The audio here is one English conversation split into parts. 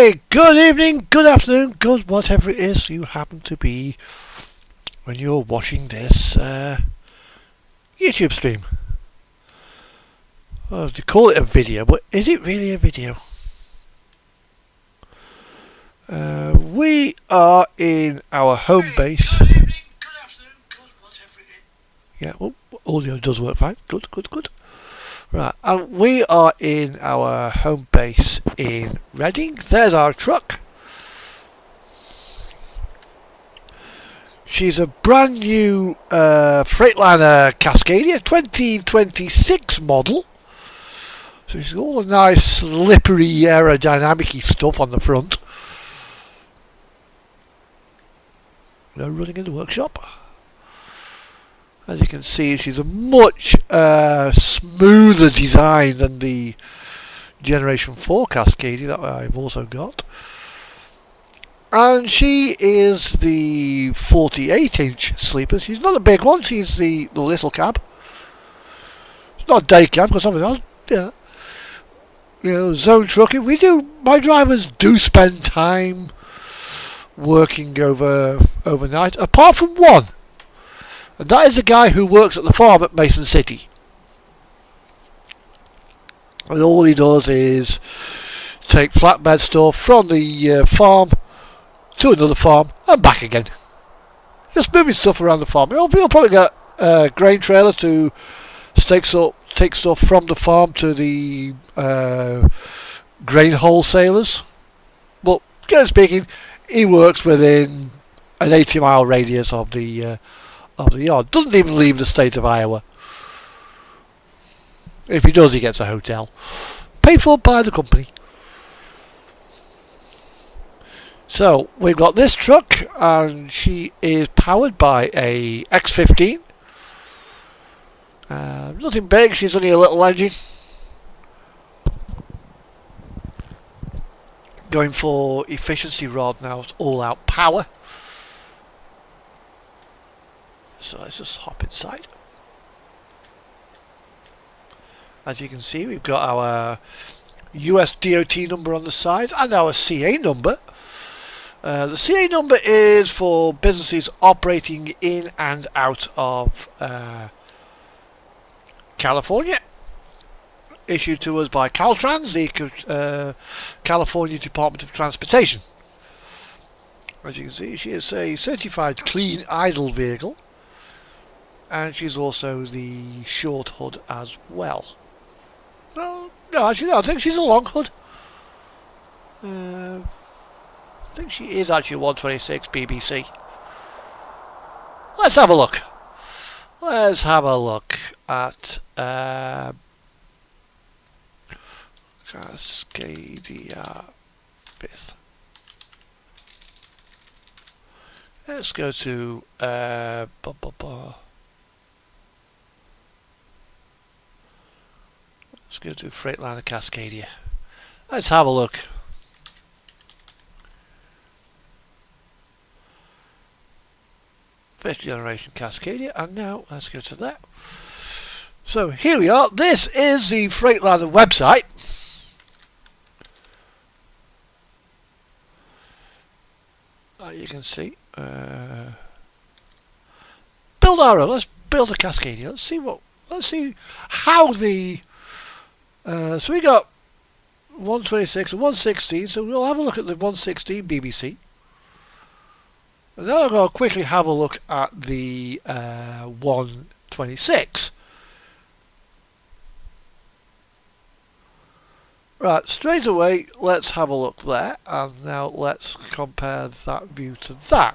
Hey, good evening, good afternoon, good whatever it is you happen to be when you're watching this YouTube stream. Well, they call it a video, but is it really a video? We are in our home base. Good evening, good afternoon, good whatever it is. Yeah, well, audio does work fine. Good. Right, and we are in our home base in Reading. There's our truck. She's a brand new Freightliner Cascadia 2026 model. So she's got all the nice slippery aerodynamic-y stuff on the front. No running in the workshop. As you can see, she's a much smoother design than the Generation 4 Cascadia that I've also got. And she is the 48-inch sleeper. She's not a big one, she's the little cab. It's not a day cab, because zone trucking. My drivers do spend time working overnight, apart from one. And that is a guy who works at the farm at Mason City. And all he does is take flatbed stuff from the farm to another farm and back again. Just moving stuff around the farm. He'll probably get a grain trailer to take stuff from the farm to the grain wholesalers. But generally speaking, he works within an 80-mile radius of the yard. Doesn't even leave the state of Iowa. If he does, he gets a hotel. Paid for by the company. So, we've got this truck, and she is powered by a X15. Nothing big, she's only a little engine. Going for efficiency rather now, it's all out power. So let's just hop inside. As you can see, we've got our US DOT number on the side and our CA number. The CA number is for businesses operating in and out of California. Issued to us by Caltrans, the California Department of Transportation. As you can see, she is a certified clean idle vehicle. And she's also the short hood as well. No, actually no, I think she's a long hood. I think she is actually a 126 BBC. Let's have a look. Let's have a look at Cascadia 5th. Let's go to Let's go to Freightliner Cascadia. Let's have a look. Fifth generation Cascadia, and now let's go to that. So here we are. This is the Freightliner website. You can see. Build our own. Let's build a Cascadia. Let's see how the. So we got 126 and 116, so we'll have a look at the 116 BBC. And then I'm going to quickly have a look at the 126. Right, straight away, let's have a look there, and now let's compare that view to that.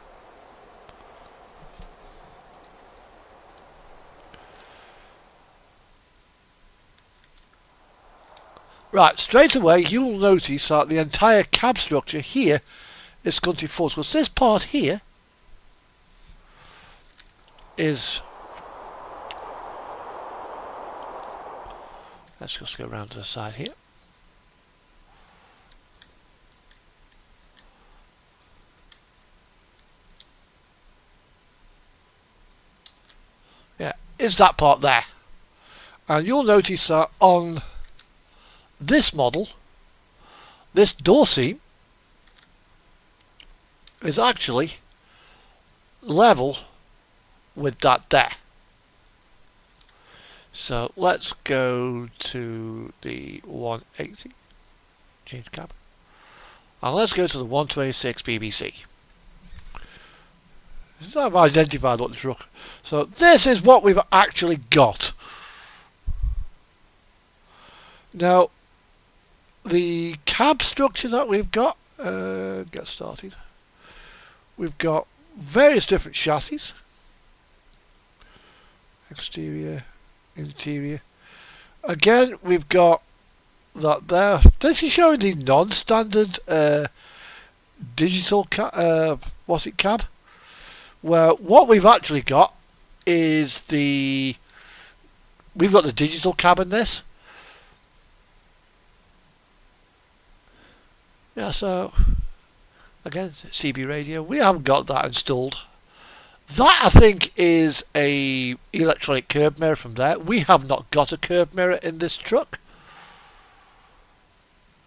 Right, straight away you'll notice that the entire cab structure here is country force. Because this part here is... Let's just go around to the side here. Yeah, is that part there. And you'll notice that on this model, this door seam is actually level with that there. So let's go to the 180, change cab, and let's go to the 126 BBC. So I've identified what the truck. So this is what we've actually got. Now, the cab structure that we've got, get started. We've got various different chassis, exterior, interior. Again, we've got that there. This is showing the non-standard digital cab, where what we've actually got is we've got the digital cab in this. Yeah, so again, CB radio. We haven't got that installed. That I think is a electronic curb mirror from there. We have not got a curb mirror in this truck.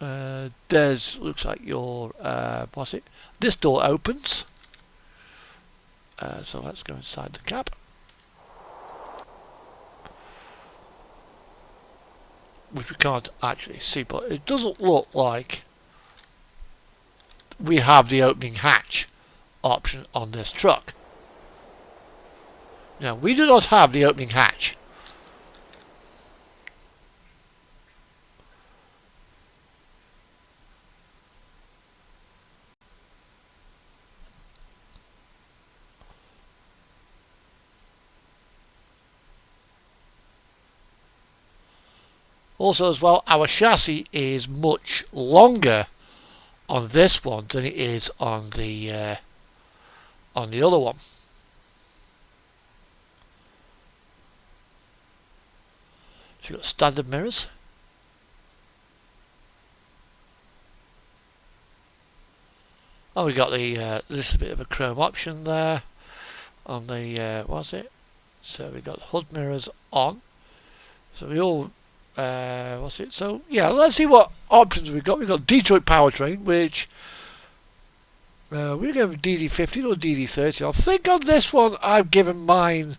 There's looks like your what's it? This door opens. So let's go inside the cab. Which we can't actually see, but it doesn't look like we have the opening hatch option on this truck. Now, we do not have the opening hatch. Also as well, our chassis is much longer on this one than it is on the other one. So you've got standard mirrors. Oh, we got the little bit of a chrome option there on the what's it? So we got hood mirrors on. So we all what's it? So yeah, let's see what options we've got. We've got Detroit powertrain, which we're going with DD15 or DD30. I think on this one I've given mine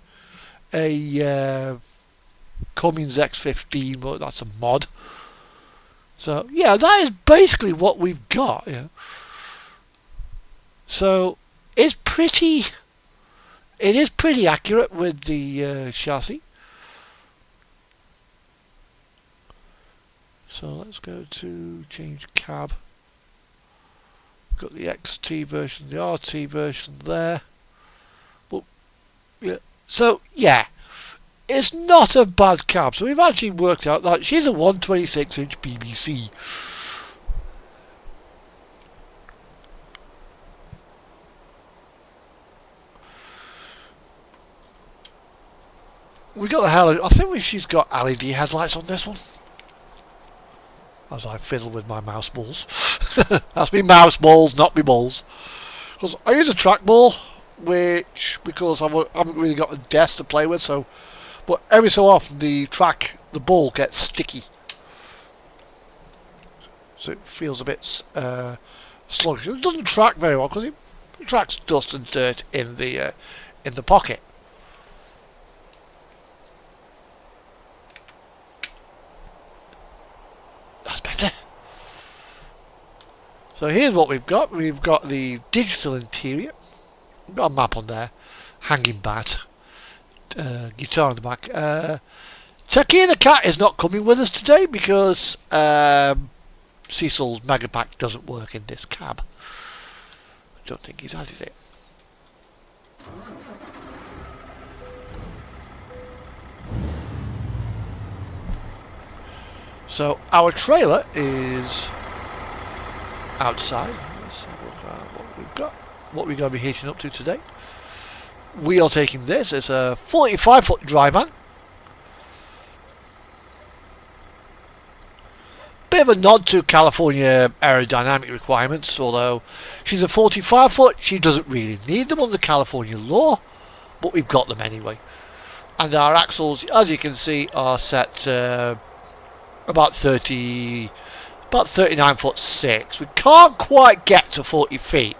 a Cummins X15, but that's a mod. So yeah, that is basically what we've got. Yeah. So it is pretty accurate with the chassis. So let's go to change cab. Got the XT version, the RT version there. But yeah, so yeah, it's not a bad cab. So we've actually worked out that she's a 126-inch BBC. We got the hell. I think she's got LED headlights on this one. As I fiddle with my mouse balls. That's me mouse balls, not me balls. Because I use a trackball, because I haven't really got a desk to play with, so. But every so often the ball gets sticky. So it feels a bit sluggish. It doesn't track very well because it tracks dust and dirt in the pocket. That's better. So here's what we've got. We've got the digital interior. We've got a map on there. Hanging bat. Guitar in the back. Taki the cat is not coming with us today because Cecil's Mega Pack doesn't work in this cab. I don't think he's added it. So our trailer is outside. Let's have a look at what we've got. What we're going to be hitching up to today. We are taking this. It's a 45-foot dry van. Bit of a nod to California aerodynamic requirements, although she's a 45-foot. She doesn't really need them under California law, but we've got them anyway. And our axles, as you can see, are set about 39 foot 6. We can't quite get to 40 feet.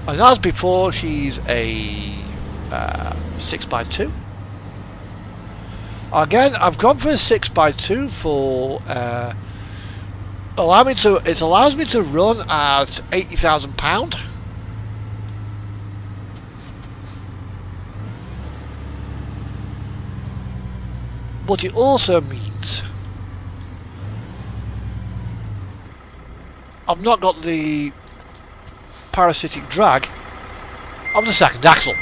And as before, she's a 6x2. Again, I've gone for a 6x2 for it allows me to run at £80,000. But it also means I've not got the parasitic drag on the second axle.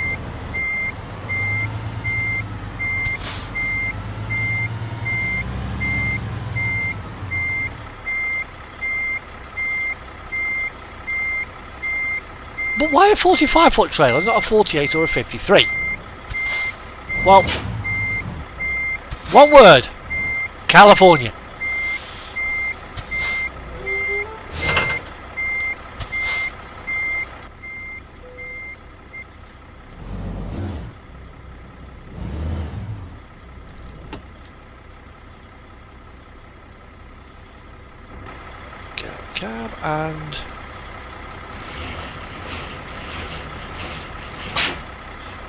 But why a 45-foot trailer, not a 48 or a 53? Well, one word: California. Get out of the cab and...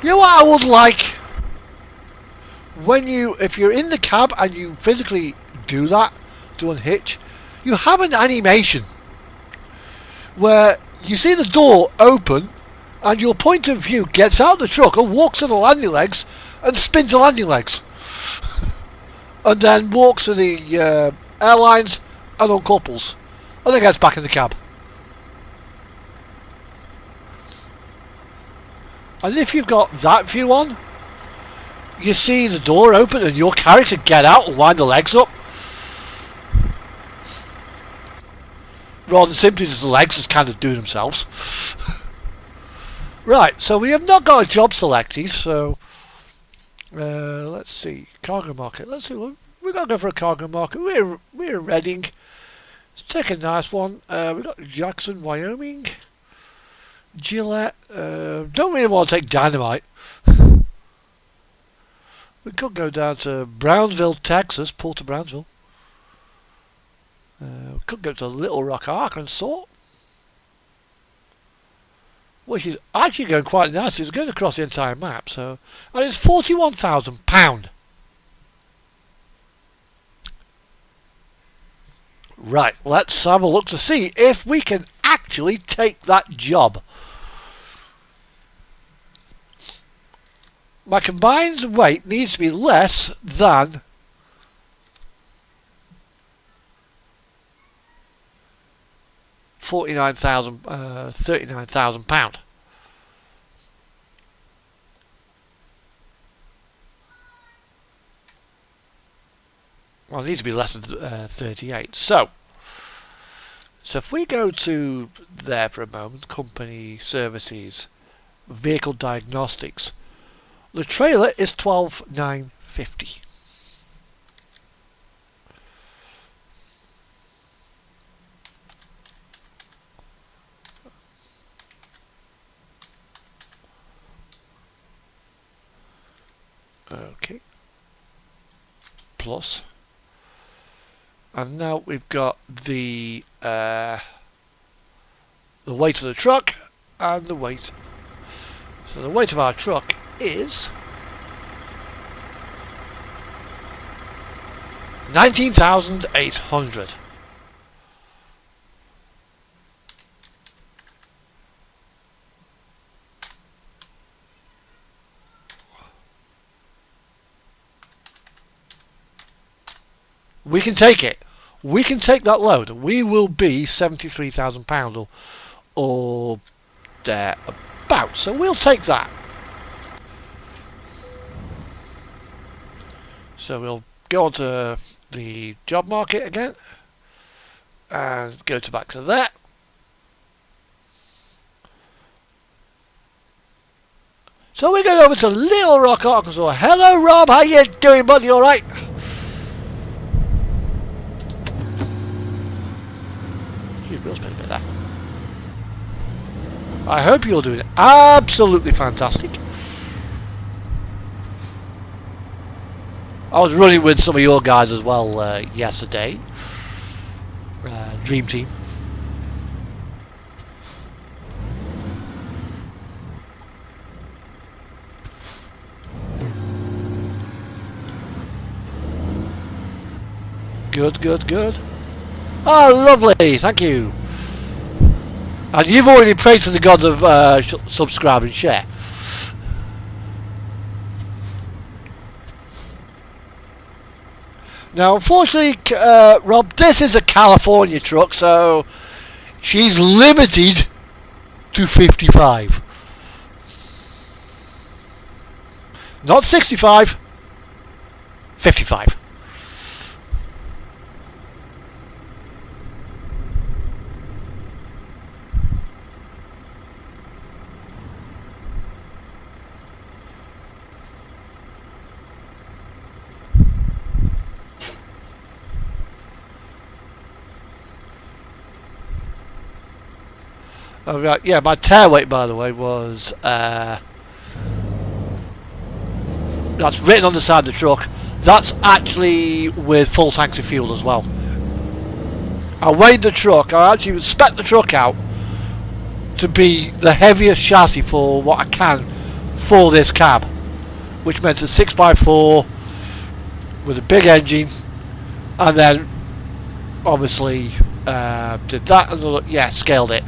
You know what I would like? If you're in the cab and you physically do that, to unhitch, you have an animation where you see the door open and your point of view gets out the truck and walks to the landing legs and spins the landing legs. And then walks to the airlines and uncouples. And then gets back in the cab. And if you've got that view on, you see the door open and your character get out and wind the legs up. Rather than simply just the legs just kind of do themselves. Right, so we have not got a job selected, so... let's see, cargo market. Let's see, we've got to go for a cargo market. We're in Reading. Let's take a nice one. We've got Jackson, Wyoming. Gillette. Don't really want to take Dynamite. We could go down to Brownsville, Texas, Port of Brownsville. We could go to Little Rock, Arkansas, which is actually going quite nicely. It's going across the entire map, so, and it's £41,000. Right, let's have a look to see if we can actually take that job. My combined weight needs to be less than £39,000. Well, it needs to be less than 38. So if we go to there for a moment, company services, vehicle diagnostics, the trailer is $12,950. Okay. Plus. And now we've got the weight of the truck and the weight. So the weight of our truck is 19,800. We can take it. We can take that load. We will be £73,000 or thereabout. So we'll take that. So we'll go on to the job market again and go back to that. So we go over to Little Rock, Arkansas. Hello, Rob. How you doing, buddy? All right? Wheels been a bit there. I hope you're doing absolutely fantastic. I was running with some of your guys as well yesterday. Dream Team. Good, good, good. Oh, lovely. Thank you. And you've already prayed to the gods of subscribe and share. Now, unfortunately, Rob, this is a California truck, so she's limited to 55. Not 65. 55. Oh, right, yeah, my tare weight, by the way, was that's written on the side of the truck. That's actually with full tanks of fuel as well. I weighed the truck. I actually spec the truck out to be the heaviest chassis for what I can for this cab, which meant a 6x4 with a big engine, and then obviously did that and scaled it.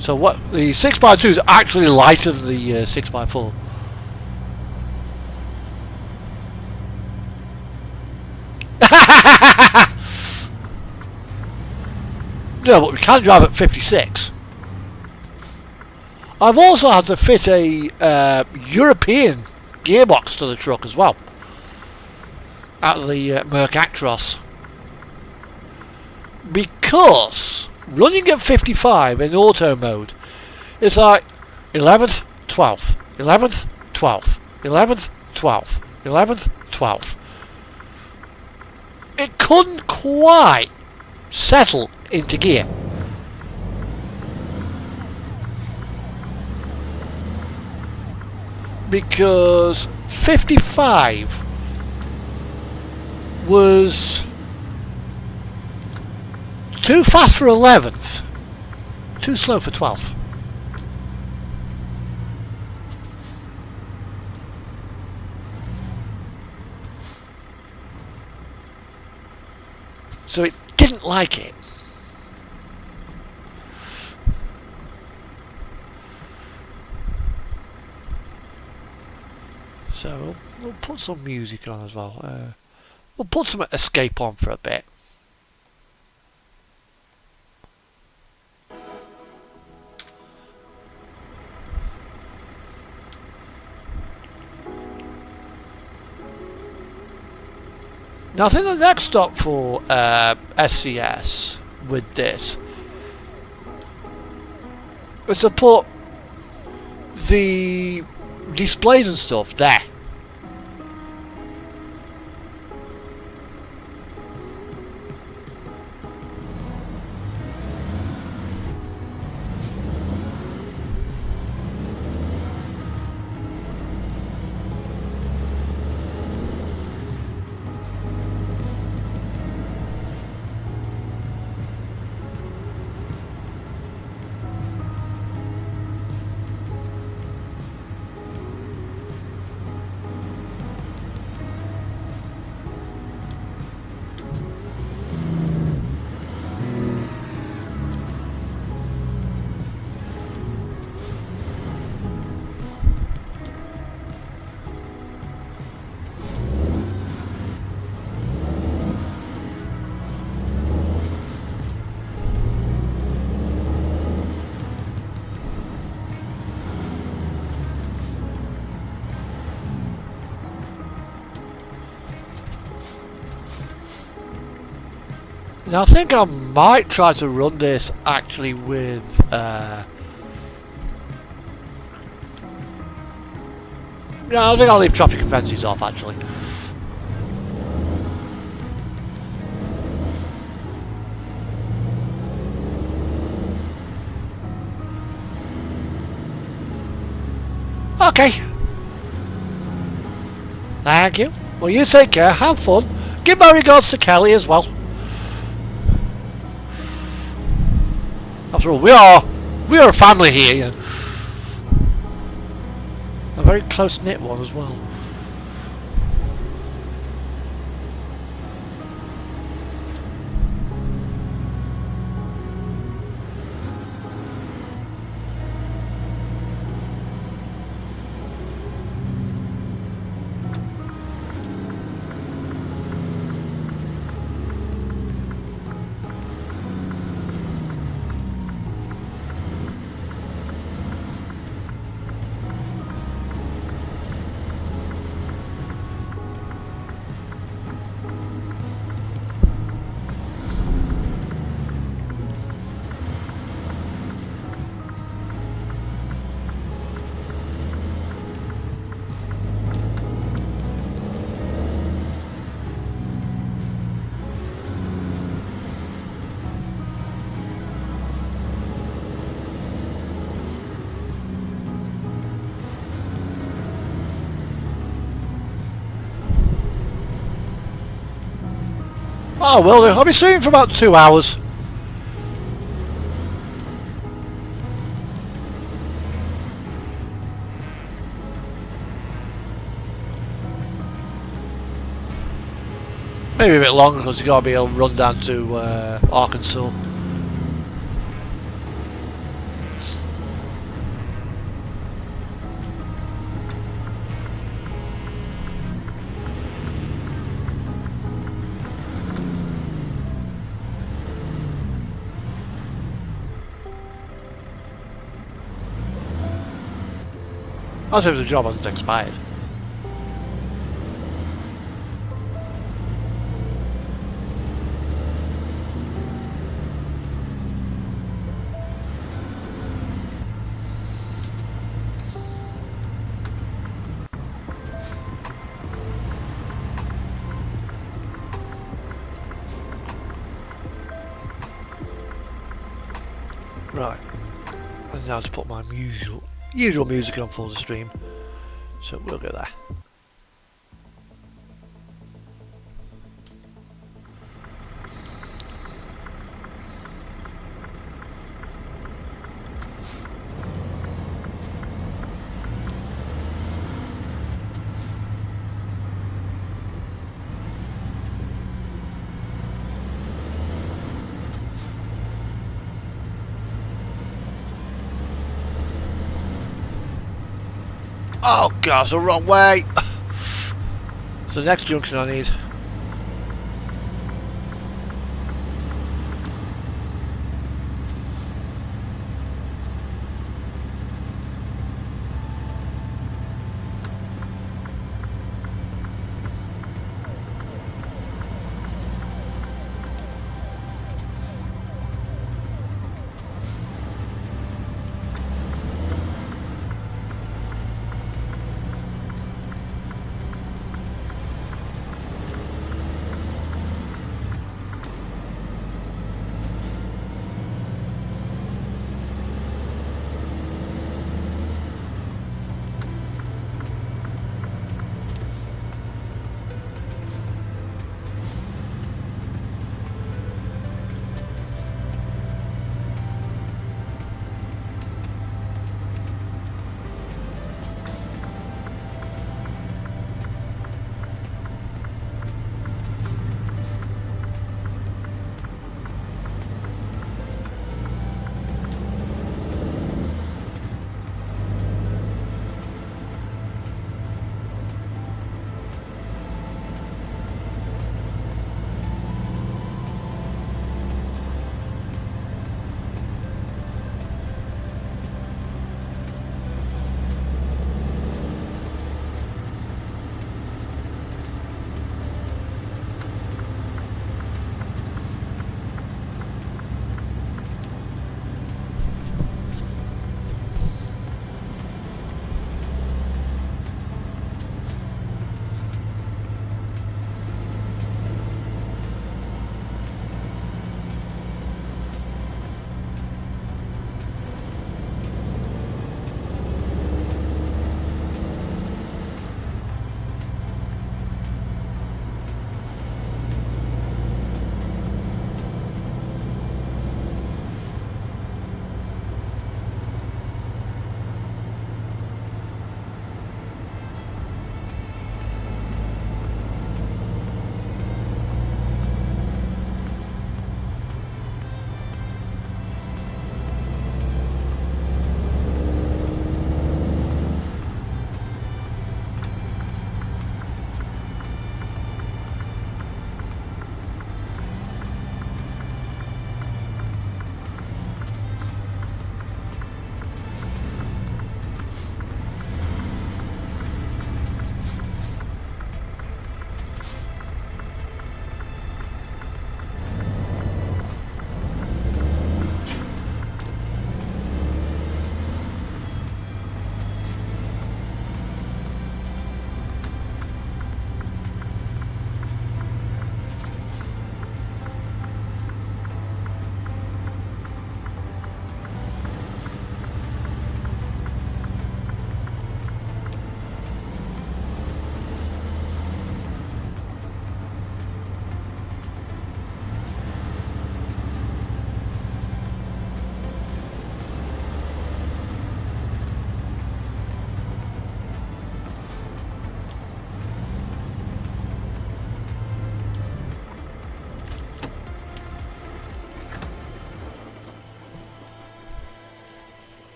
So what the 6x2 is actually lighter than the 6x4. No, but we can drive at 56. I've also had to fit a European gearbox to the truck as well, out of the Merc Actros, because running at 55 in auto mode is like 11th, 12th, 11th, 12th, 11th, 12th, 11th, 12th. It couldn't quite settle into gear. Because 55 was too fast for 11th, too slow for 12th. So it didn't like it. So we'll put some music on as well. We'll put some Escape on for a bit. Now I think the next stop for SCS with this is to put the displays and stuff there. Now I think I might try to run this actually with no, I think I'll leave traffic offences off actually. Okay. Thank you. Well, you take care, have fun. Give my regards to Kelly as well. After all, we are a family here, you know. A very close-knit one as well. Oh well, I'll be streaming for about 2 hours. Maybe a bit longer because you got to be able to run down to Arkansas. As if the job hasn't expired. Right, and now to put my usual music on for the stream, so we'll go there. Oh god, it's the wrong way! So the next junction I need.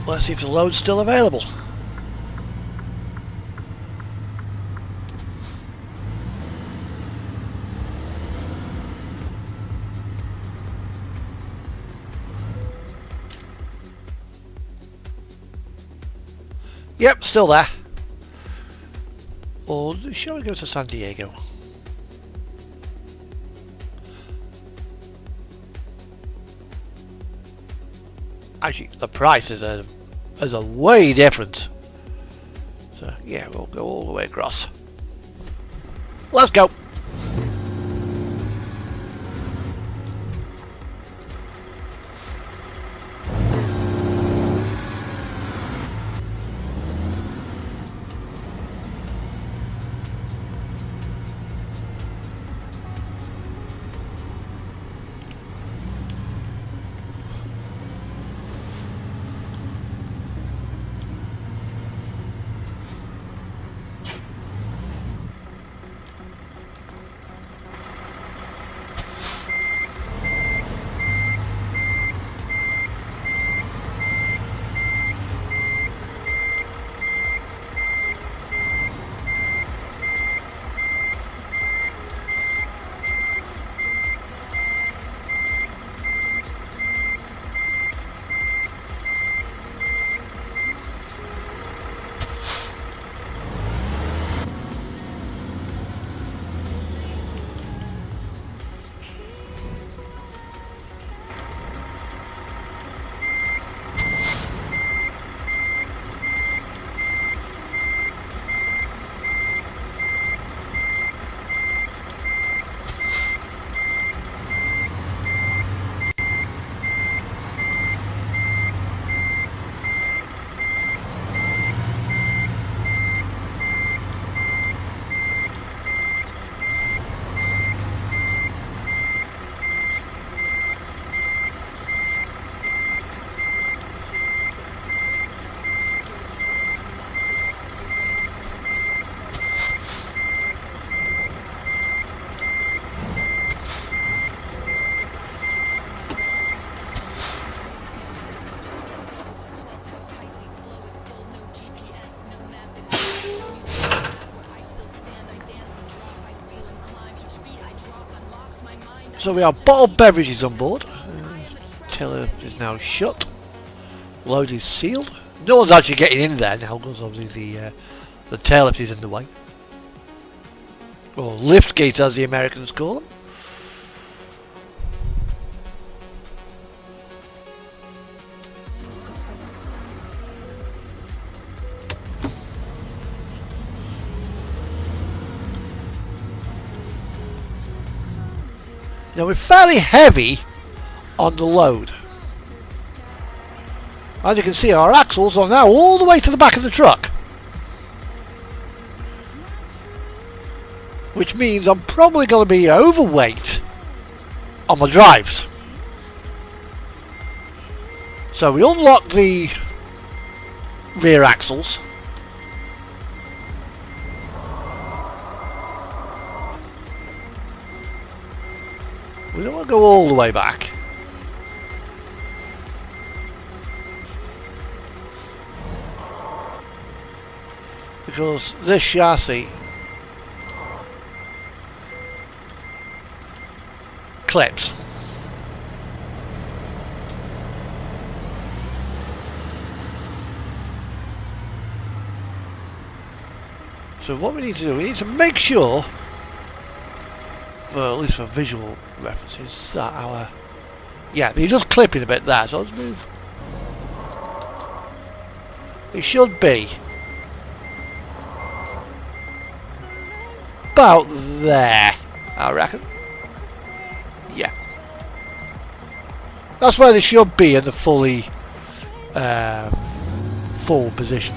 Let's see if the load's still available. Yep, still there. Or shall we go to San Diego? Actually, the prices are way different. So yeah, we'll go all the way across. Let's go. So we have bottled beverages on board. Tiller is now shut. Load is sealed. No one's actually getting in there now because obviously the tail lift is in the way. Or lift gate as the Americans call them. Now we're fairly heavy on the load. As you can see, our axles are now all the way to the back of the truck. Which means I'm probably going to be overweight on my drives. So we unlock the rear axles. We don't want to go all the way back. Because this chassis clips. So what we need to do, we need to make sure, well, at least for visual references, that our, yeah, they're just clipping a bit there, so let's move. It should be about there, I reckon. Yeah, that's where they should be in the fully full position.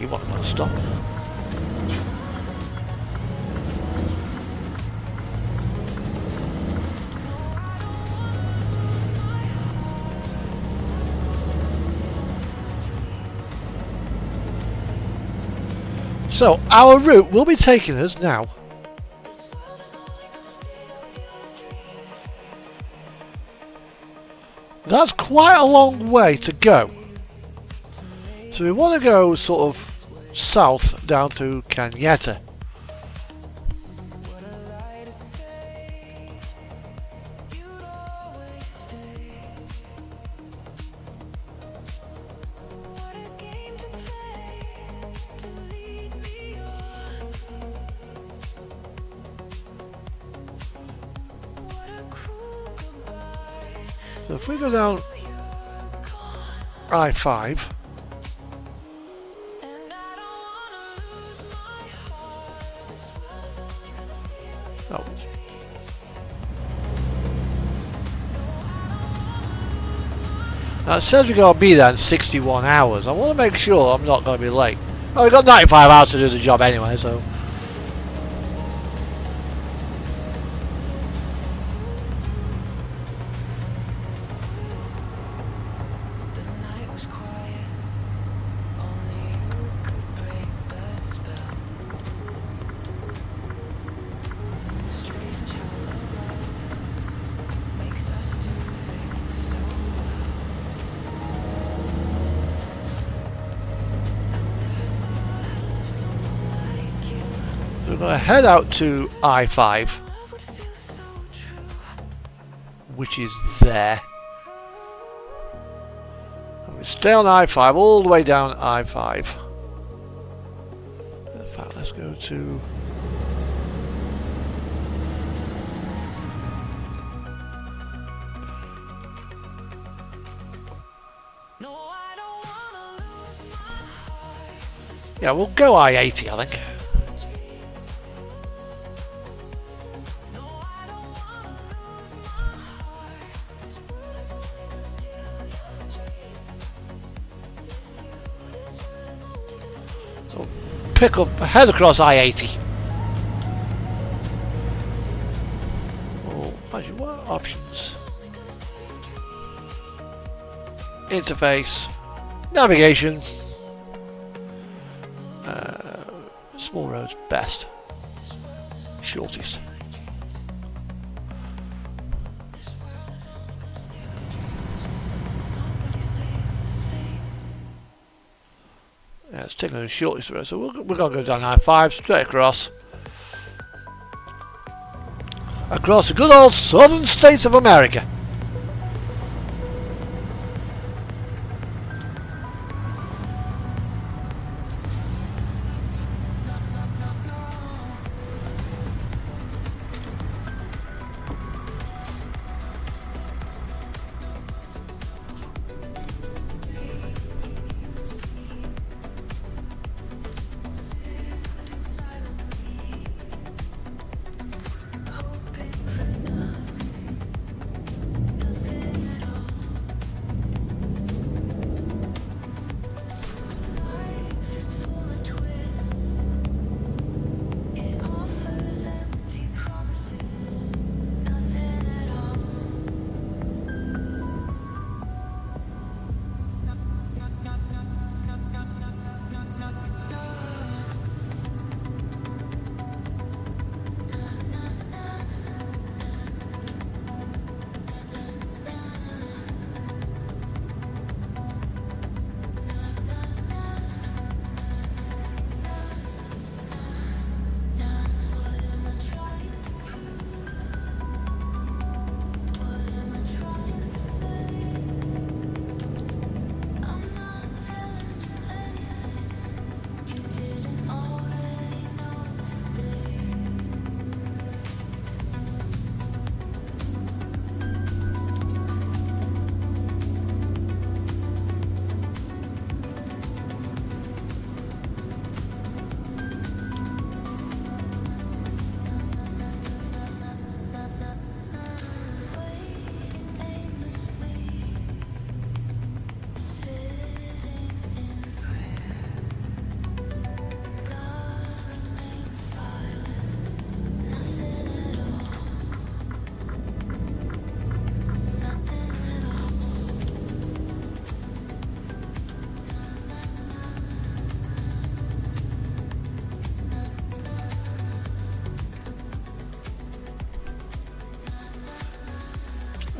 You want to stop? So our route will be taking us now that's quite a long way to go. So we want to go sort of south down to Canyetta. So if we go down I-5, oh. Now it says we're going to be there in 61 hours. I want to make sure I'm not going to be late. Oh, we've got 95 hours to do the job anyway, so... We're going to head out to I-5, which is there. And we stay on I-5 all the way down I-5. In fact, let's go to... Yeah, we'll go I-80, I think. So pick up, head across I-80. Oh, actually, what are options? Interface, navigation. Small roads best. Shortest. Yeah, it's taking the shortest road, so we're going to go down I-5 straight across. Across the good old southern states of America.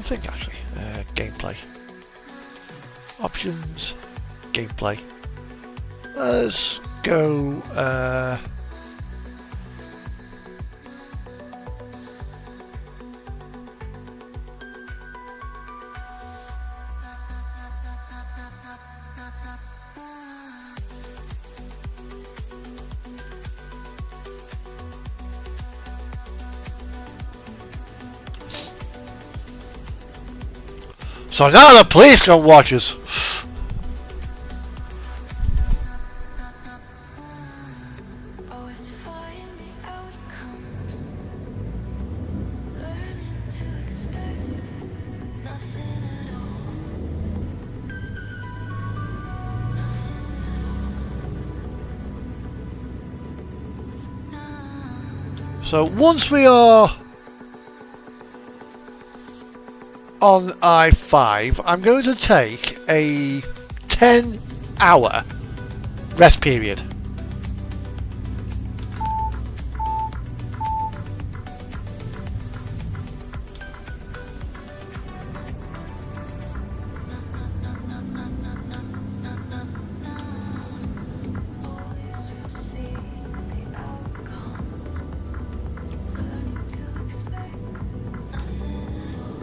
I think actually. Gameplay. Options. Gameplay. Let's go. So now the police can watch us. Always find the outcomes, learning to expect nothing at all. Nothing at all. So once we are on I-5, I'm going to take a 10-hour rest period. Always foresee the outcomes, learning to expect nothing at all.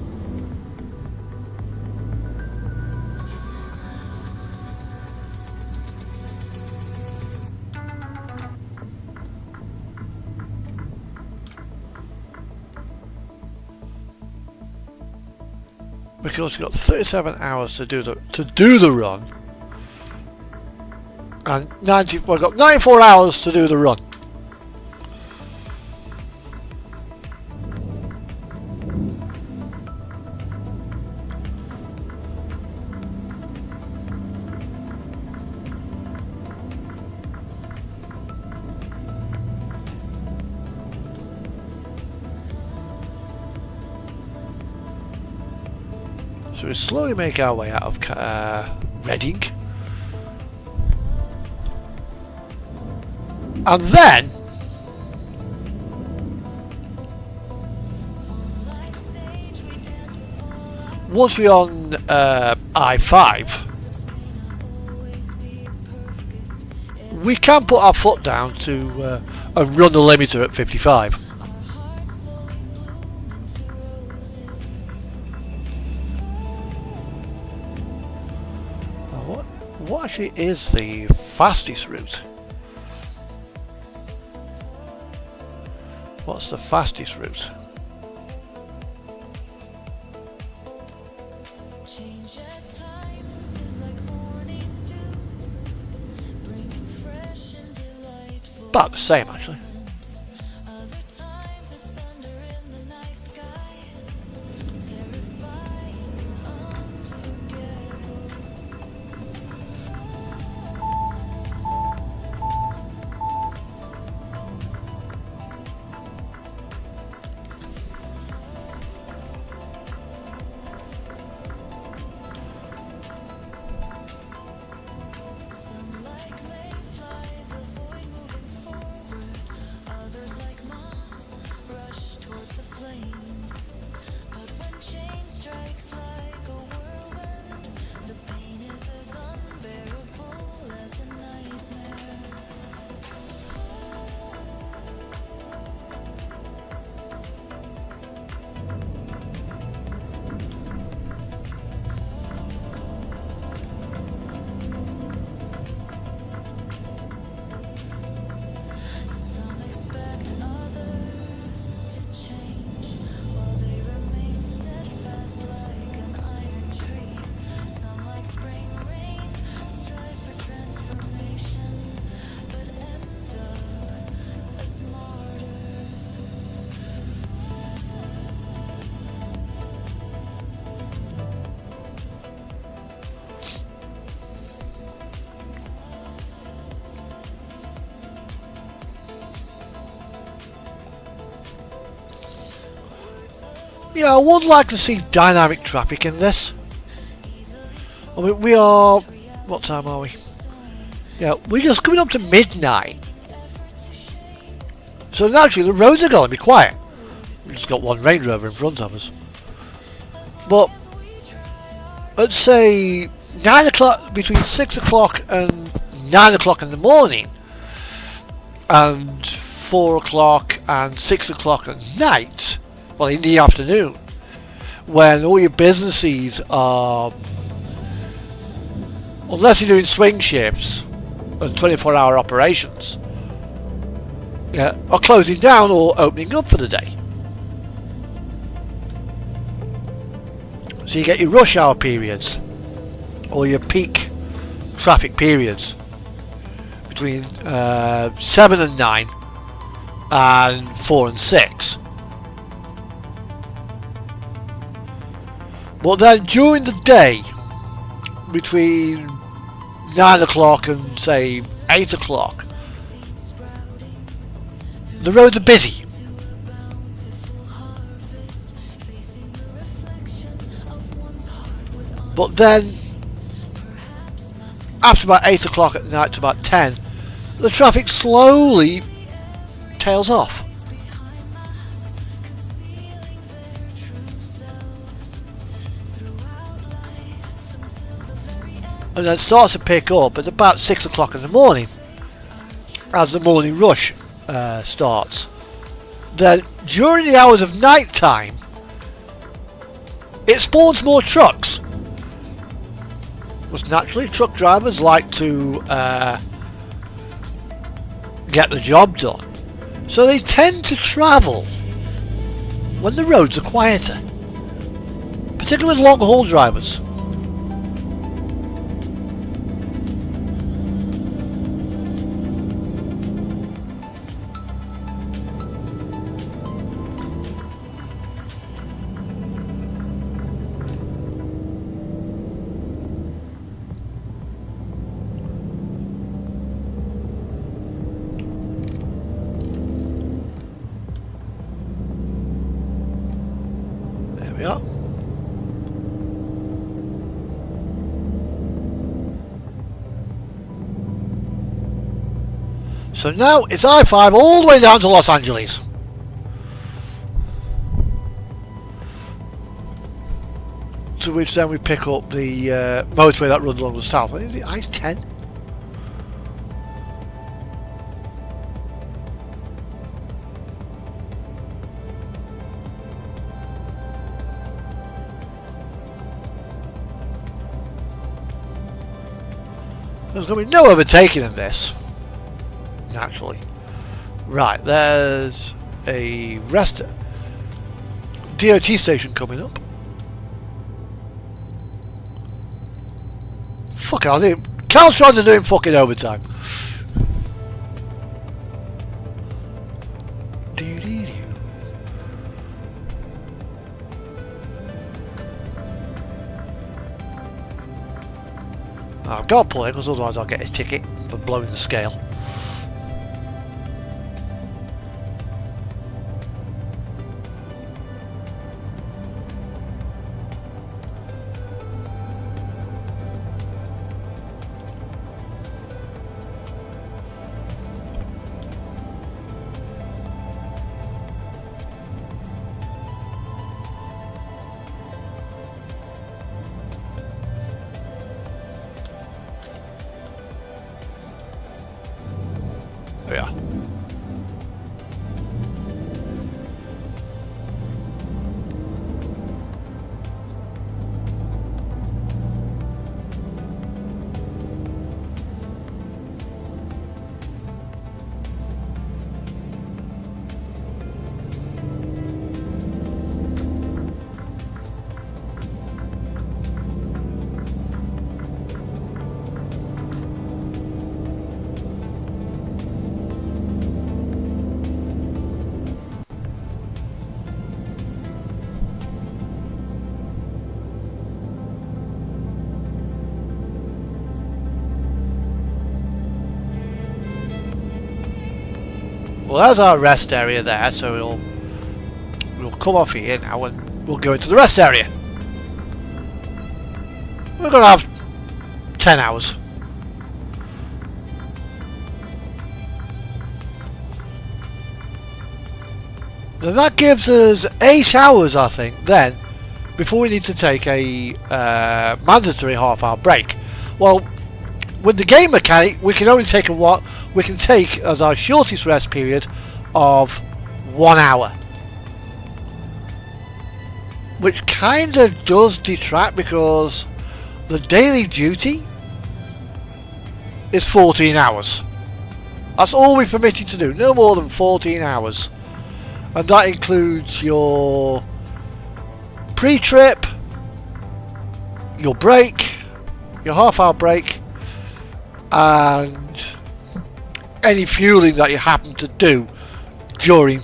Because we've got 37 hours to do the run, and we've got 94 hours to do the run. So we slowly make our way out of Reading. And then once we're on I-5, we can put our foot down to and run the limiter at 55. What actually is the fastest route? What's the fastest route? About the same actually. Yeah, I would like to see dynamic traffic in this. I mean, we are... What time are we? Yeah, we're just coming up to midnight. So naturally the roads are going to be quiet. We've just got one Range Rover in front of us. But let's say 9 o'clock, between 6 o'clock and 9 o'clock in the morning, and 4 o'clock and 6 o'clock at night, well, in the afternoon, when all your businesses are, unless you're doing swing shifts and 24-hour operations, are closing down or opening up for the day. So you get your rush hour periods or your peak traffic periods between 7 and 9 and 4 and 6. But then during the day, between 9 o'clock and say 8 o'clock, the roads are busy. But then, after about 8 o'clock at night to about 10, the traffic slowly tails off. And then starts to pick up at about 6 o'clock in the morning as the morning rush starts. Then during the hours of night time, it spawns more trucks. Because naturally truck drivers like to get the job done. So they tend to travel when the roads are quieter. Particularly with long haul drivers. We are. So now it's I-5 all the way down to Los Angeles. To which then we pick up the motorway that runs along the south. Is it I-10? There's going to be no overtaking in this, naturally. Right, there's a rest DOT station coming up. Fuck it, I think Cal's trying to do him fucking overtime. I've got to pull it because otherwise I'll get a ticket for blowing the scale. There we are. Well, there's our rest area there, so we'll come off here now and we'll go into the rest area. We're going to have 10 hours. Then that gives us 8 hours, I think, then, before we need to take a mandatory half-hour break. Well, with the game mechanic, we can only take we can take as our shortest rest period of 1 hour, which kind of does detract because the daily duty is 14 hours. That's all we're permitted to do, no more than 14 hours, and that includes your pre-trip, your break, your half-hour break, and any fueling that you happen to do during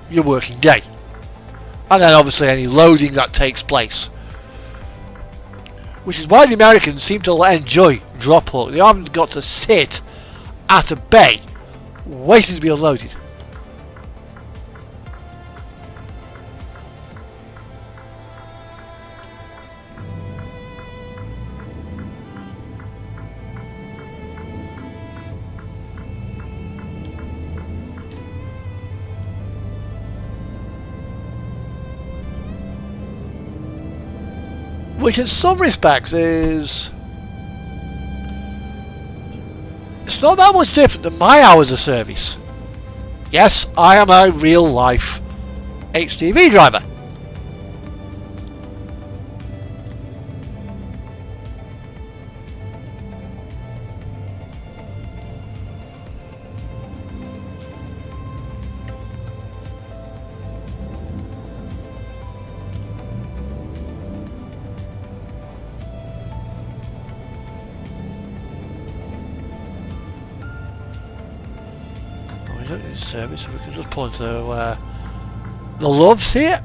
your working day, and then obviously any loading that takes place, which is why the Americans seem to enjoy drop hull. They haven't got to sit at a bay waiting to be unloaded. Which in some respects is... it's not that much different than my hours of service. Yes, I am a real life HTV driver. Service, so we can just pull into the Loves here.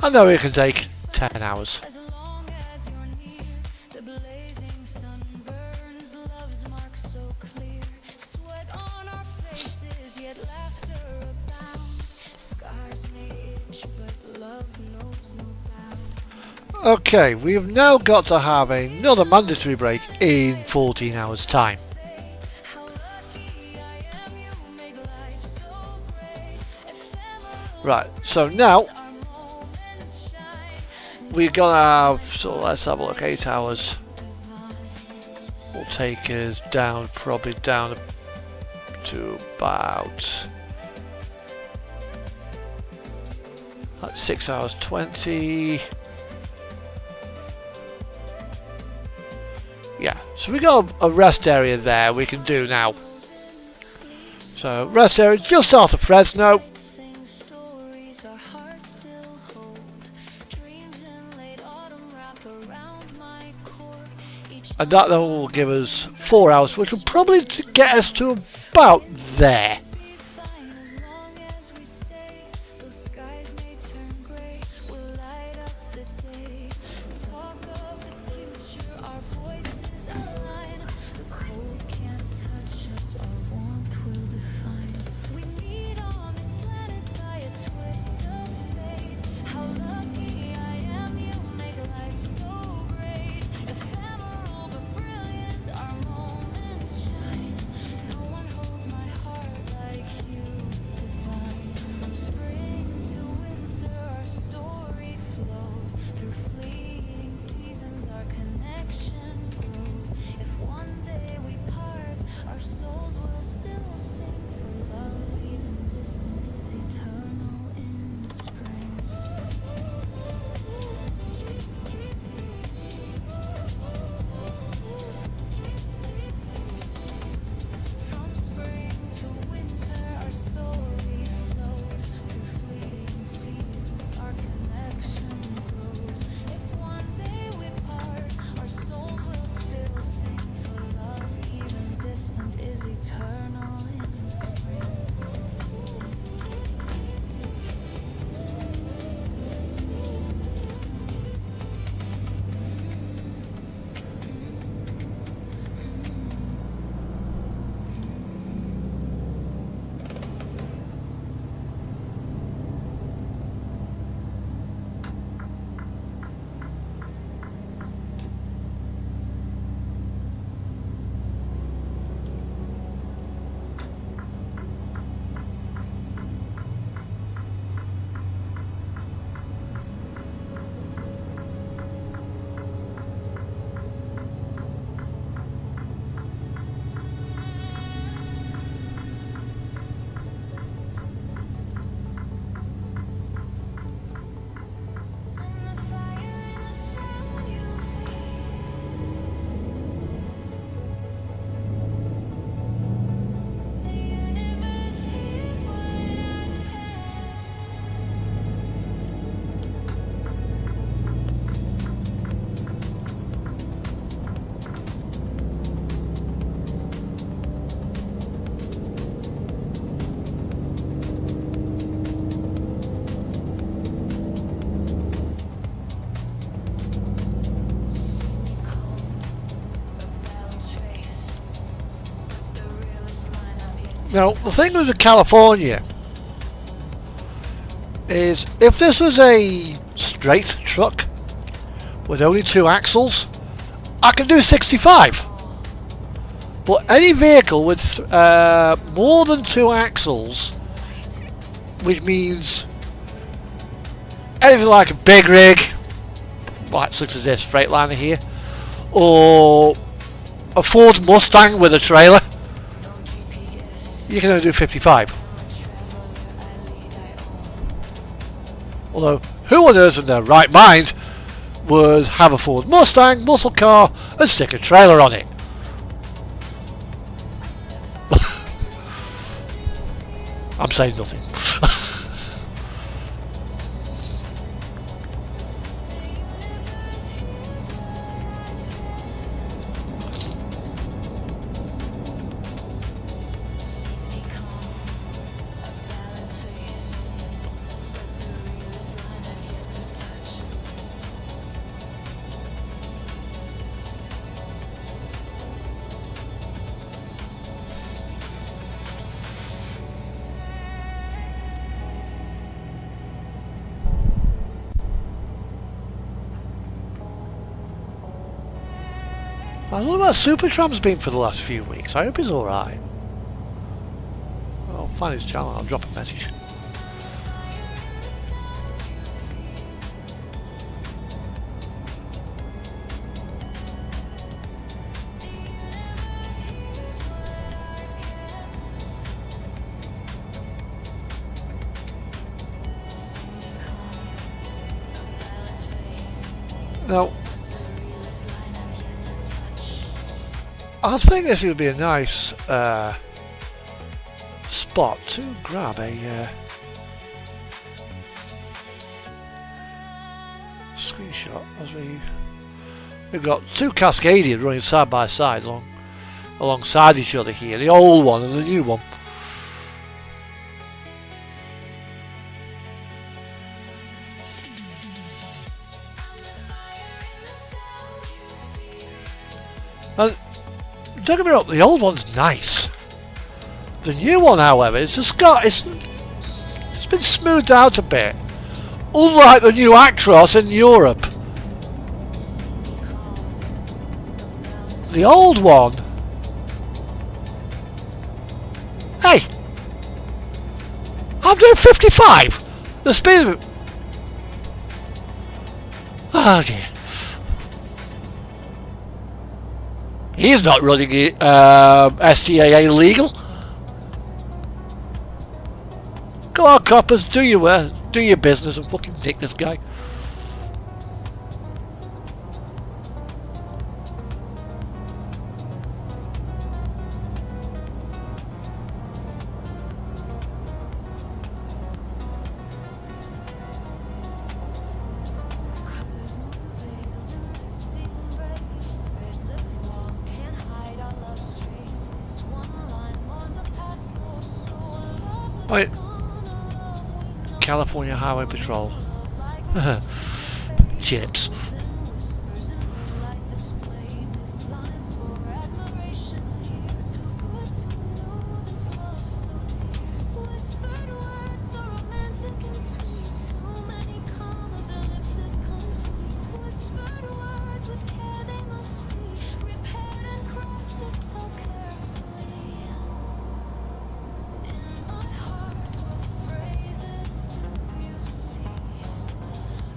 I know it can take 10 hours. As long as you're near, the blazing sun burns, love's mark so clear. Sweat on our faces, yet laughter abounds. Scars may itch, but love knows no bounds. Okay, we've now got to have another mandatory break in 14 hours time. How lucky I am, you make life so great. Ephemeral Right, so now our moments shine. we're gonna have, so let's have a look, 8 hours will take us down, probably down to about like 6 hours 20. Yeah, so we got a rest area there we can do now. So rest area just out of Fresno. Sing stories our hearts still hold. Dreams in late autumn wrap around my core. Each And that will give us 4 hours, which will probably get us to about there. be fine as long as we stay. Those skies may turn gray. We'll light up the day. Talk of the future, our voices align. The cold can't touch us, our warmth will define. We meet on this planet by a twist of fate. How lucky I am, you make life so great. Ephemeral but brilliant, our moments shine. No one holds my heart Now, the thing with California is if this was a straight truck with only 2 axles, I can do 65. But any vehicle with more than 2 axles, which means anything like a big rig, like such as this Freightliner here, or a Ford Mustang with a trailer, you can only do 55. Although, who on earth in their right mind would have a Ford Mustang muscle car and stick a trailer on it? I'm saying nothing. I don't know what Supertram's been for the last few weeks. I hope he's alright. I'll find his channel, I'll drop a message. Now, I think this would be a nice spot to grab a screenshot as we've got 2 Cascadians running side by side alongside each other here, the old one and the new one. And don't get me wrong, the old one's nice. The new one, however, it's been smoothed out a bit. Unlike the new Actros in Europe. The old one, hey, I'm doing 55. The speed of it. Oh dear. He's not running it STAA legal. Go on, coppers, do your business and fucking nick this guy. Wait. California Highway Patrol. Chips.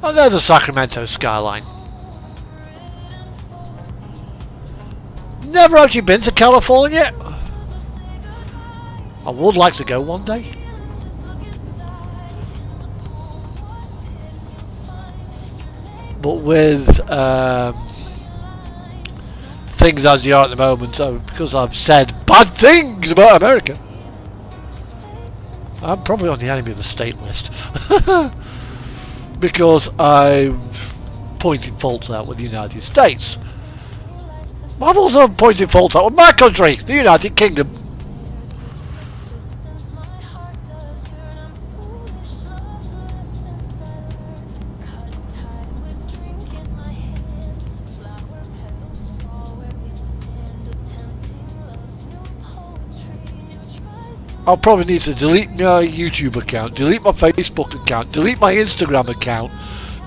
Oh, there's a Sacramento skyline. Never actually been to California. I would like to go one day. But with things as they are at the moment, so because I've said bad things about America, I'm probably on the enemy of the state list. Because I've pointed faults out with the United States. I've also pointed faults out with my country, the United Kingdom. I'll probably need to delete my YouTube account, delete my Facebook account, delete my Instagram account,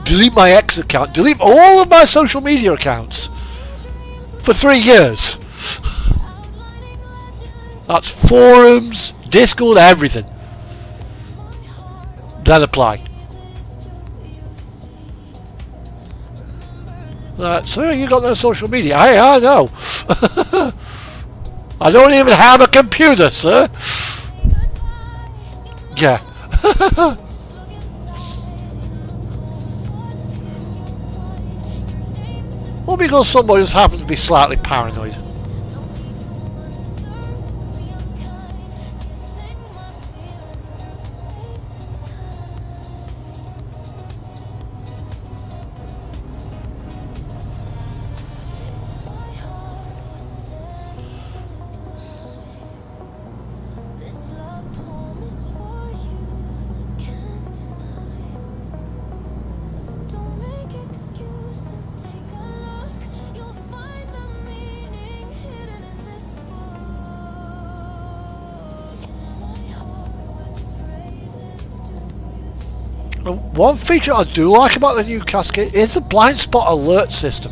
delete my X account, delete all of my social media accounts for 3 years. That's forums, Discord, everything. Then apply. So you got no social media? Hey, I know. I don't even have a computer, sir. Yeah. Or because somebody just happens to be slightly paranoid. One feature I do like about the new Cascade is the blind spot alert system.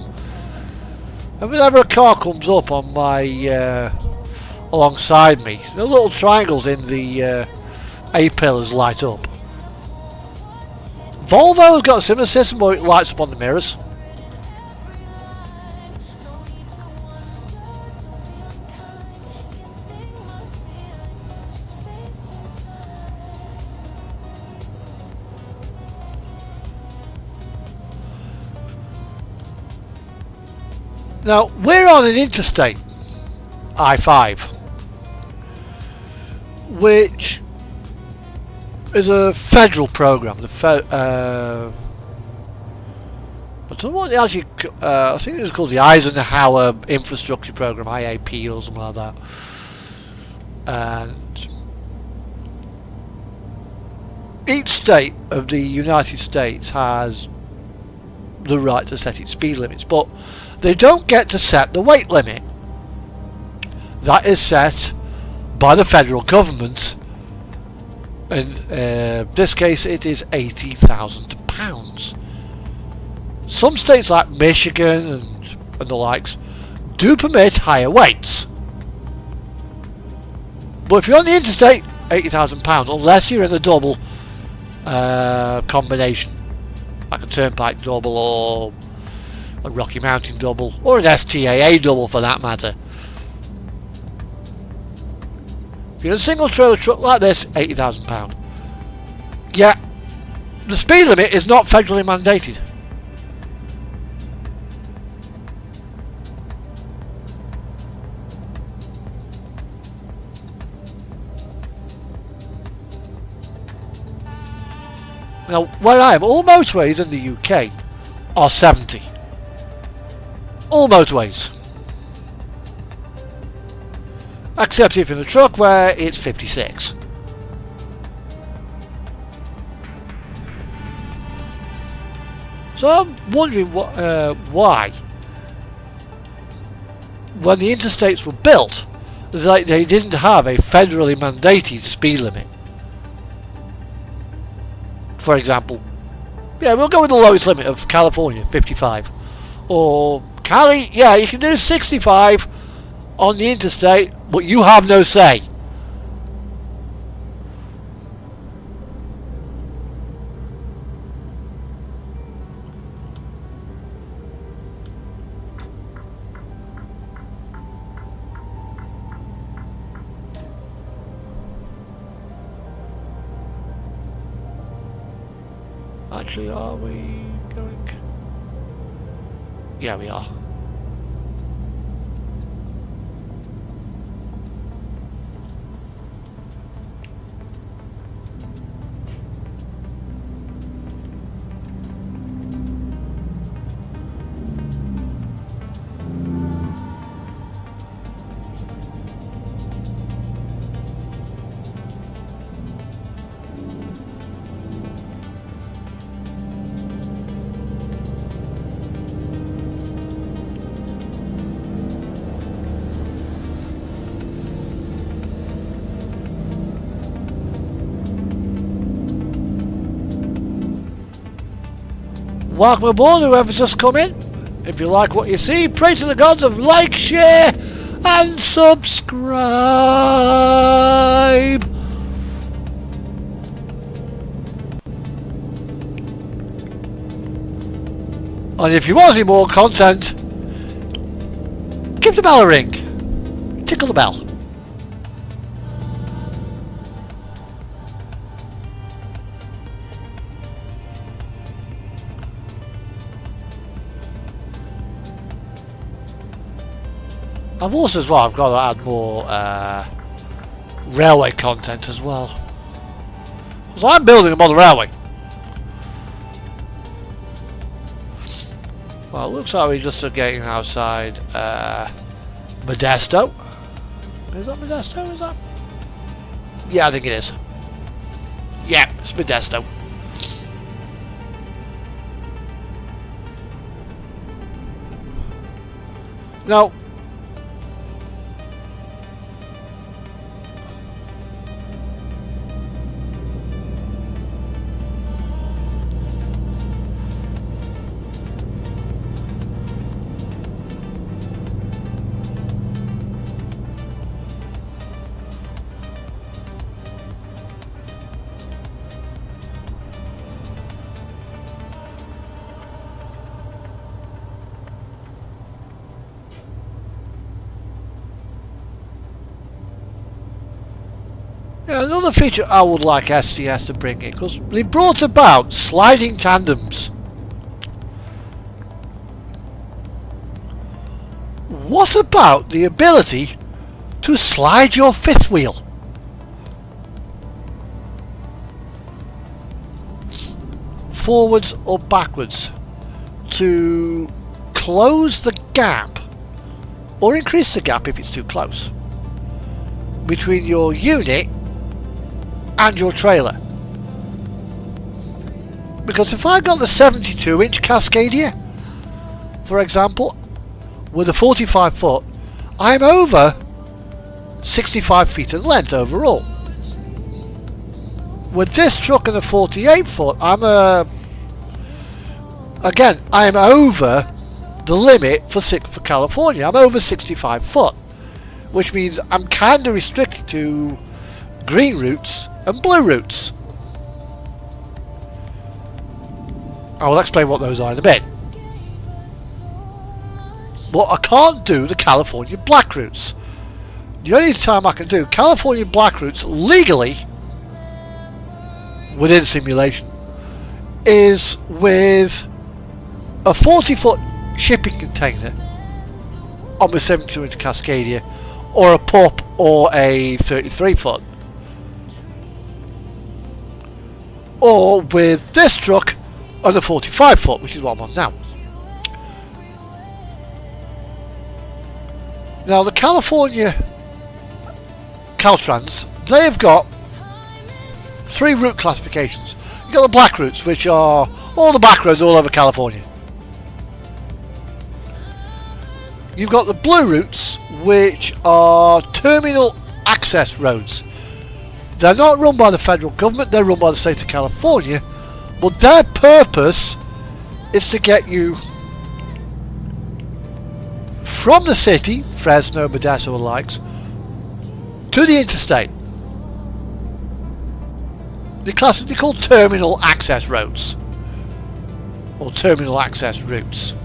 And whenever a car comes up on my alongside me, the little triangles in the A-pillars light up. Volvo's got a similar system where it lights up on the mirrors. Now, we're on an interstate, I-5, which is a federal program. I don't know what it actually, I think it was called the Eisenhower Infrastructure Program, IAP or something like that. And each state of the United States has the right to set its speed limits, but they don't get to set the weight limit. That is set by the federal government. In this case it is £80,000. Some states like Michigan and the likes do permit higher weights. But if you're on the interstate, £80,000, unless you're in a double combination, like a turnpike double or a Rocky Mountain double, or an STAA double for that matter. If you're in a single trailer truck like this, £80,000. Yeah, the speed limit is not federally mandated. Now, where I am, all motorways in the UK are 70. All motorways. Except if you're in a truck where it's 56. So I'm wondering why, when the interstates were built, it's like they didn't have a federally mandated speed limit. For example, yeah, we'll go with the lowest limit of California, 55. Or Cali, yeah, you can do 65 on the interstate, but you have no say. Actually, are we going? Yeah, we are. welcome aboard whoever's just come in. If you like what you see, pray to the gods of like, share and subscribe. And if you want to see more content, give the bell a ring. Tickle the bell. I've also as well, I've got to add more railway content as well. Because I'm building a model railway. Well, it looks like we're just getting outside Modesto. Is that Modesto? Is that? Yeah, I think it is. Yeah, it's Modesto. Now, yeah, another feature I would like SCS to bring in, because they brought about sliding tandems. What about the ability to slide your fifth wheel? Forwards or backwards to close the gap, or increase the gap if it's too close, between your unit and your trailer. Because if I got the 72-inch Cascadia, for example, with a 45 foot, I'm over 65 feet in length overall. With this truck and a 48 foot, I'm over the limit for California. I'm over 65 foot, which means I'm kind of restricted to green routes and blue routes. I will explain what those are in a bit. But I can't do the California black routes. The only time I can do California black routes legally within simulation is with a 40 foot shipping container on the 72-inch Cascadia, or a pup, or a 33 foot. Or with this truck on the 45 foot, which is what I'm on now. Now the California Caltrans, they've got 3 route classifications. You've got the black routes, which are all the back roads all over California. You've got the blue routes, which are terminal access roads. They're not run by the federal government, they're run by the state of California, but their purpose is to get you from the city, Fresno, Modesto and likes, to the interstate. They're called terminal access roads, or terminal access routes.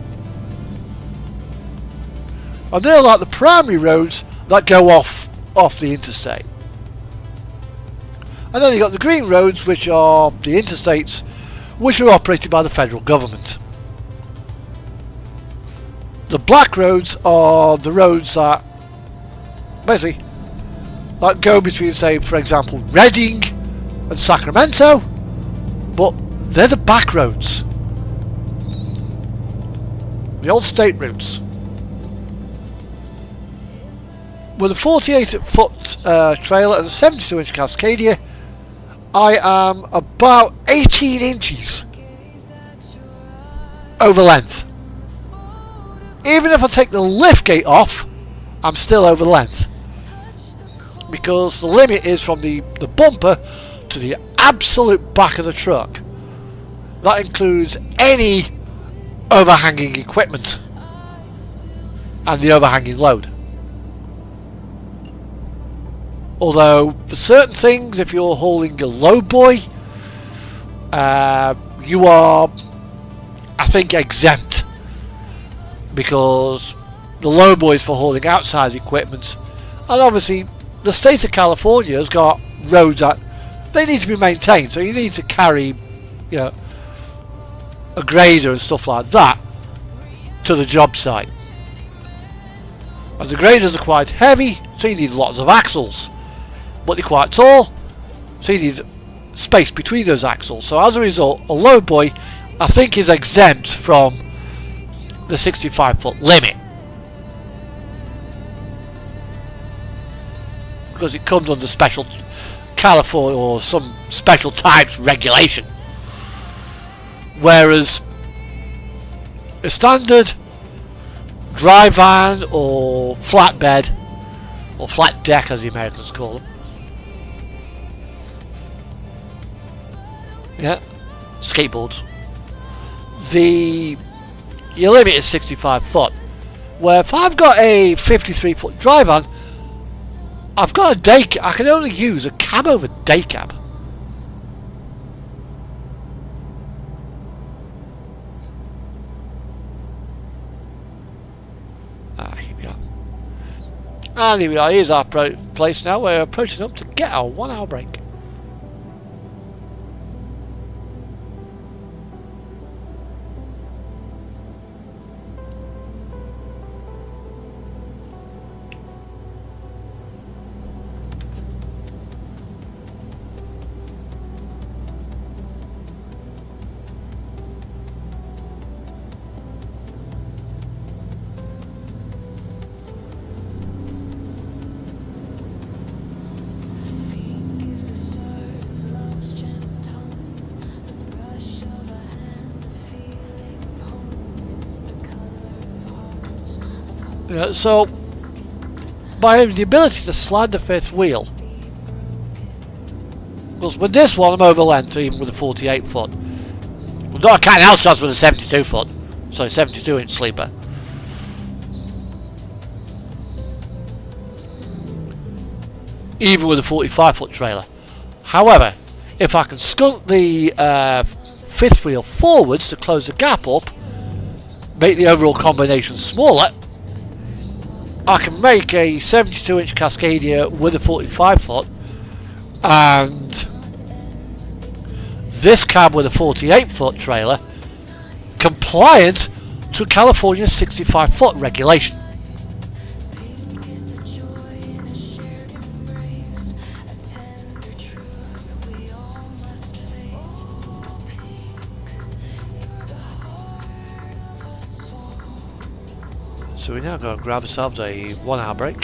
And they're like the primary roads that go off the interstate. And then you've got the green roads, which are the interstates, which are operated by the federal government. The black roads are the roads that basically that go between, say, for example, Reading and Sacramento, but they're the back roads, the old state routes. With a 48 foot trailer and a 72-inch Cascadia, I am about 18 inches over length. Even if I take the lift gate off, I'm still over length, because the limit is from the bumper to the absolute back of the truck. That includes any overhanging equipment and the overhanging load. Although for certain things, if you're hauling a load buoy, you are, I think, exempt, because the load buoy is for hauling outside equipment, and obviously the state of California has got roads that they need to be maintained, so you need to carry, you know, a grader and stuff like that to the job site. And the graders are quite heavy, so you need lots of axles, but they're quite tall, so you need space between those axles. So as a result, a load buoy, I think, is exempt from the 65-foot limit, because it comes under special California or some special types regulation, whereas a standard dry van or flatbed, or flat deck as the Americans call them, yeah, skateboards, your limit is 65 foot. Where if I've got a 53-foot dry van, I've got a day. I can only use a cab over day cab. Here we are. And here we are. Here's our place now. We're approaching up to get our 1 hour break. Yeah, so by the ability to slide the fifth wheel, because with this one I'm over length even with a 48 foot. Well, I can't outside with a 72 foot, so 72 inch sleeper. Even with a 45 foot trailer. However, if I can scunt the fifth wheel forwards to close the gap up, make the overall combination smaller, I can make a 72 inch Cascadia with a 45 foot and this cab with a 48 foot trailer compliant to California's 65 foot regulation. So we're now going to grab ourselves a 1 hour break.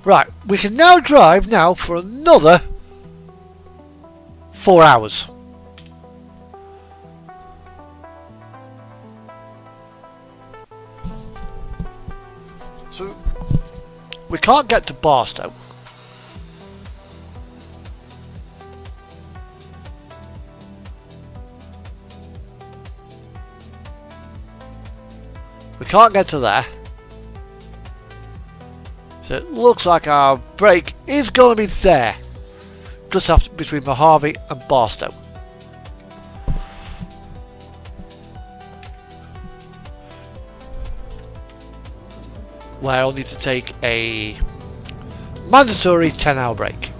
Right, we can now drive now for another 4 hours. So we can't get to Barstow. We can't get to there. So it looks like our break is going to be there, just after between Mojave and Barstow. Where I'll need to take a mandatory 10-hour break.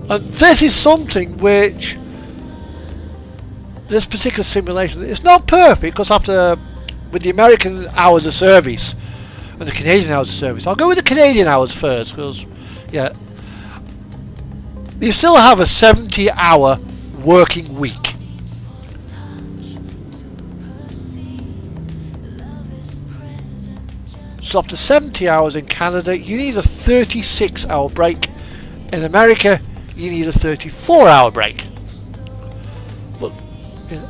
And this is something which, this particular simulation, it's not perfect because after, with the American hours of service and the Canadian hours of service, I'll go with the Canadian hours first because, yeah, you still have a 70-hour working week. So after 70 hours in Canada, you need a 36-hour break. In America, you need a 34-hour break. But, yeah.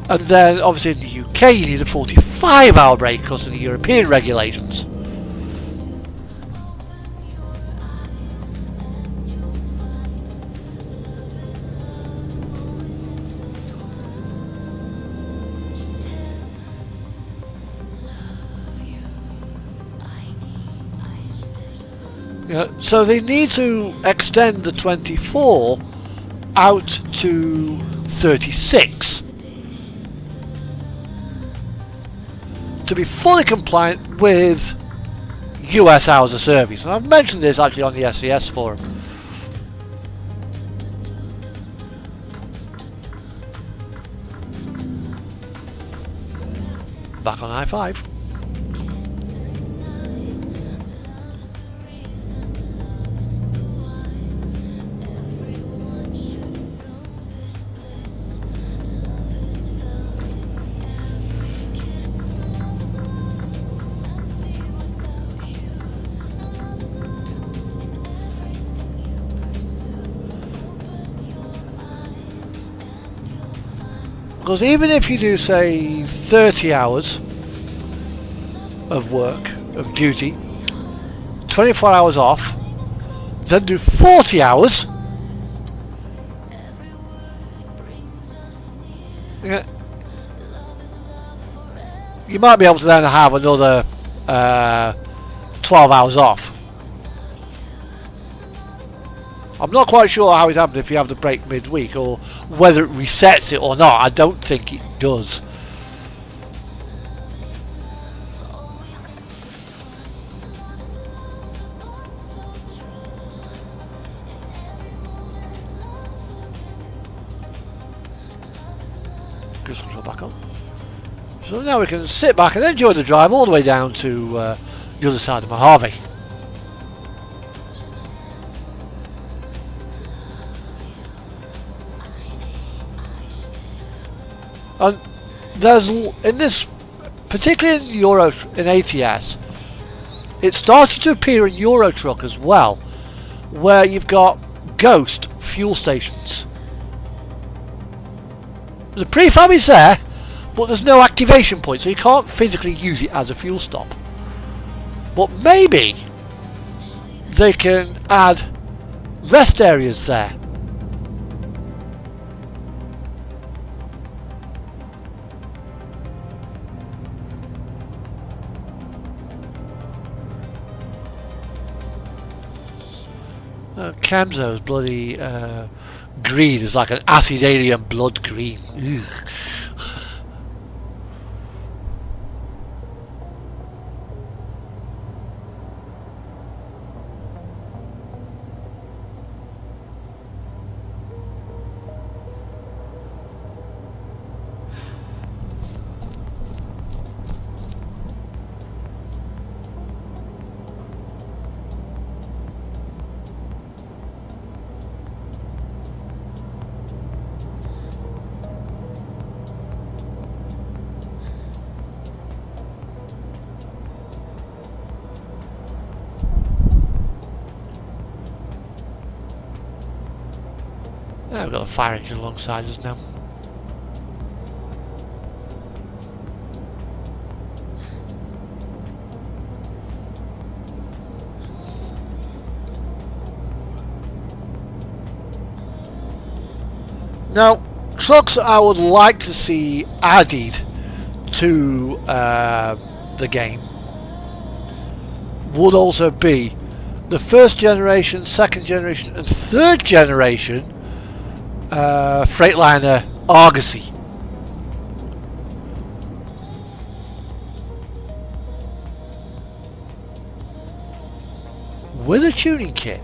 And then, obviously, in the UK, you need a 45-hour break because of the European regulations. Yeah, so they need to extend the 24 out to 36 to be fully compliant with US hours of service. And I've mentioned this actually on the SES forum. Back on I-5. Because even if you do, say, 30 hours of work, of duty, 24 hours off, then do 40 hours, yeah, you might be able to then have another 12 hours off. I'm not quite sure how it happens if you have the break midweek or whether it resets it or not. I don't think it does. Cruise control back on. So now we can sit back and enjoy the drive all the way down to the other side of Mojave. And there's, in this, particularly in Euro, in ATS, it started to appear in Euro Truck as well, where you've got ghost fuel stations. The prefab is there, but there's no activation point, so you can't physically use it as a fuel stop. But maybe they can add rest areas there. Camzo's bloody green is like an acid alien blood green. Ugh. We've got a fire engine alongside us now. Now, trucks I would like to see added to the game would also be the first generation, second generation and third generation Freightliner Argosy. With a tuning kit.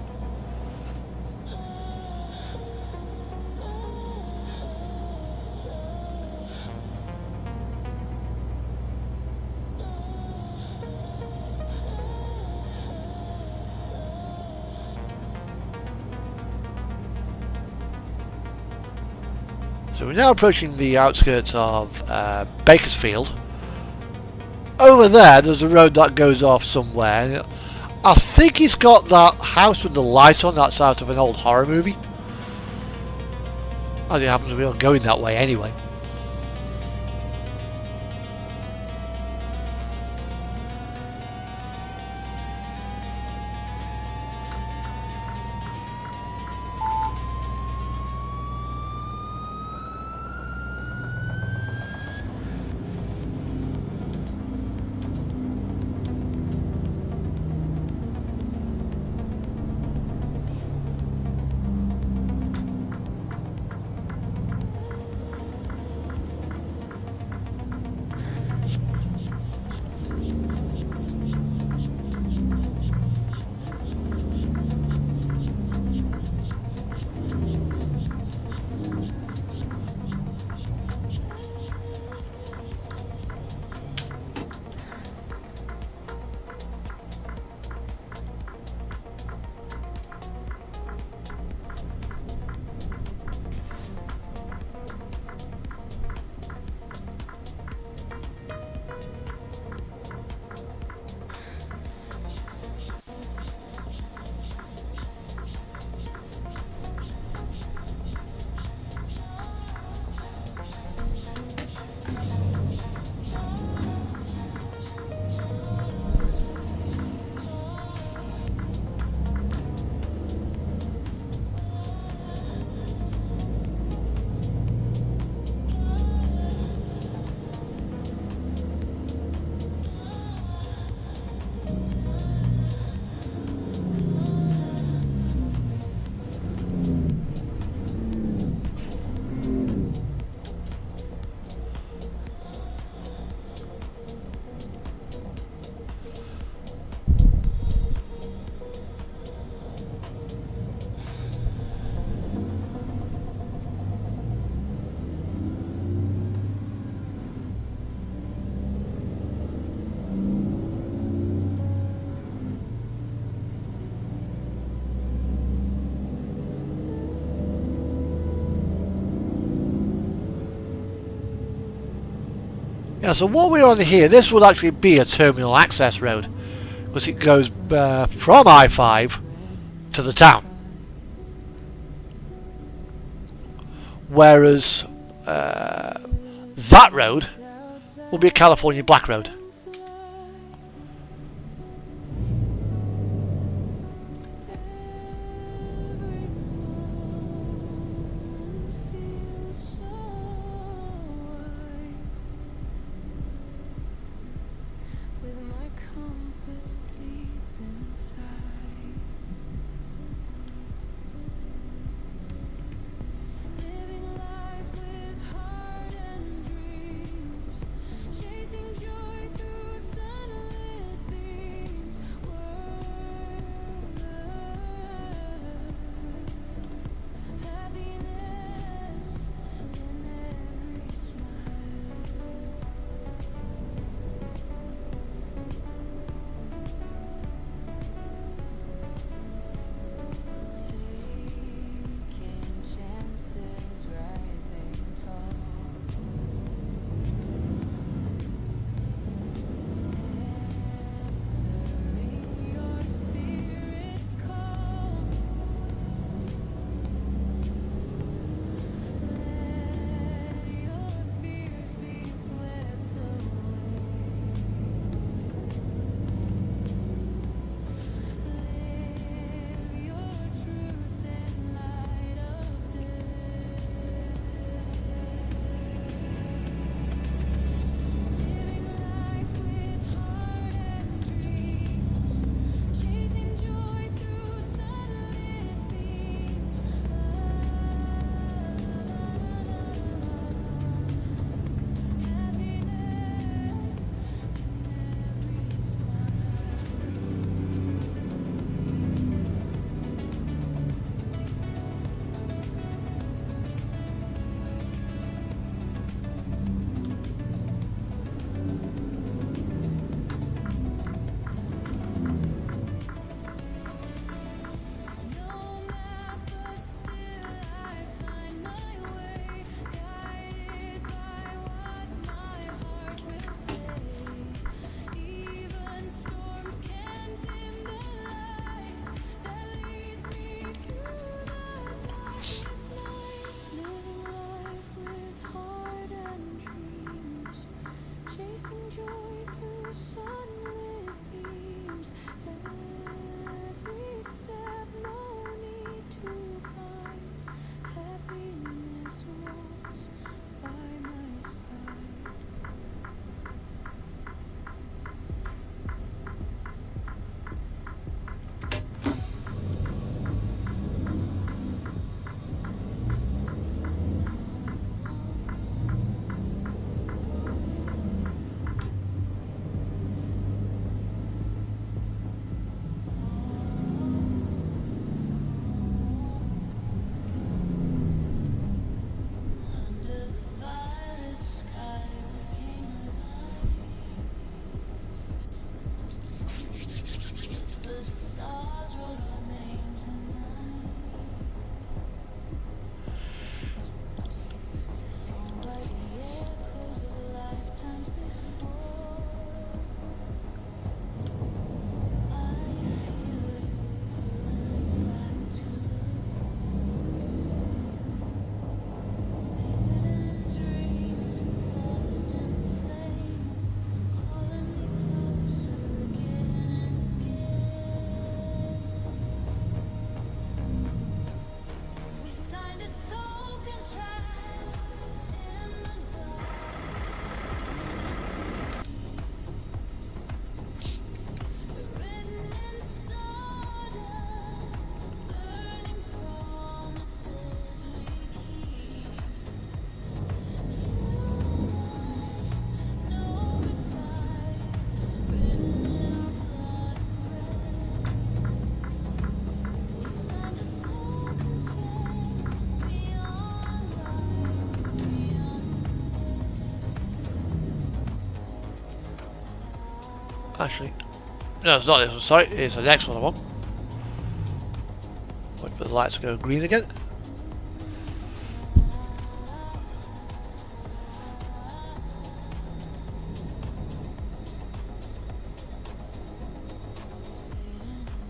So we're now approaching the outskirts of Bakersfield. Over there's a road that goes off somewhere. I think it's got that house with the light on that's out of an old horror movie. As it happens, we are going that way anyway. Yeah, so what we're on here, this would actually be a terminal access road, because it goes from I-5 to the town. Whereas that road will be a California Black Road. joy through sunlit beams. Every step, no need to climb. Happiness walks by my side. Under the violet sky, we came alive. Whispers of stars wrote our names in night. Hung by the echoes of lifetimes before. I feel you pulling me back to the hidden dreams lost in flame, calling me closer again and again. We signed a soul contract in the dark, written in stardust, burning promises we keep. No goodbye, written in our blood and red. We signed a soul contract beyond life, beyond Actually, no, it's not this one. Sorry, it's the next one I want. Wait for the lights to go green again.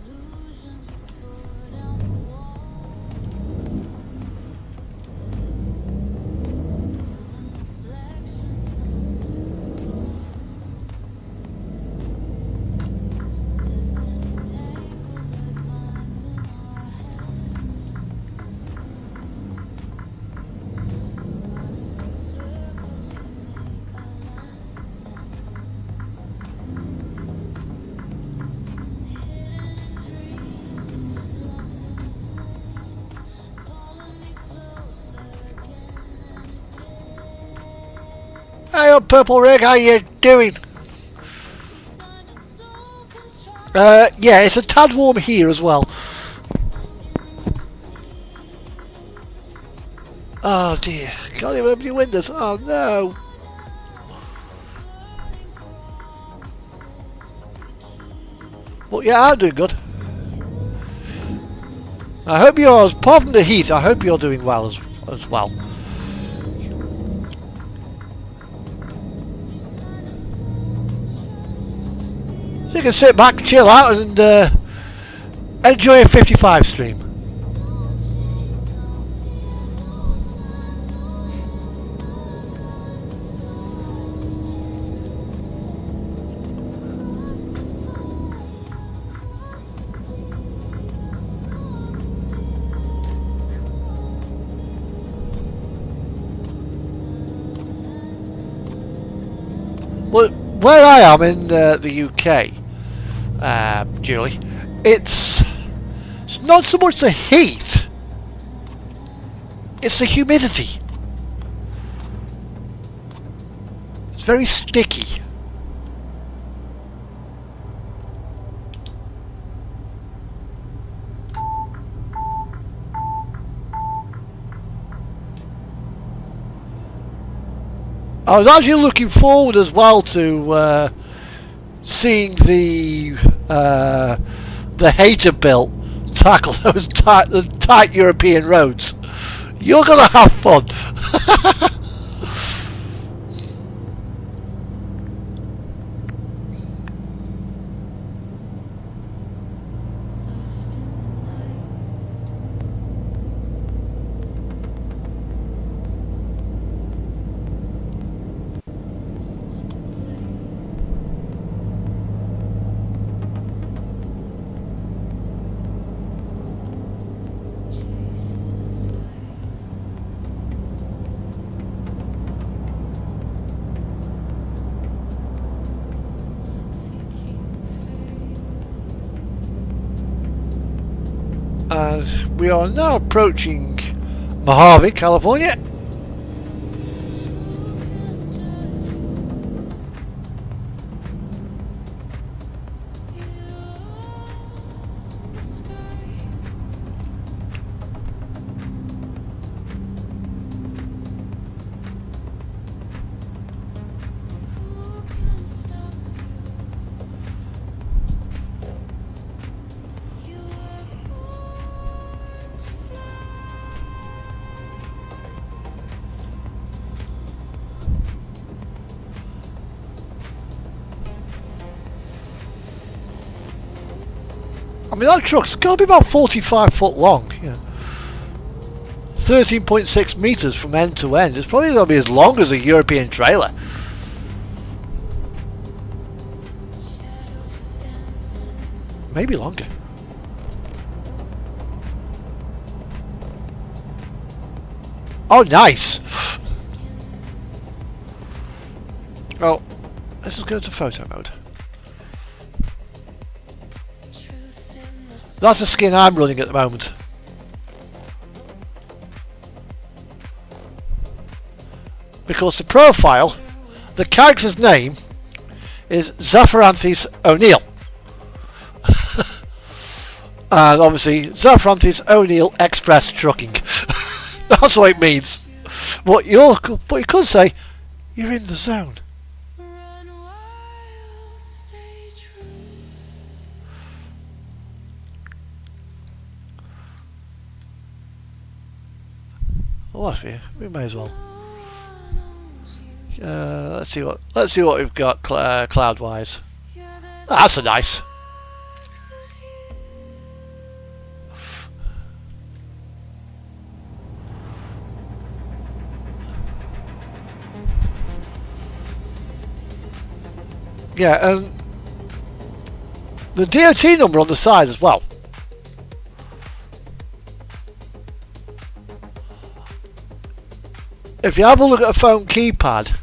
illusions we tore down the wall. Building reflections destiny tangled like vines in our hands. Running in circles, we make our last stand. Hidden in dreams, lost in the flame, calling me closer again and again. Hey up, Purple Rig, how you doing? Signed a soul contract Yeah, it's a tad warm here as well. Oh dear, can't even open your windows. Oh no. But yeah, I'm doing good. I hope you're, apart from the heat, I hope you're doing well as well. So you can sit back, chill out, and enjoy a 55 stream. Well, where I am in the UK, Julie, it's not so much the heat, it's the humidity. It's very sticky. I was actually looking forward as well to seeing the hater bill tackle those tight European roads. You're gonna have fun. lost in the night. No one to blame. And we are now approaching Mojave, California. I mean, that truck's got to be about 45 foot long. You know. 13.6 metres from end to end. It's probably going to be as long as a European trailer. Maybe longer. Oh, nice. Well, let's just go to photo mode. That's the skin I'm running at the moment. Because the profile, the character's name is Zapharanthis O'Neill. And obviously, Zapharanthis O'Neill Express Trucking. That's what it means. But you could say, you're in the zone. What we may as well. Let's see what we've got cloud wise. That's a nice. Yeah, and the DOT number on the side as well. If you have a look at a phone keypad,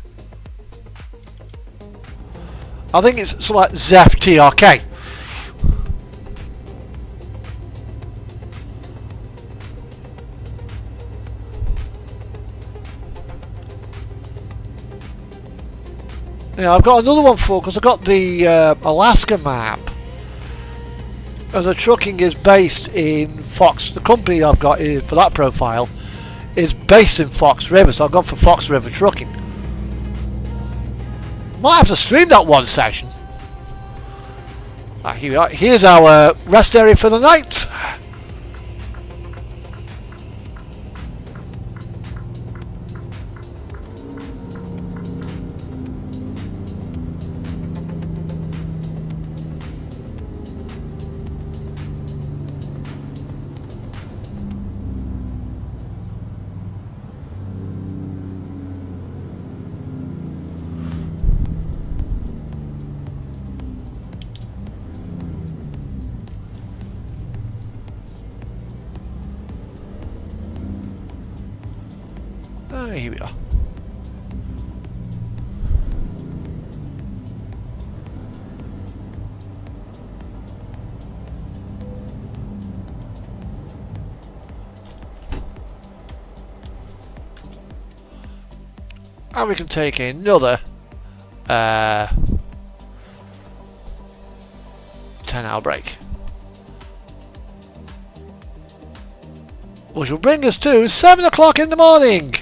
I think it's something like ZEF-TRK. Yeah, I've got another one for, because I've got the Alaska map, and the trucking is based in Fox. The company I've got for that profile is based in Fox River, so I've gone for Fox River Trucking. Might have to stream that one session. Here we are. Here's our rest area for the night. Here we are. And we can take another 10-hour break, which will bring us to 7 o'clock in the morning.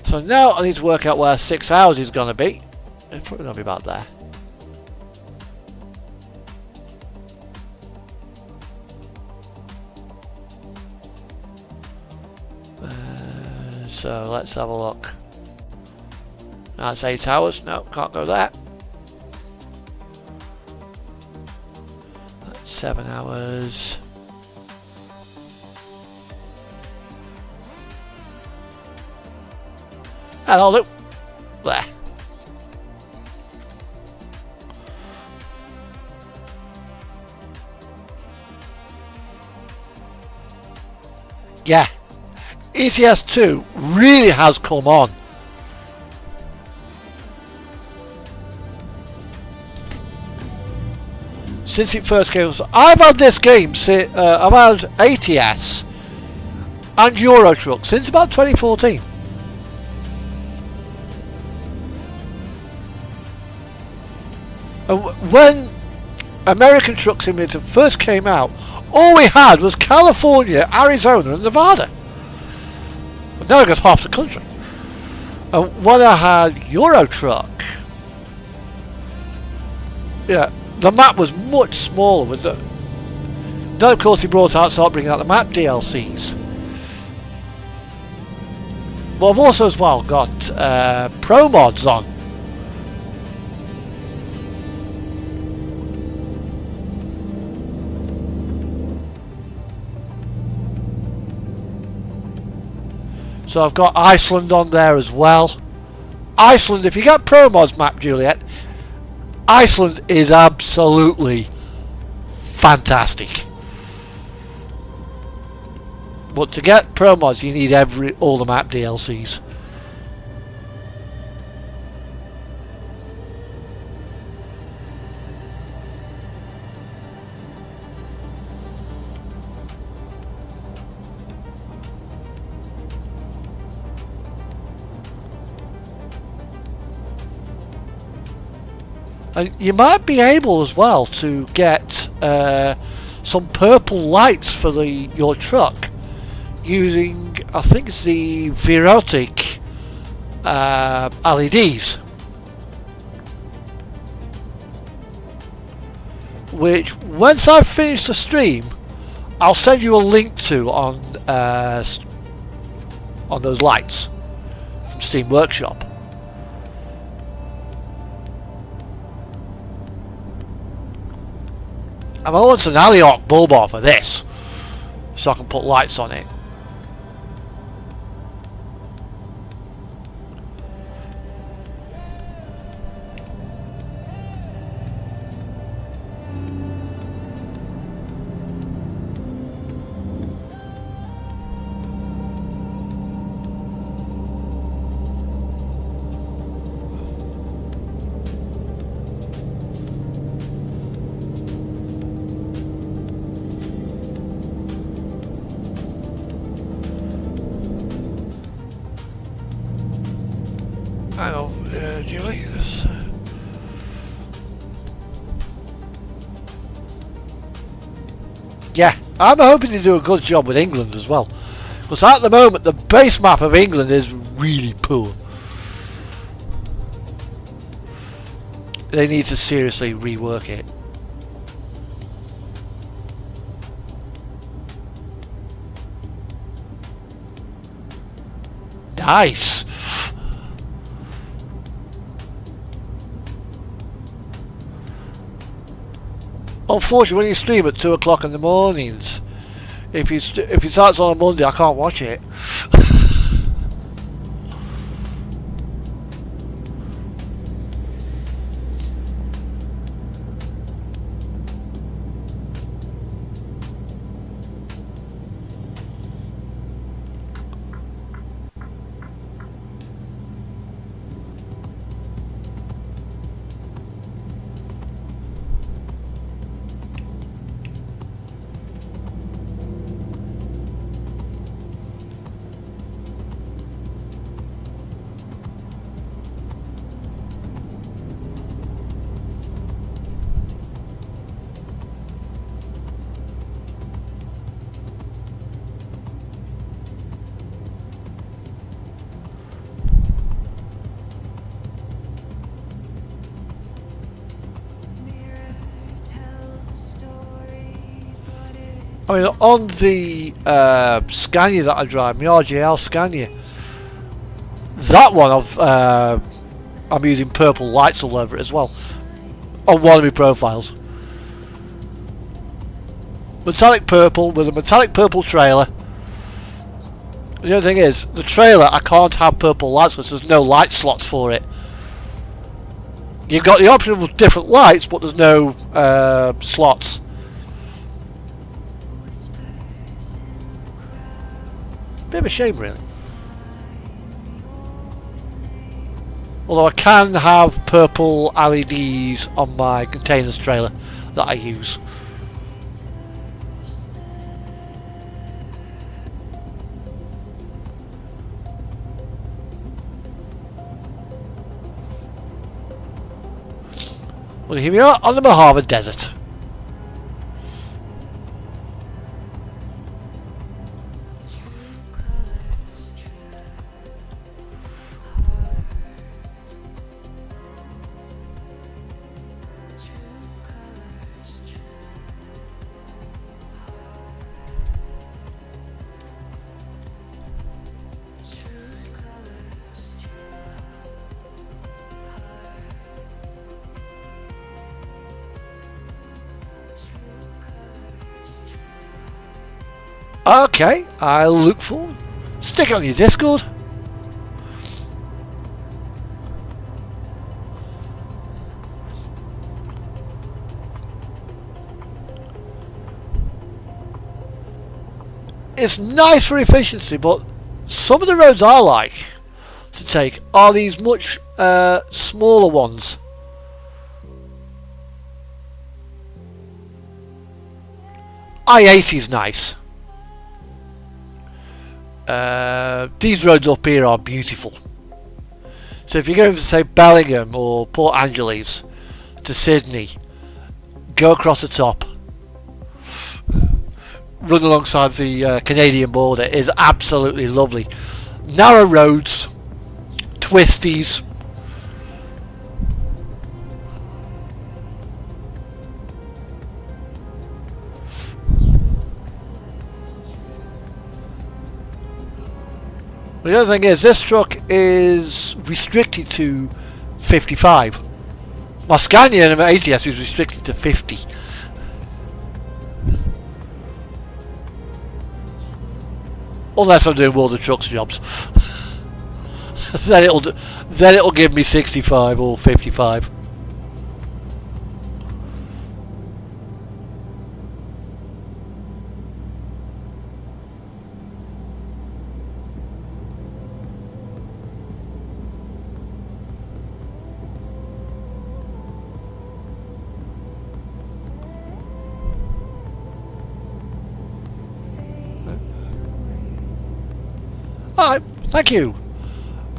So now I need to work out where 6 hours is going to be. It's probably going to be about there. So let's have a look. That's 8 hours. No, can't go there. That's 7 hours. And I'll look there. Yeah, ETS2 really has come on. since it first came. So I've had this game. I've had ATS and Euro Truck since about 2014. And when American Truck Simulator first came out, all we had was California, Arizona and Nevada. But now I got half the country. And when I had Euro Truck, yeah, the map was much smaller. With the, then of course he started bringing out the map DLCs. But I've also as well got pro mods on. So I've got Iceland on there as well. Iceland, if you get Pro Mods map, Juliet, Iceland is absolutely fantastic. But to get Pro Mods, you need all the map DLCs. And you might be able as well to get some purple lights for your truck using, I think it's the Virotic LEDs, which once I've finished the stream I'll send you a link to on those lights from Steam Workshop. I want an Alioc bull bar for this, so I can put lights on it. Hang on, Julie. Yeah, I'm hoping to do a good job with England as well, because at the moment the base map of England is really poor. They need to seriously rework it. Nice. Unfortunately, when you stream at 2 o'clock in the mornings, if it starts on a Monday, I can't watch it. I mean, on the Scania that I drive, my RJL Scania, that one I'm using purple lights all over it as well, on one of my profiles. Metallic purple with a metallic purple trailer. The only thing is, the trailer I can't have purple lights because there's no light slots for it. You've got the option of different lights, but there's no slots. Bit of a shame, really. Although I can have purple LEDs on my containers trailer. that I use. Well, here we are on the Mojave Desert. Okay, I'll look forward. Stick it on your Discord. It's nice for efficiency, but some of the roads I like to take are these much smaller ones. I-80 is nice. These roads up here are beautiful. So if you're going from, say, Bellingham or Port Angeles to Sydney, go across the top, run alongside the Canadian border. It is absolutely lovely. Narrow roads, twisties. The other thing is, this truck is restricted to 55. My Scania ATS is restricted to 50. Unless I'm doing World of Trucks jobs. then it'll give me 65 or 55. Alright, thank you.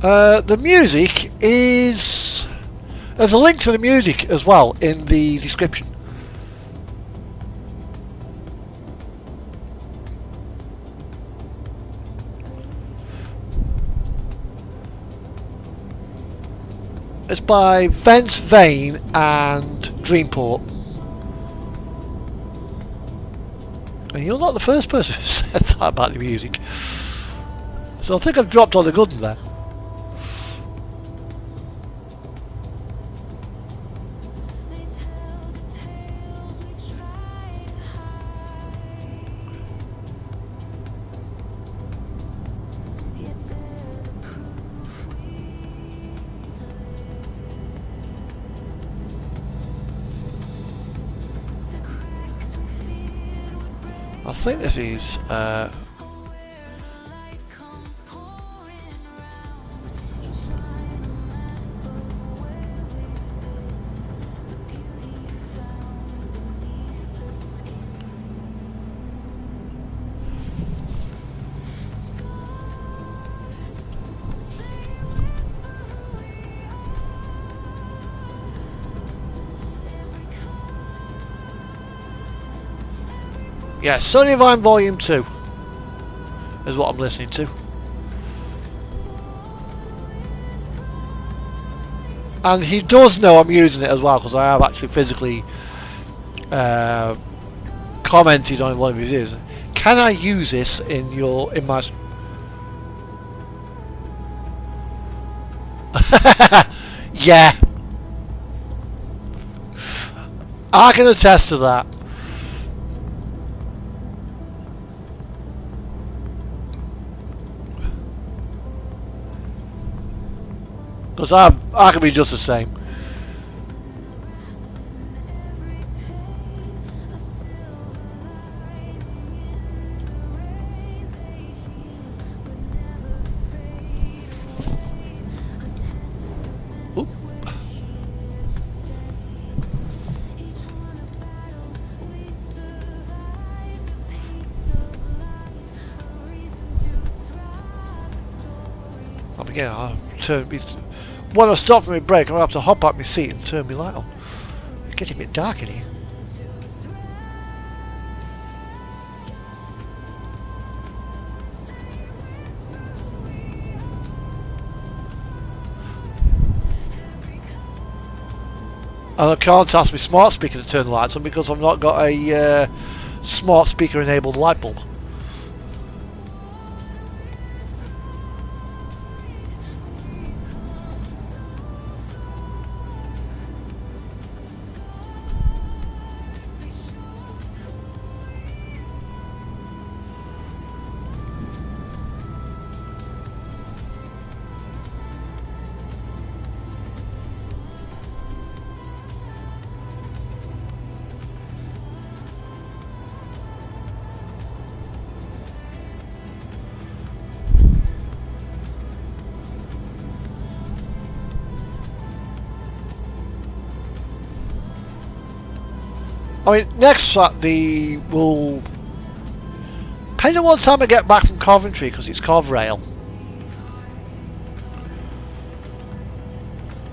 The music is... There's a link to the music as well in the description. It's by Vence Vane and Dreamport. And you're not the first person who said that about the music. So I think I've dropped on the good one there. I think this is yeah, Sonivine Volume 2 is what I'm listening to. And he does know I'm using it as well, because I have actually physically commented on one of his videos. Can I use this in my yeah, I can attest to that. Because I can be just the same. Oop. again, when I stop for my break, I'm going to have to hop out my seat and turn my light on. It's getting a bit dark in here. And I can't ask my smart speaker to turn the lights on because I've not got a smart speaker enabled light bulb. I mean, next Saturday will, depending on what time I get back from Coventry, because it's Covrail.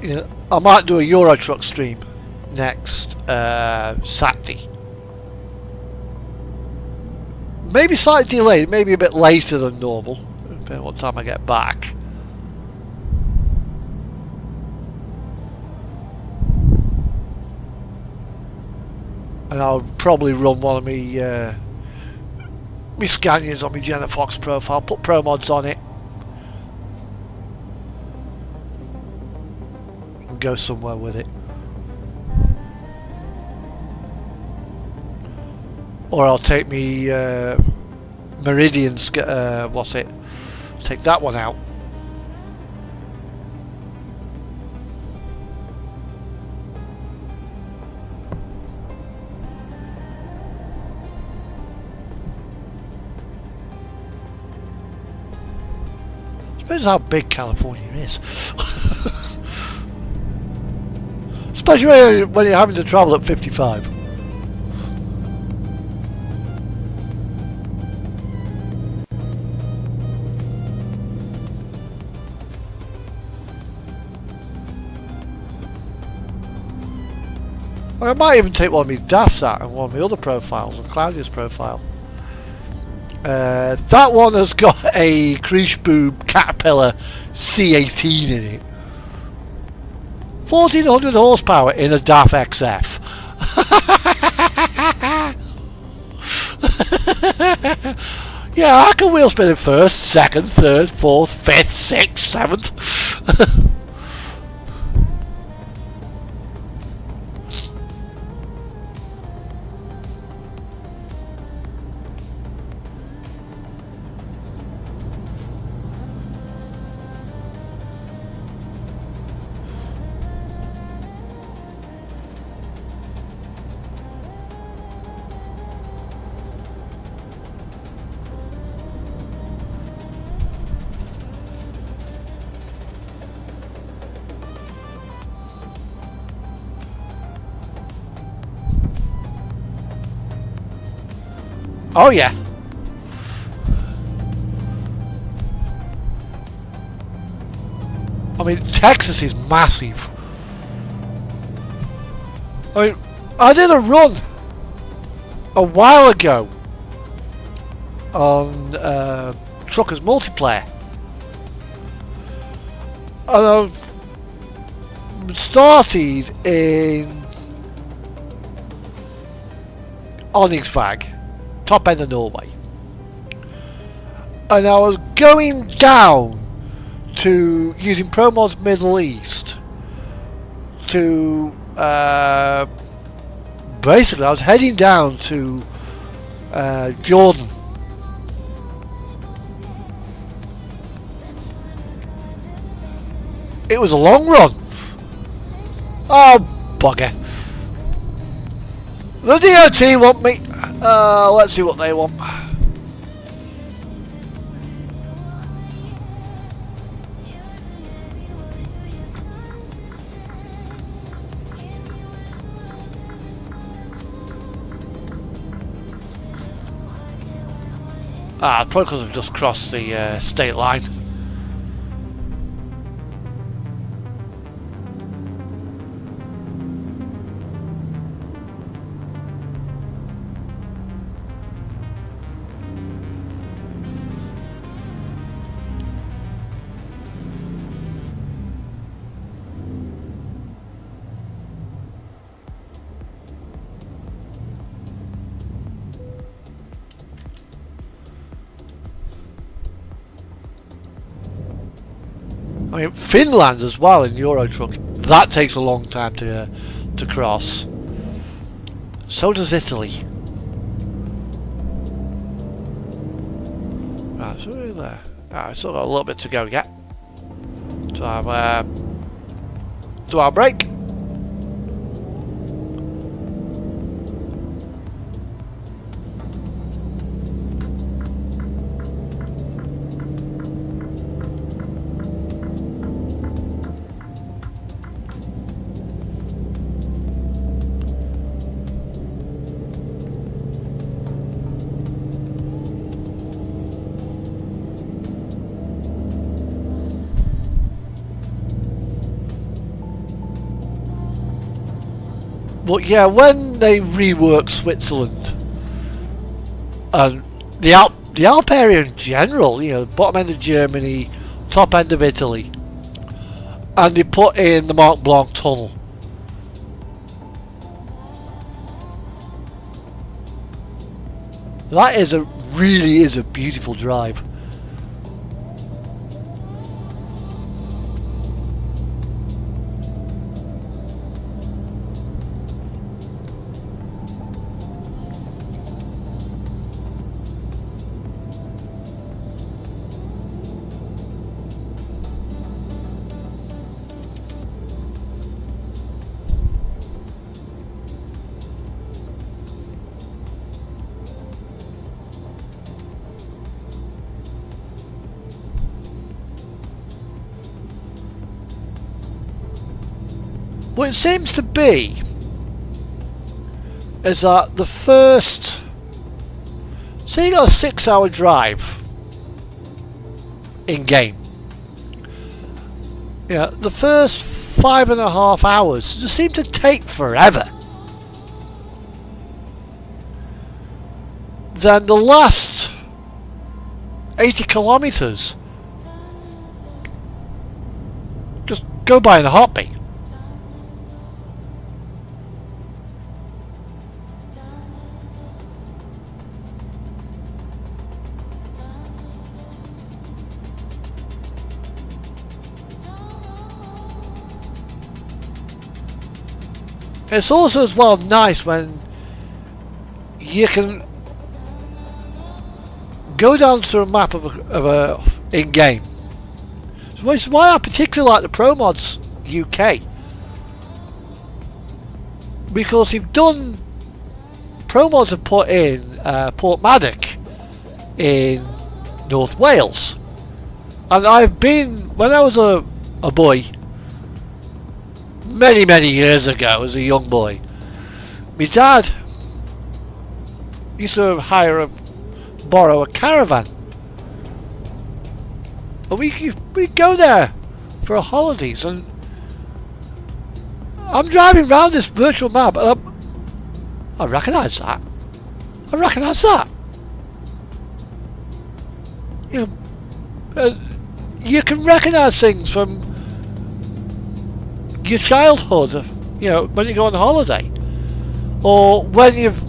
You know, I might do a Euro Truck stream next Saturday. Maybe slightly delayed, maybe a bit later than normal, depending on what time I get back. And I'll probably run one of me Scanias on my Jenna Fox profile, put pro mods on it, and go somewhere with it. Or I'll take me Meridian, what's it? Take that one out. Depends how big California is. Especially when you're having to travel at 55. I might even take one of my DAFs out and one of my other profiles, and Claudia's profile. That one has got a Krish Boob Caterpillar C18 in it. 1400 horsepower in a DAF XF. Yeah, I can wheel spin it first, second, third, fourth, fifth, sixth, seventh. Oh yeah. I mean, Texas is massive. I mean, I did a run a while ago on Truckers Multiplayer, and I started in Onyxvag, top end of Norway, and I was going down to using ProMods Middle East to basically I was heading down to Jordan. It was a long run. Oh bugger. The DOT want me. Let's see what they want. Probably because I've just crossed the state line. I mean, Finland as well in Euro Truck. That takes a long time to cross. So does Italy. Right, so we're there. Right, still got a little bit to go yet. To our break. But yeah, when they rework Switzerland and the Alp area in general, you know, bottom end of Germany, top end of Italy, and they put in the Mont Blanc tunnel, that really is a beautiful drive. What it seems to be is that the first, say you got a 6-hour drive in game, yeah, the first 5.5 hours just seem to take forever. Then the last 80 kilometers just go by in a heartbeat. It's also as well nice when you can go down to a map of a in-game. So which is why I particularly like the Pro Mods UK, because you've done Pro Mods have put in Portmadoc in North Wales, and I've been, when I was a boy, many years ago, as a young boy, my dad used to borrow a caravan, and we'd go there for our holidays, and I'm driving around this virtual map, and I recognise that. You know, you can recognise things from your childhood, you know, when you go on holiday, or when you've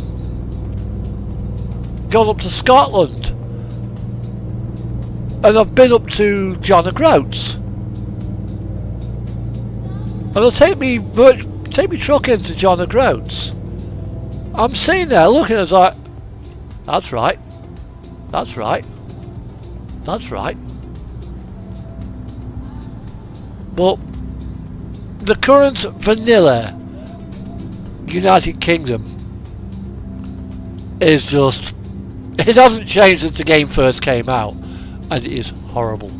gone up to Scotland, and I've been up to John O'Groats, and I'll take me truck into John O'Groats. I'm sitting there looking at it like, that's right. But the current vanilla United Kingdom is just, it hasn't changed since the game first came out, and it is horrible.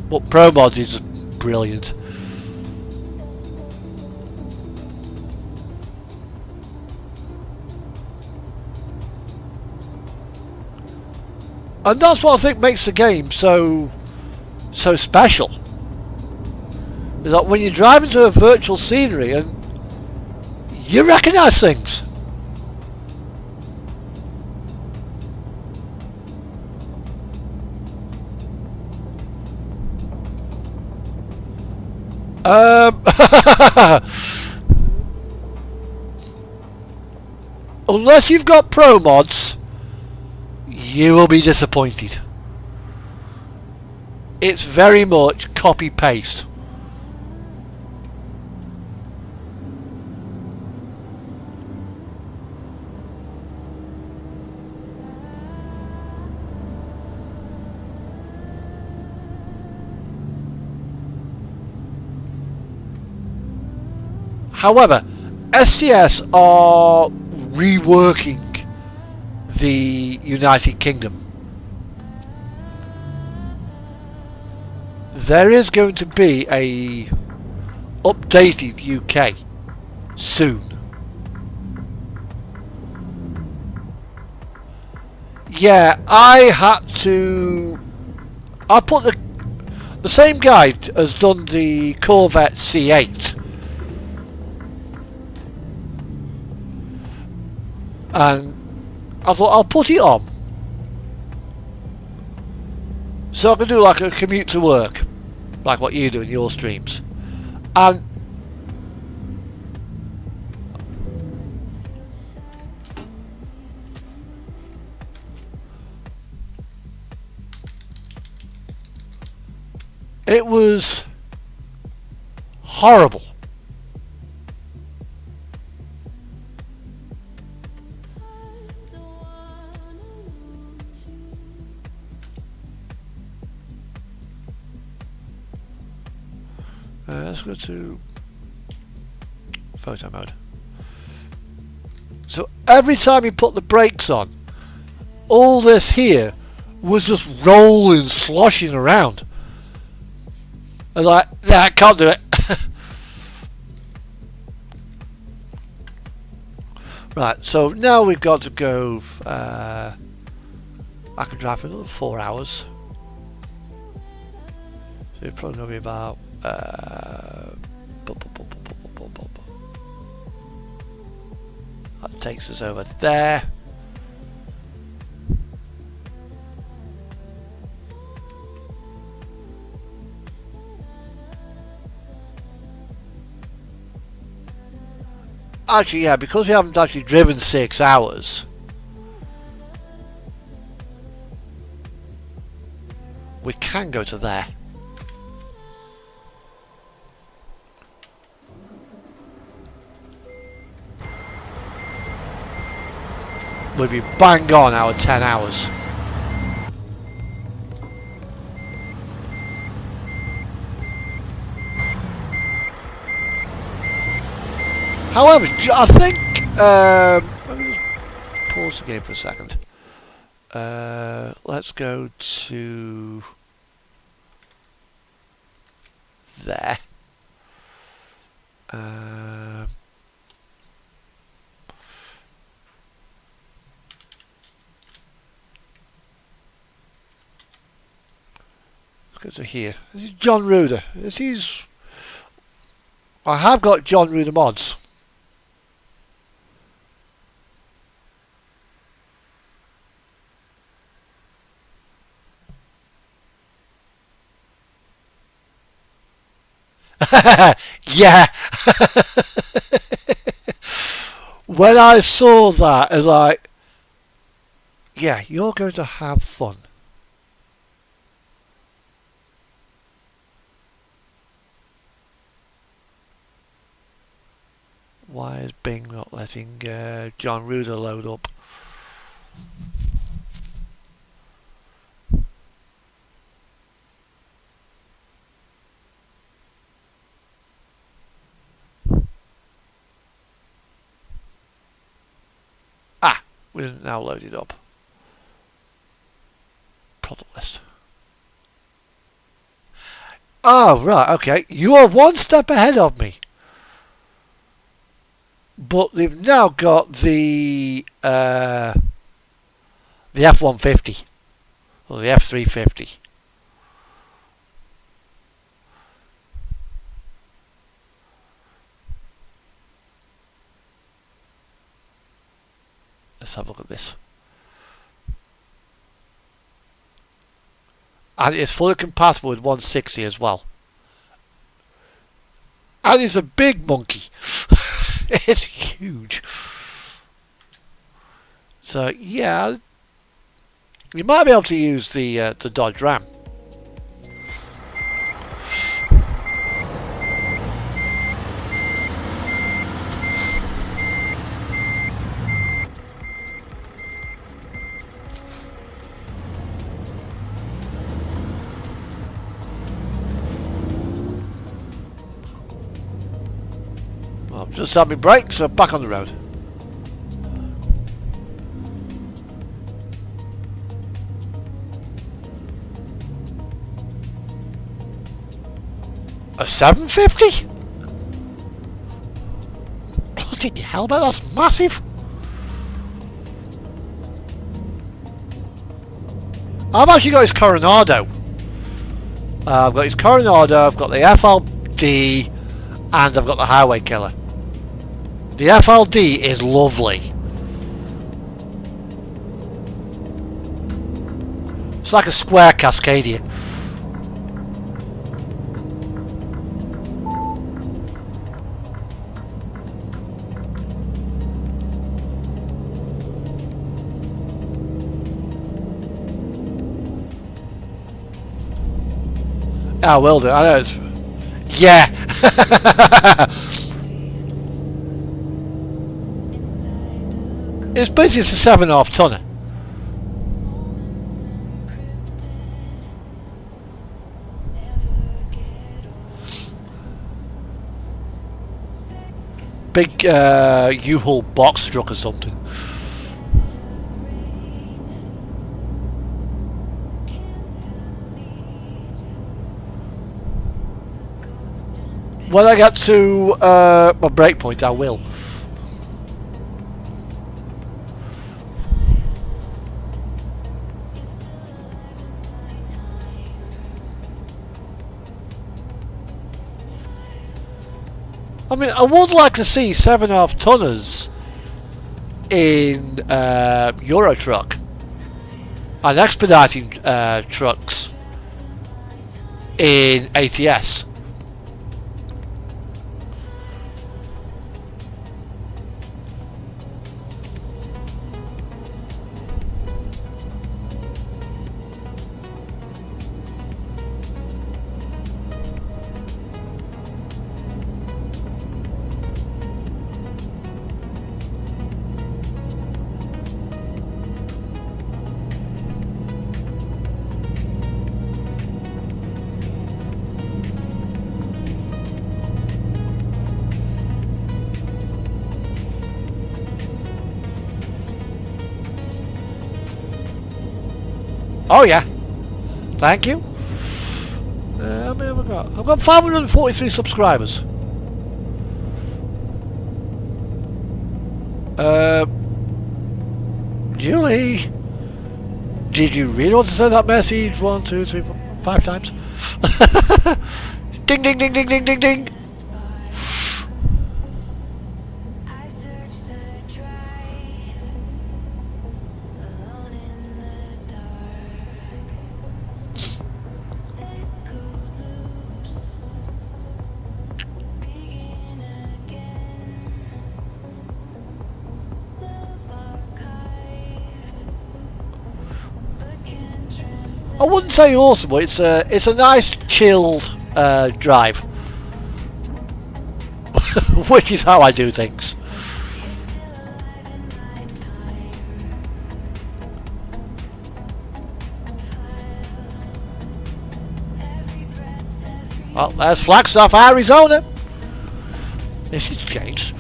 But Pro Mods is brilliant. And that's what I think makes the game so special. Is that when you drive into a virtual scenery and you recognise things. Unless you've got Pro Mods, you will be disappointed. It's very much copy paste. However, SCS are reworking the United Kingdom. There is going to be a updated UK soon. Yeah, I put the same guy has done the Corvette C8. And I thought I'll put it on so I can do like a commute to work, like what you do in your streams. And it was horrible. Let's go to photo mode. So every time you put the brakes on, all this here was just rolling, sloshing around. I was like, nah, I can't do it. Right, so now we've got to go. I can drive for another 4 hours. So it's probably going to be about. That takes us over there. Actually, yeah, because we haven't actually driven 6 hours, we can go to there. We'll be bang on our 10 hours. However, I think let me just pause the game for a second. Let's go to there. Let's go to here. This is John Ruder. I have got John Ruder mods. Yeah. When I saw that, I was like, yeah, you're going to have fun. Why is Bing not letting John Ruder load up? We're now loaded up. Product list. Oh, right, okay. You are one step ahead of me. But they've now got the F-150 or the F-350. Let's have a look at this. And it's fully compatible with 160 as well. And it's a big monkey. It's huge. So yeah, you might be able to use the Dodge Ram. I've just had my break, so back on the road. A 750? Bloody hell, but that's massive. I've actually got his Coronado. I've got his Coronado, I've got the FLD, and I've got the Highway Killer. The FLD is lovely. It's like a square Cascadia. I will do. I know it's... Yeah! It's basically a 7.5 tonner. Big U-Haul box truck or something. When I get to my break point, I will. I mean, I would like to see 7.5 tonners in Euro Truck and expediting trucks in ATS. Oh yeah, thank you. How many have I got? I've got 543 subscribers. Julie, did you really want to send that message 1, 2, 3, 4, 5 times? Ding ding ding ding ding ding ding. I wouldn't say awesome, but it's a nice chilled drive, which is how I do things. Well, there's Flagstaff, Arizona. This has changed.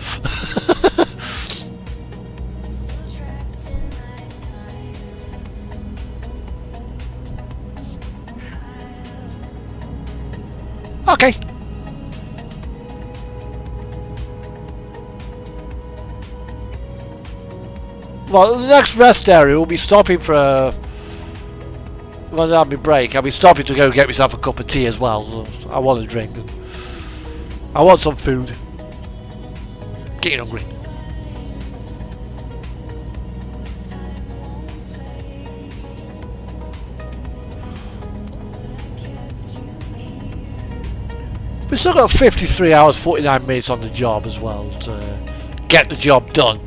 Okay. Well, the next rest area will be stopping for a... When I have my break, I'll be stopping to go get myself a cup of tea as well. I want a drink. I want some food. Getting hungry. We've still got 53 hours, 49 minutes on the job as well to get the job done.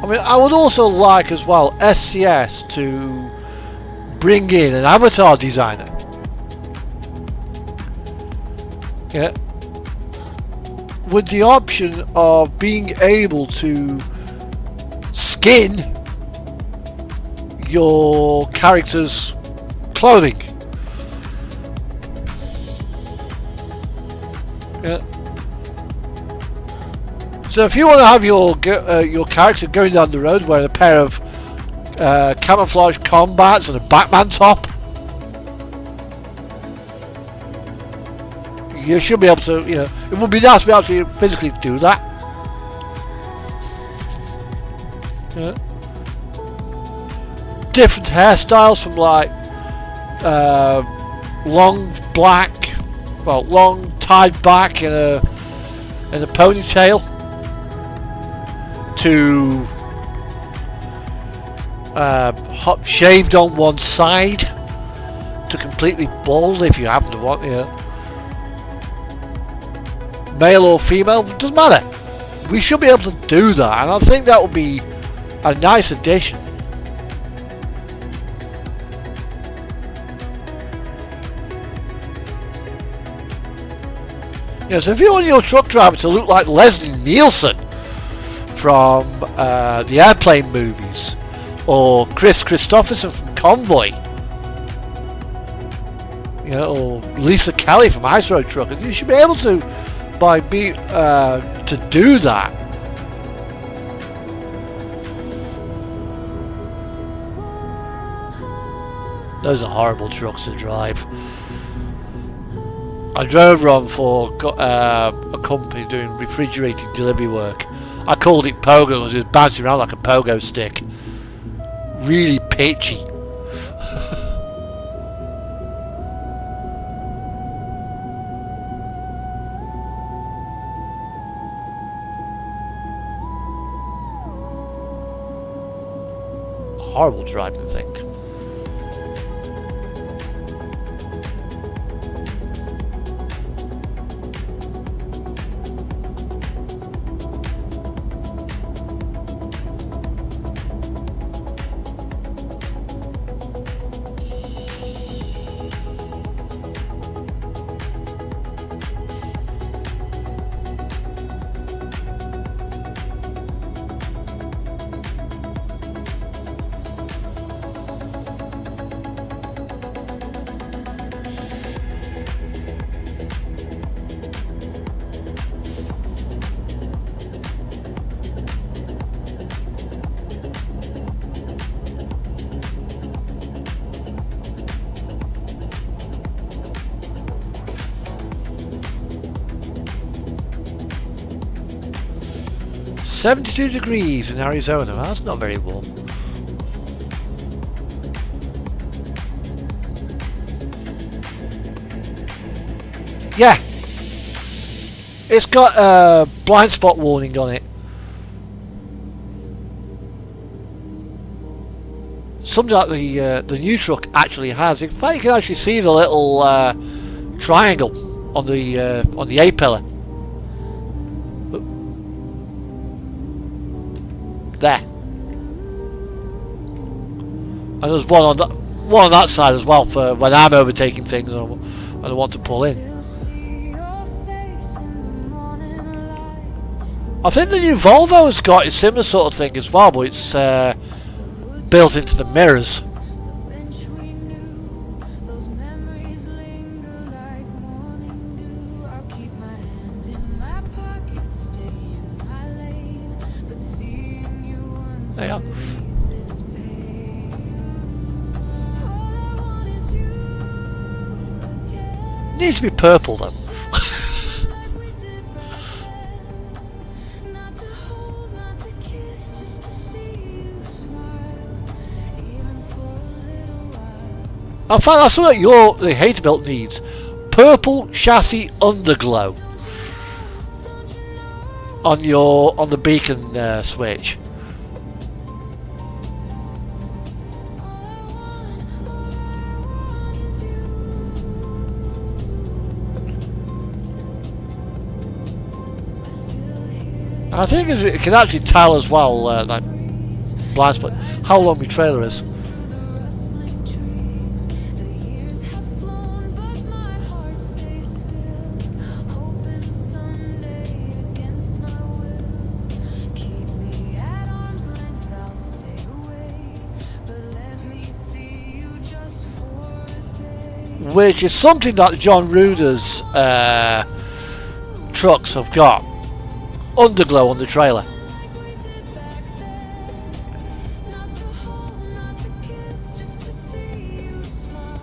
I mean, I would also like as well SCS to bring in an avatar designer. Yeah. With the option of being able to skin your character's clothing. Yeah. So if you want to have your character going down the road wearing a pair of camouflage combats and a Batman top, you should be able to, you know, it would be nice to be able to physically do that. Yeah. Different hairstyles from like long black, well, long tied back in a ponytail to shaved on one side to completely bald if you happen to want, you know. Male or female, doesn't matter. We should be able to do that, and I think that would be a nice addition. Yeah, so if you want your truck driver to look like Leslie Nielsen from the Airplane movies, or Chris Christopherson from Convoy, you know, or Lisa Kelly from Ice Road Trucker, you should be able to to do that. Those are horrible trucks to drive. I drove one for a company doing refrigerated delivery work. I called it Pogo because it was bouncing around like a pogo stick. Really pitchy. Horrible driving thing. $72 degrees in Arizona. Well, that's not very warm. Yeah, it's got a blind spot warning on it. Something like the new truck actually has. In fact, you can actually see the little triangle on the A pillar. There. And there's one on that side as well for when I'm overtaking things and I want to pull in. I think the new Volvo has got a similar sort of thing as well, but it's built into the mirrors. There you are. Needs to be purple though. In fact, that's what the Haterbuilt needs. Purple chassis underglow on the beacon switch. I think it can actually tell as well that blind spot. How long my trailer is. through the rustling trees. The years have flown, but my heart stays still. Hoping someday against my will. Keep me at arm's length, I'll stay away. But let me see you just for a day. Which is something that John Ruder's trucks have got. Underglow on the trailer. Like we did back then. Not to hold, not to kiss, just to see you smile.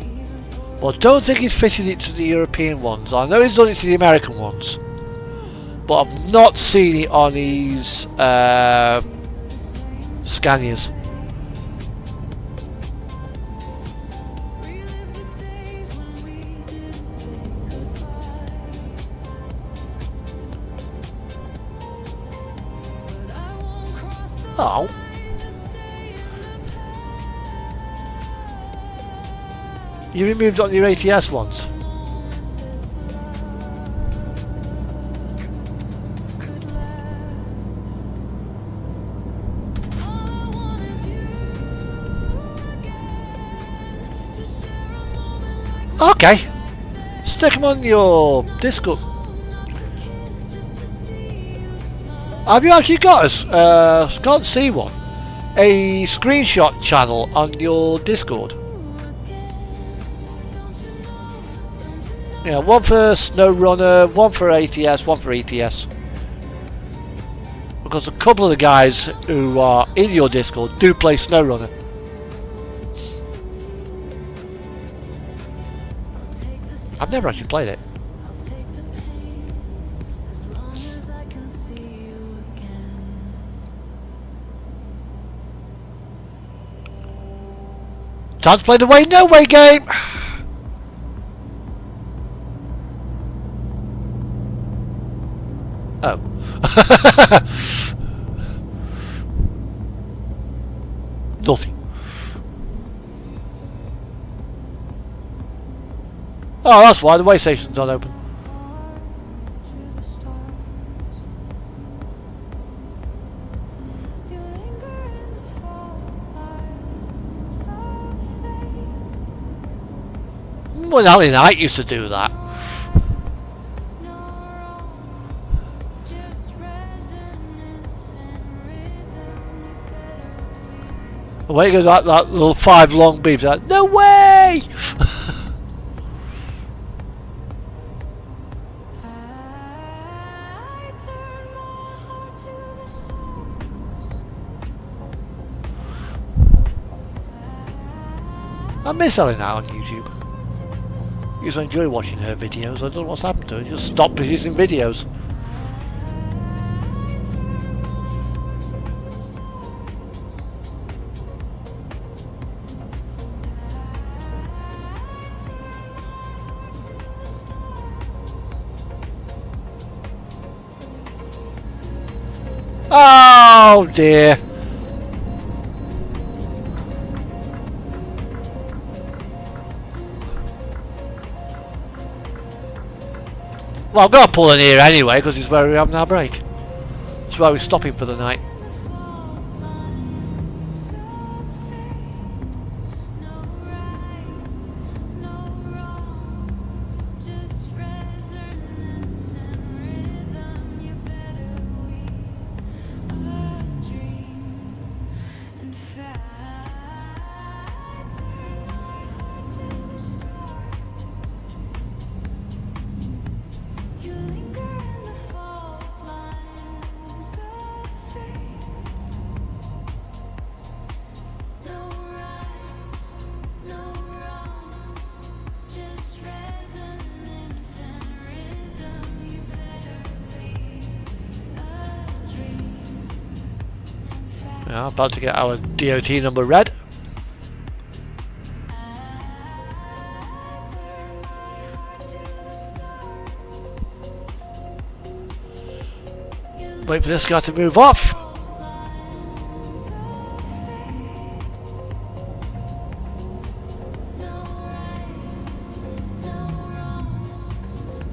Even for Well, don't think he's fitted it to the European ones. I know he's done it to the American ones, but I've not seen it on his Scanias. relive the days when we didn't say goodbye. But I won't cross the Oh, line to stay in the past. you removed on your ATS ones. Moment this love could last. All I want is you again, to share a moment like Okay, stick them on your Discord. not to kiss, just to see you smile. Have you actually got us? Can't see one. A screenshot channel on your Discord. Yeah, one for SnowRunner, one for ATS, one for ETS. Because a couple of the guys who are in your Discord do play SnowRunner. I'll take the I've never actually played it. I'll take the pain, as long as I can see you again. Time to play the Way No Way game! Oh. Nothing. Oh, that's why the way station's not open. To the stars, you linger in the fall lines of fate. Well, Allie Knight used to do that. No wrong, just resonance and rhythm. You better believe. When he goes like that little 5 long beeps, like, no way! I turn my heart to the stars. I miss Allie Knight on YouTube. I used to enjoy watching her videos. I don't know what's happened to her. Just stopped producing videos. Oh dear. Well, I'm going to pull in here anyway because it's where we're having our break. It's where we're stopping for the night. You linger in the fault lines of fate. No right, no wrong, just resonance and rhythm. You better leave a dream and fast. Yeah, about to get our DOT number read. I turn my heart to the stars. You Wait for this guy to move off. lines of fate. No right, no wrong,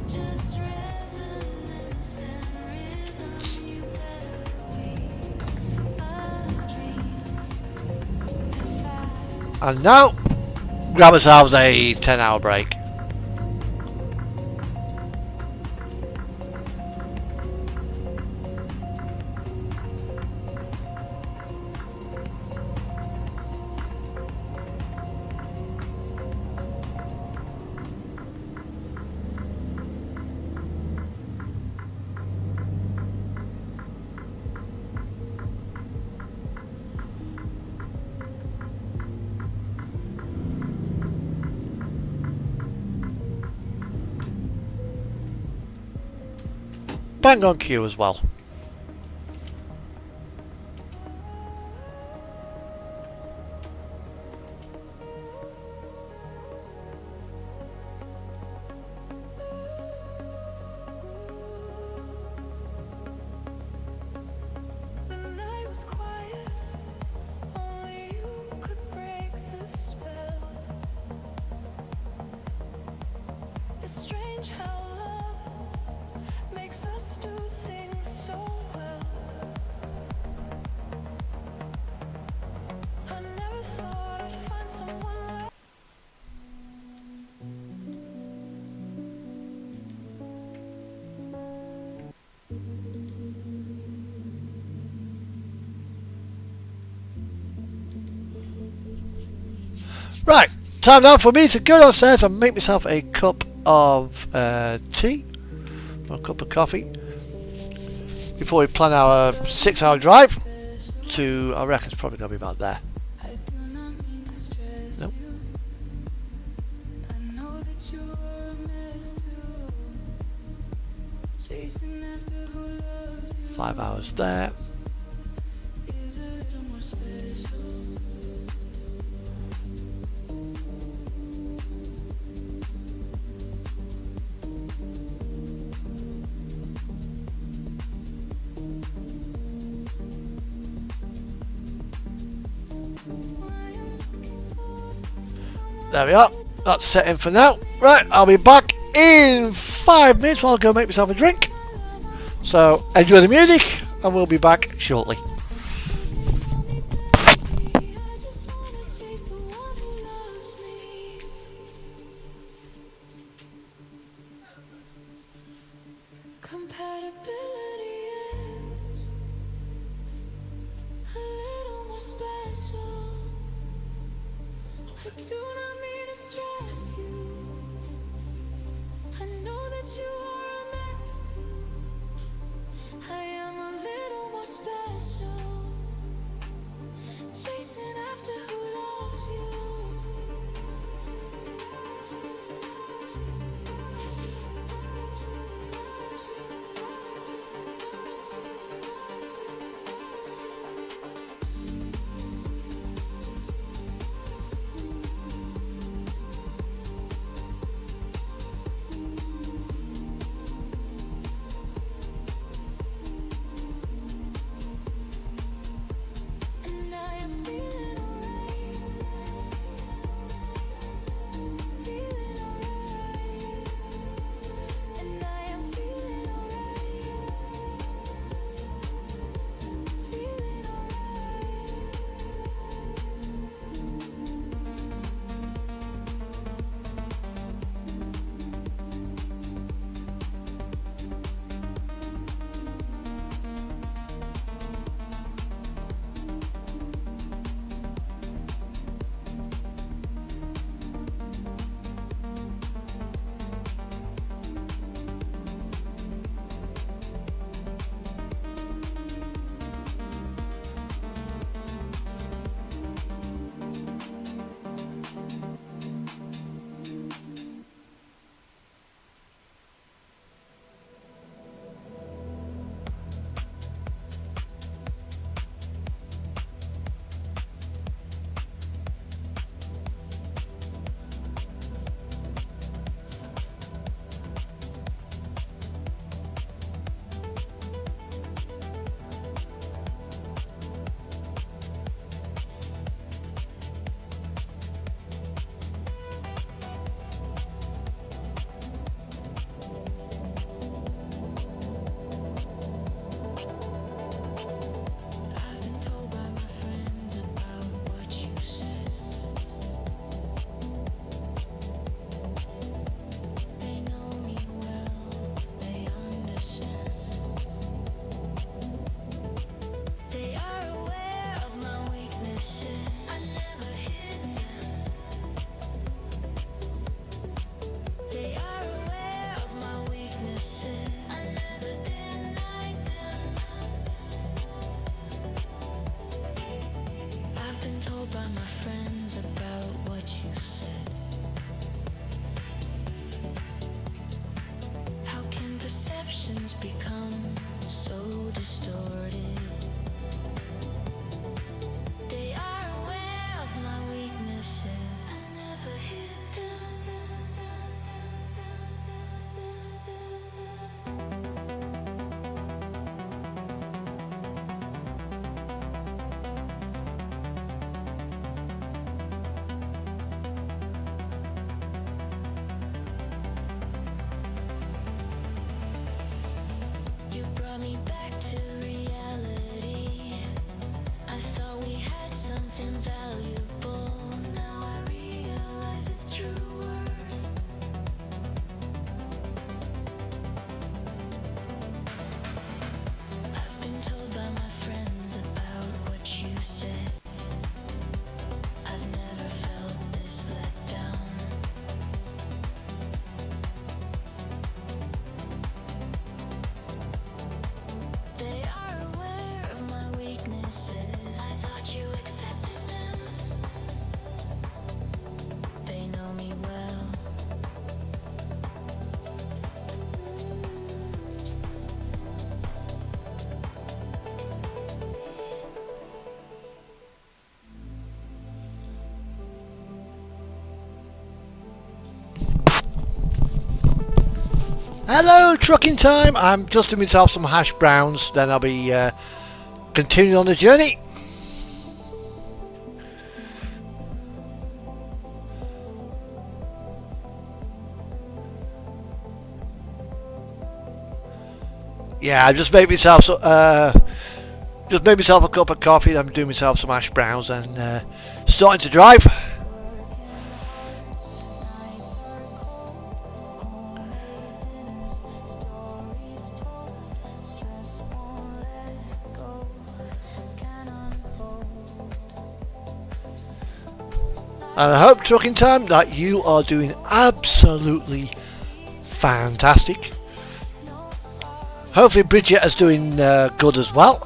just resonance and rhythm. You better leave a And now, grab ourselves a 10-hour break. Bang on cue as well. The night was quiet, only you could break the spell. It's strange how love makes us do things so well. I never thought I'd find someone like Right, time now for me to go downstairs and make myself a cup of tea, or a cup of coffee, before we plan our 6-hour drive to, I reckon it's probably going to be about there. I do not mean to stress Nope. you. I know that you are a mess too. Chasing after who loves you 5 hours there. is a little more special. There we are. That's set in for now. Right, I'll be back in 5 minutes while I go make myself a drink. So enjoy the music and we'll be back shortly. I just wanna chase the one who loves me. Compatibility is a little more special. I do not mean to stress you. I know that you are a mess too. I am a little more special. Chasing after who loves you. visions become so distorted. They are aware of my weaknesses. I never hit them. You brought me back to reality. I thought we had something valuable. Now I realize its true worth. I've been told by my friends about what you said. I've never felt this let down. They are aware of my weaknesses. I thought you accepted them. They know me well. Hello, trucking time. I'm just doing myself some hash browns, then I'll be continuing on the journey. Yeah, I just made myself a cup of coffee. I'm doing myself some hash browns and starting to drive. And I hope, trucking time, that you are doing absolutely fantastic. Hopefully Bridget is doing good as well.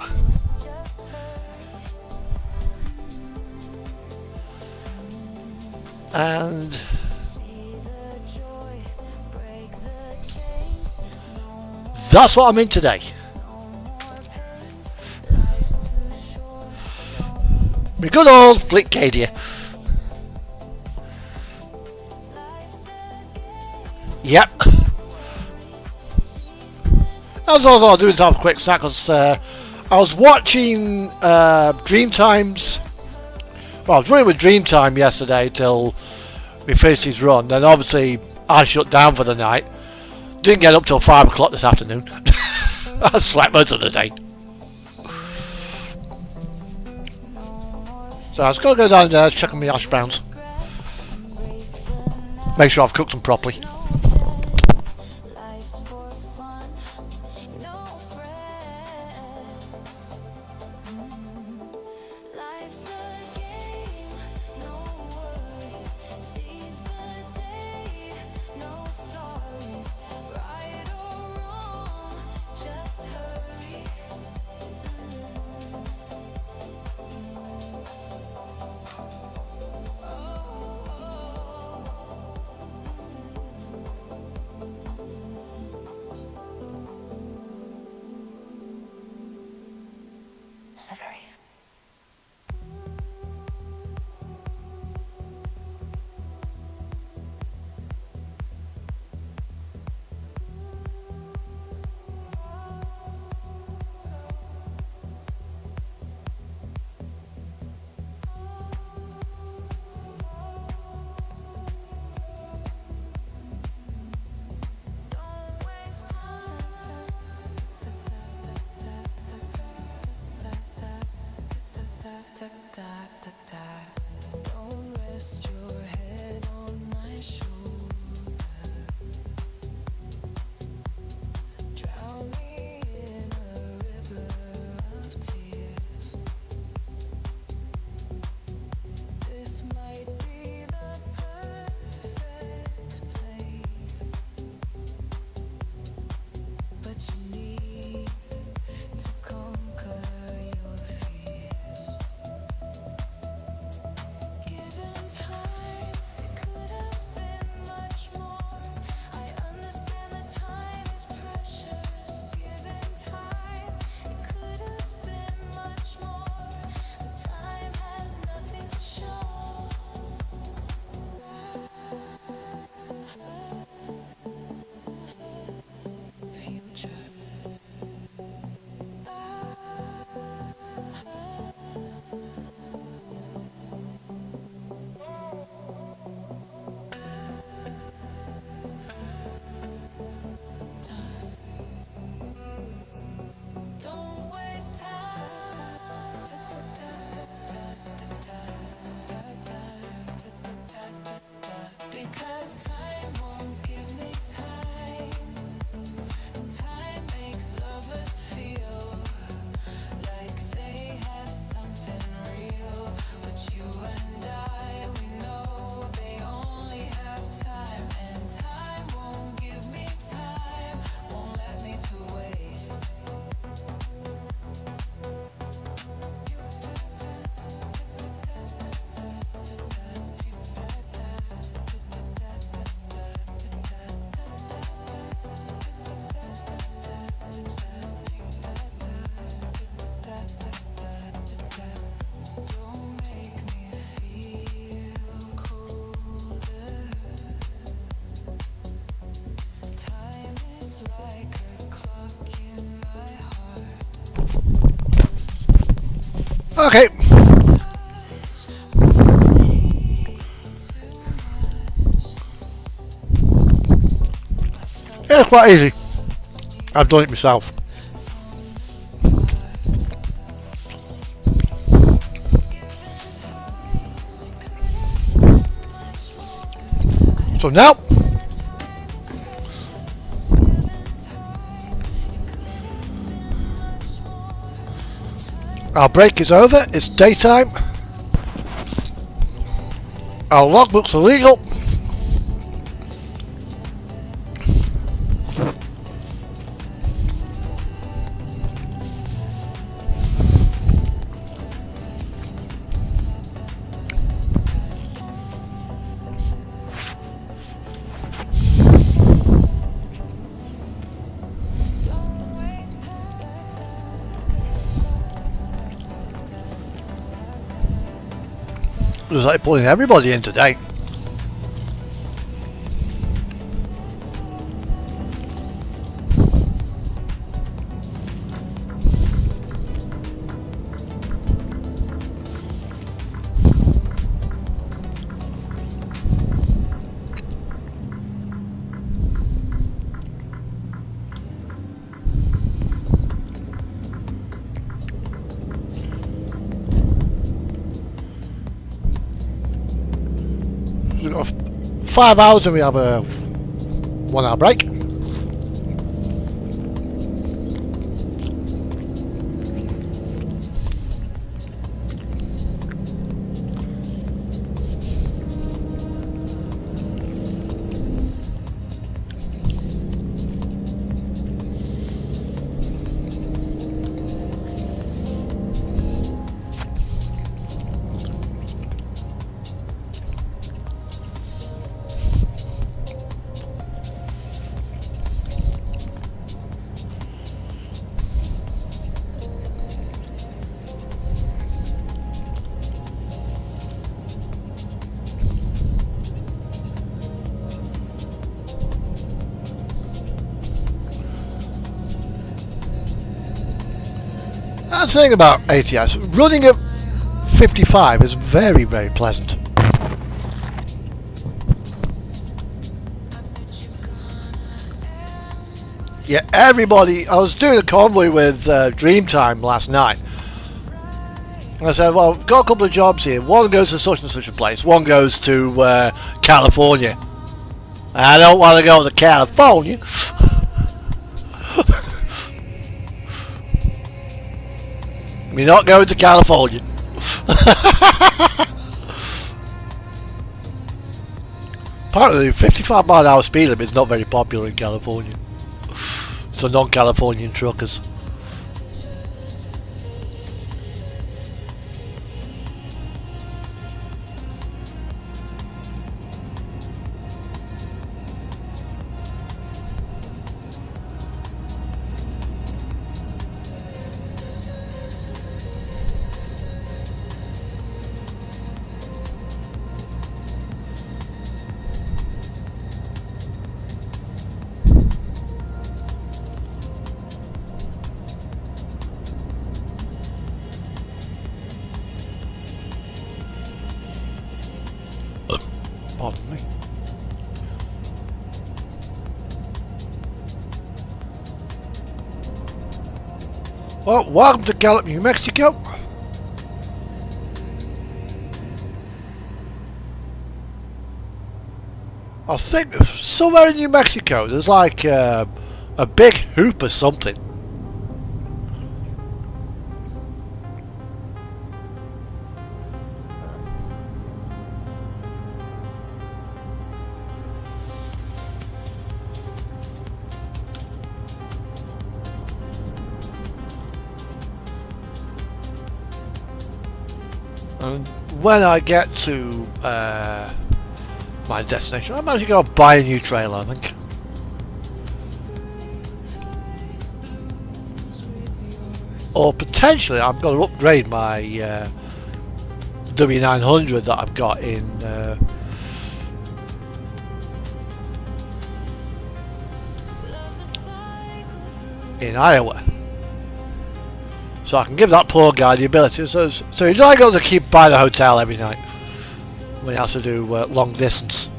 And that's what I'm in today. My good old Flickcadia. Yep. I was also doing some quick snack because I was watching Dreamtime's. Well, I was running with Dreamtime yesterday till we finished his run. Then obviously I shut down for the night. Didn't get up till 5 o'clock this afternoon. I slept most of the day. So I was going to go down there, check on my hash browns. Make sure I've cooked them properly. Don't rest your head on my shoulder. Drown me in a river of tears. This might be the perfect place, but you need to conquer your fears. Given time. Okay. Yeah, it's quite easy. I've done it myself. So now, our break is over. It's daytime. Our logbooks are legal. Looks like pulling everybody in today. We've got 5 hours and we have a 1 hour break. That's the thing about ATS. Running at 55 is very, very pleasant. Yeah, everybody. I was doing a convoy with Dreamtime last night. And I said, well, I've got a couple of jobs here. One goes to such and such a place. One goes to California. I don't want to go to California. We're not going to California. Apparently, 55 mile an hour speed limit is not very popular in California. So non-Californian truckers. Pardon me. Well, welcome to Gallup, New Mexico. I think somewhere in New Mexico there's like a big hoop or something. And when I get to my destination, I'm actually going to buy a new trailer, I think. Or potentially I'm going to upgrade my W900 that I've got in Iowa. So I can give that poor guy the ability. So he's not got to keep by the hotel every night when he has to do long distance.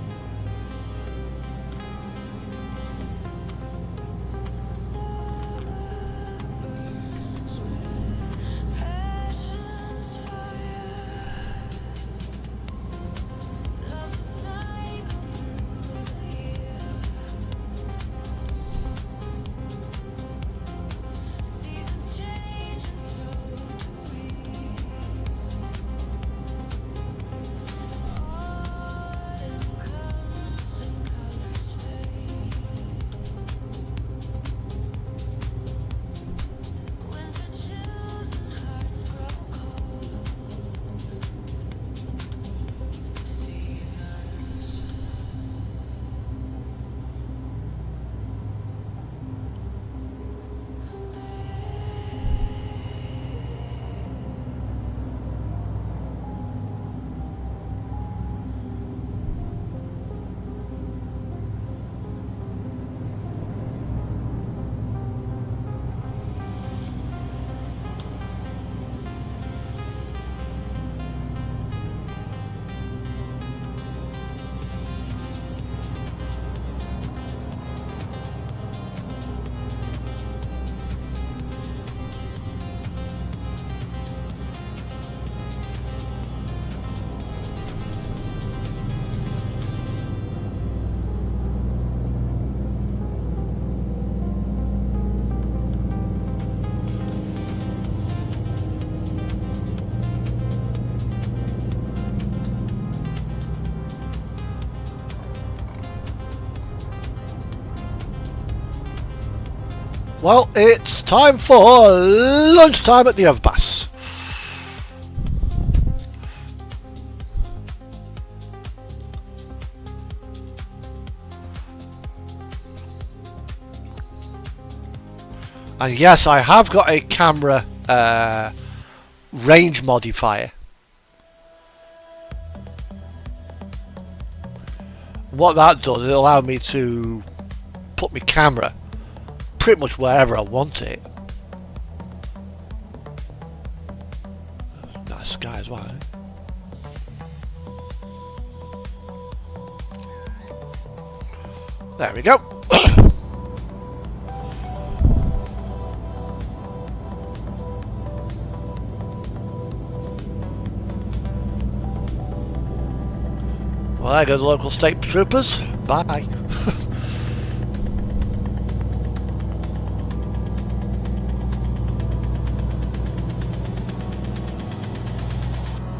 Well, it's time for lunchtime at the overpass. And yes, I have got a camera range modifier. What that does, it allows me to put my camera pretty much wherever I want it. Nice sky as well, There we go. Well, there go the local state troopers. Bye.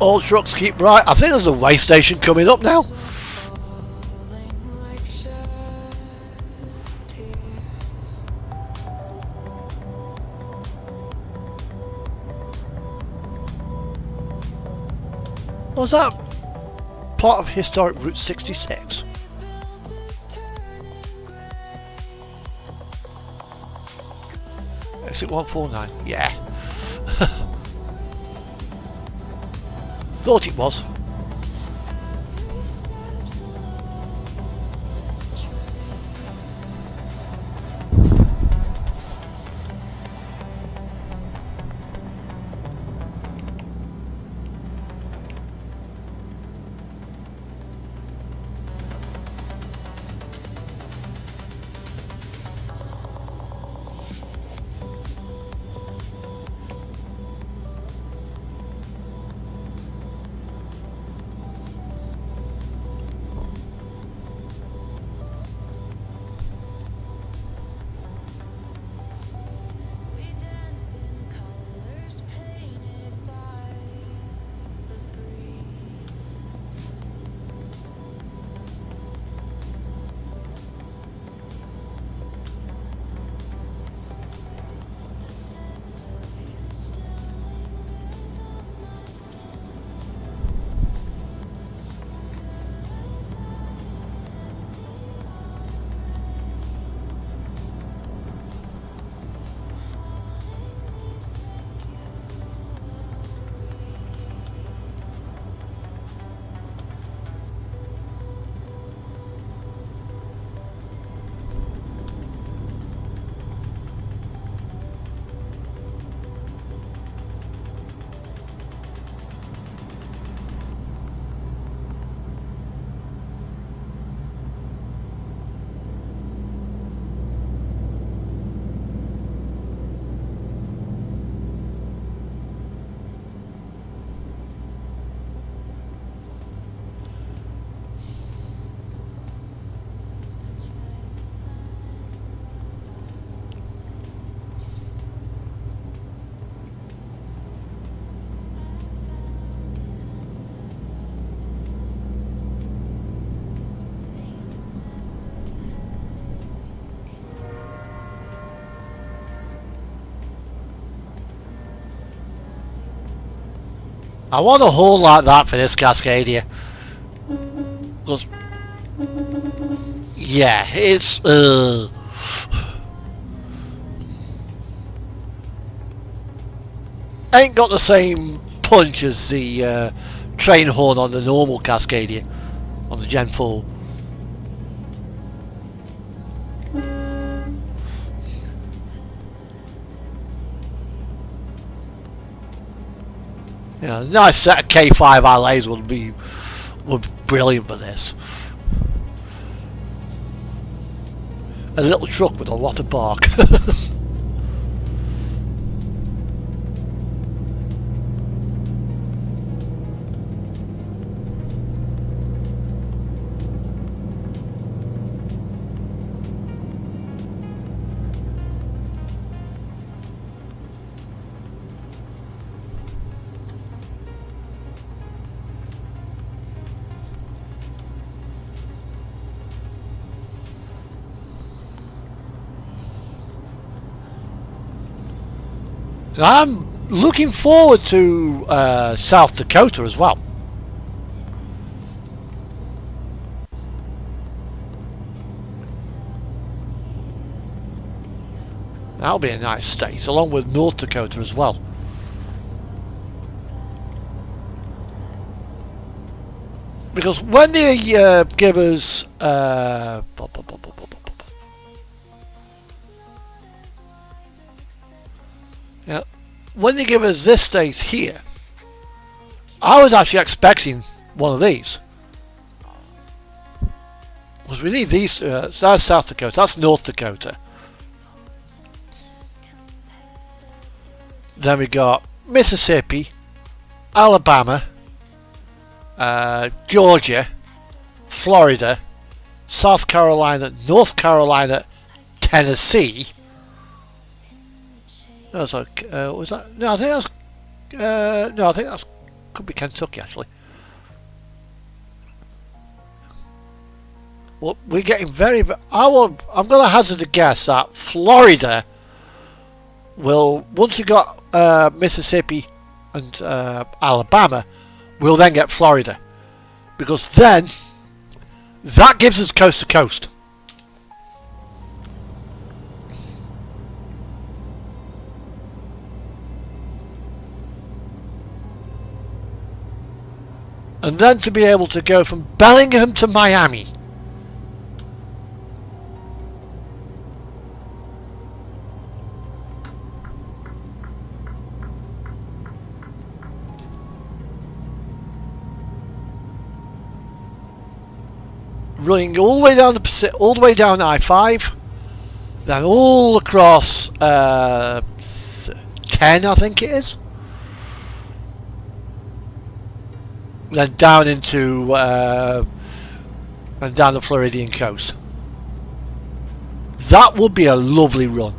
All trucks keep right. I think there's a way station coming up now. Was that part of historic Route 66? Exit 149. Yeah. Thought it was. I want a hole like that for this Cascadia. 'Cause yeah, it's ain't got the same punch as the train horn on the normal Cascadia on the Gen 4. Yeah, a nice set of K5 allays would be brilliant for this. A little truck with a lot of bark. I'm looking forward to South Dakota as well. That'll be a nice state, along with North Dakota as well. Because when they give us yeah, when they give us this state here, I was actually expecting one of these. Because we need these. So that's South Dakota. That's North Dakota. Then we got Mississippi, Alabama, Georgia, Florida, South Carolina, North Carolina, Tennessee. That was like, was that? No, I think that's. No, I think that's could be Kentucky actually. Well, we're getting very. I'm going to hazard a guess that Florida will, once you got Mississippi and Alabama, we'll then get Florida, because then that gives us coast to coast. And then to be able to go from Bellingham to Miami. Running all the way down the all the way down I-5, then all across 10, I think it is. Then down into and down the Floridian coast. That would be a lovely run.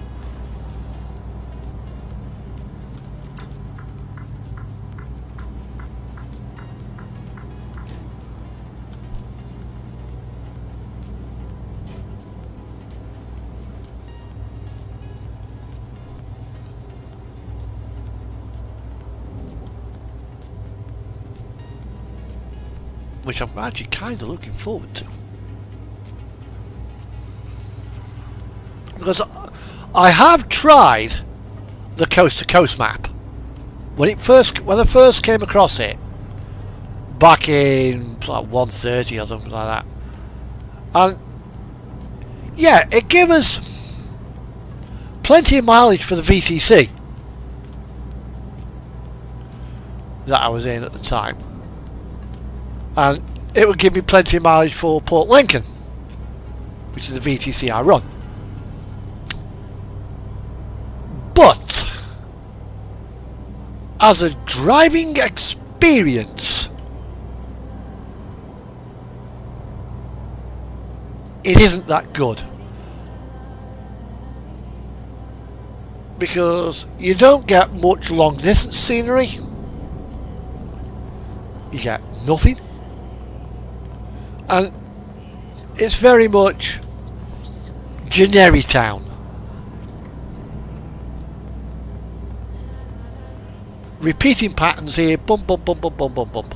Which I'm actually kind of looking forward to, because I have tried the coast to coast map when I first came across it back in like 130 or something like that, and yeah, it gave us plenty of mileage for the VTC that I was in at the time. And it would give me plenty of mileage for Port Lincoln, which is the VTC I run. But as a driving experience, it isn't that good, because you don't get much long distance scenery. You get nothing. And it's very much generic town. repeating patterns here, bump, bump, bump, bump, bump, bump, bump.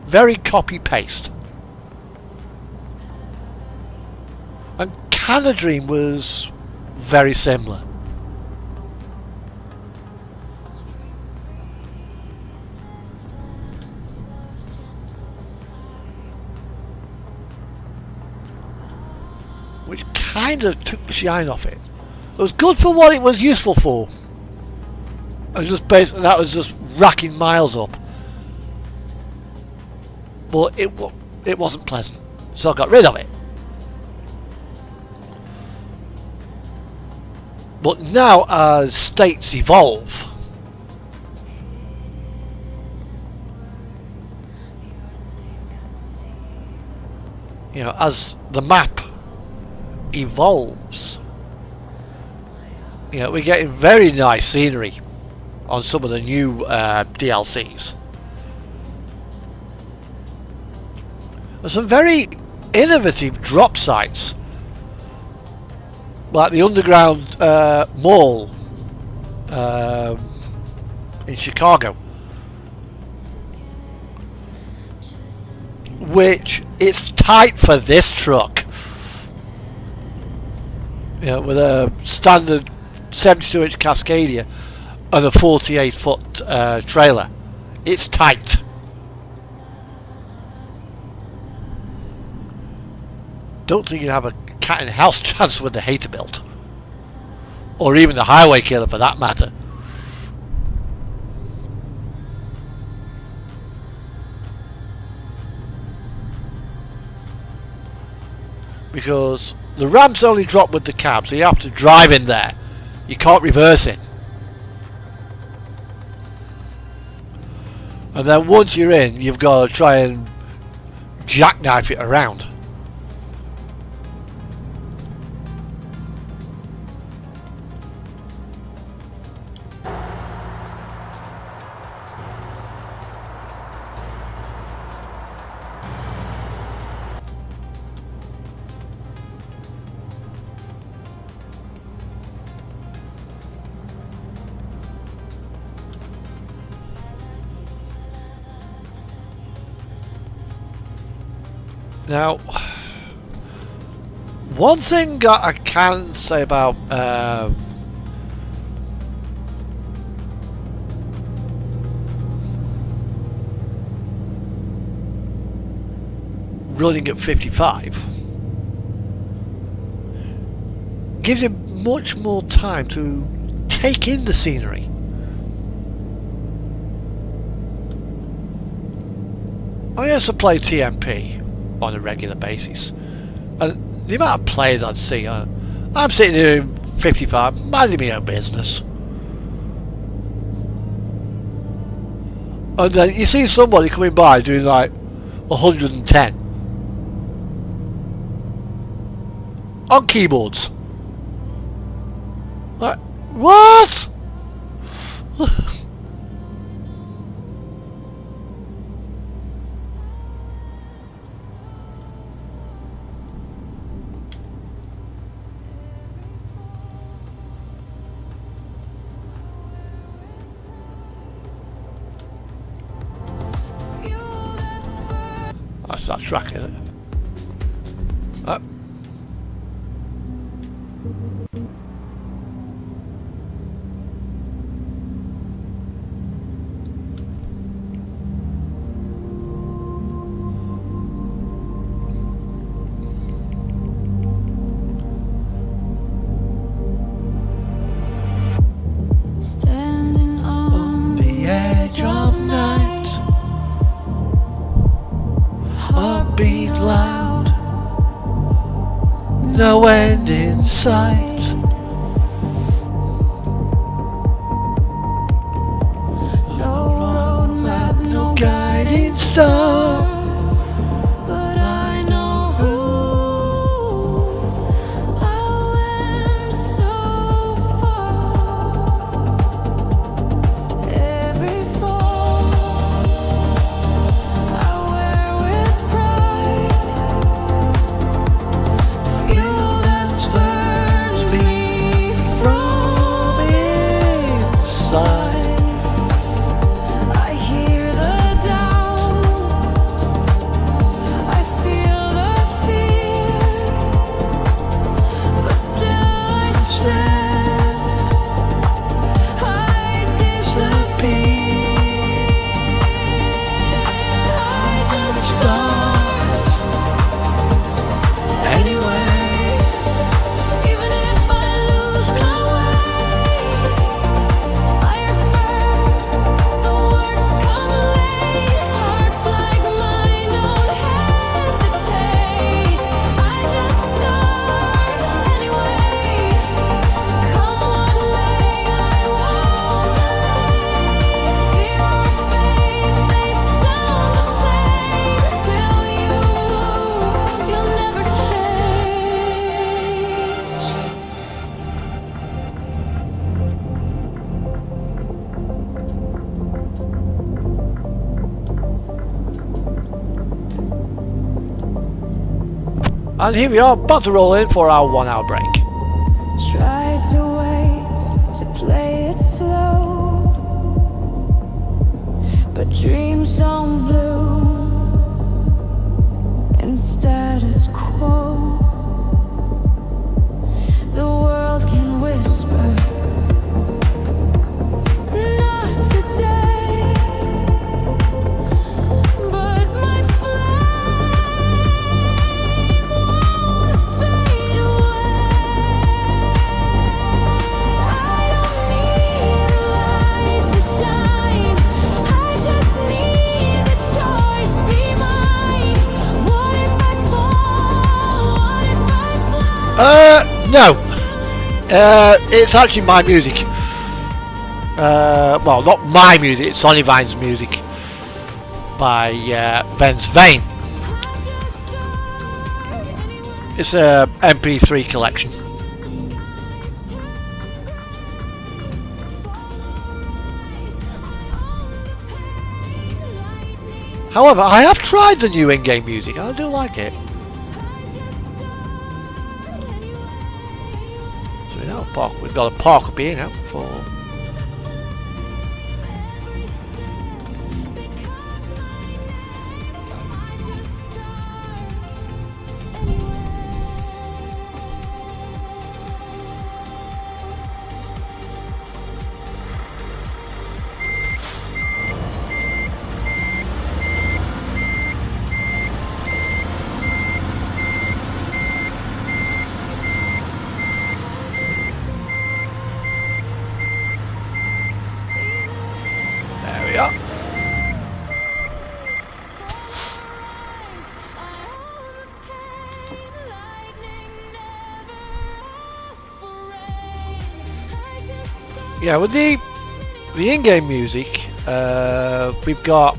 Very copy-paste. And Can a Dream was very similar. Which kind of took the shine off it. It was good for what it was useful for. And just basically that was just racking miles up. But it wasn't pleasant, so I got rid of it. But now, as states evolve, you know, as the map evolves, you know, we're getting very nice scenery on some of the new DLCs. There's some very innovative drop sites, like the underground mall in Chicago, which it's tight for this truck. You know, with a standard 72-inch Cascadia and a 48-foot trailer, it's tight. Don't think you have a cat in the house chance with the hater build, or even the highway killer for that matter. Because the ramps only drop with the cab, so you have to drive in there. You can't reverse it. And then once you're in, you've got to try and jackknife it around. Now, one thing I can say about running at 55 gives you much more time to take in the scenery. I used to play TMP on a regular basis, and the amount of players I'd see, I'm sitting here in 55 minding my own business, and then you see somebody coming by doing like 110 on keyboards. Like, what? That's that track, isn't it? Standing on the edge of night, Heartbeat loud, no end in sight. no road map, no Guiding star, but I know who I am so far. Every fall I wear with pride, fuel that burns And here we are, about to roll in for our 1 hour break. Try to wait, to play it slow, but dreams don't bloom in status quo. The world can whisper, not today, but my flame won't fade away. I don't need a light to shine, I just need the choice to be mine. What if I fall? What if I fly? No. It's actually my music. Well, not my music, it's Sonivine's music by Vence Vane. It's a MP3 collection. However, I have tried the new in-game music and I do like it. So now we've got a park up here now for... There we are. Yeah, with the in-game music, we've got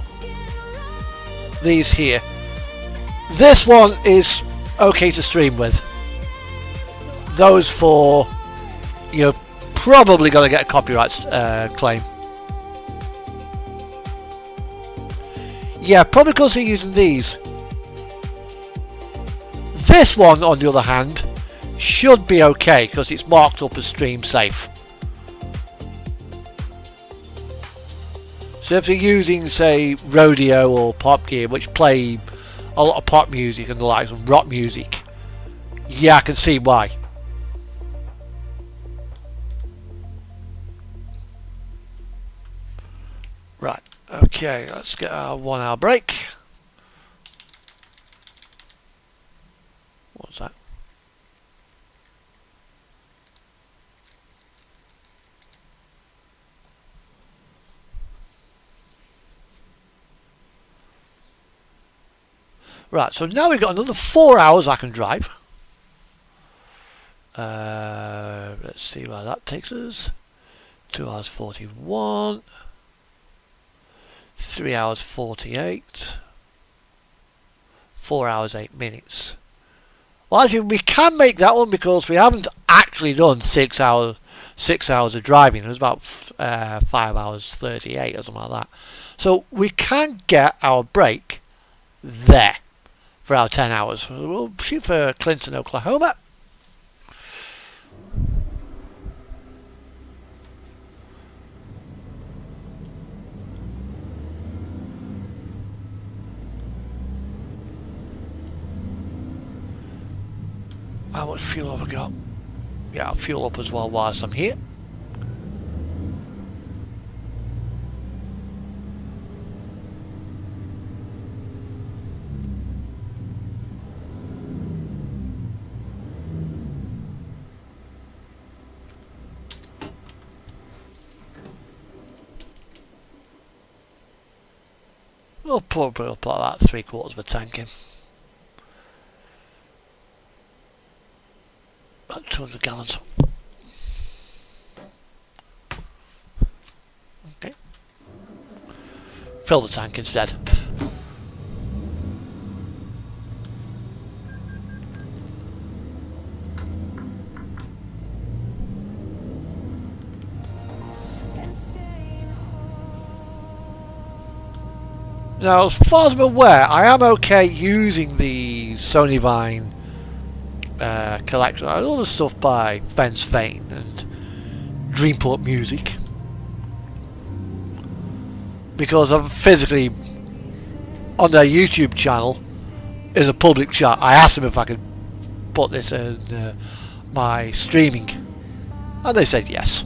these here. This one is okay to stream with. Those four, you're probably going to get a copyright claim. Yeah, probably because they're using these. This one, on the other hand, should be okay because it's marked up as stream safe. So if you're using, say, Rodeo or Pop Gear, which play a lot of pop music and the likes of rock music, yeah, I can see why. Right, okay, let's get our 1 hour break. What's that? Right, so now we've got another 4 hours I can drive. Let's see where that takes us. 2 hours 41. 3 hours 48. 4 hours 8 minutes. Well, actually, we can make that one because we haven't actually done 6 hours. 6 hours of driving. It was about 5 hours 38 or something like that. So we can get our break there for our 10 hours. We'll shoot for Clinton, Oklahoma. How much fuel have I got? Yeah, I'll fuel up as well whilst I'm here. We'll probably put about 3/4 of a tank in. About 200 gallons. Okay. Fill the tank instead. Now, as far as I'm aware, I am okay using the Sonivine collection. I other stuff by Vence Vane and Dreamport Music, because I'm physically on their YouTube channel in a public chat. I asked them if I could put this in my streaming, and they said yes.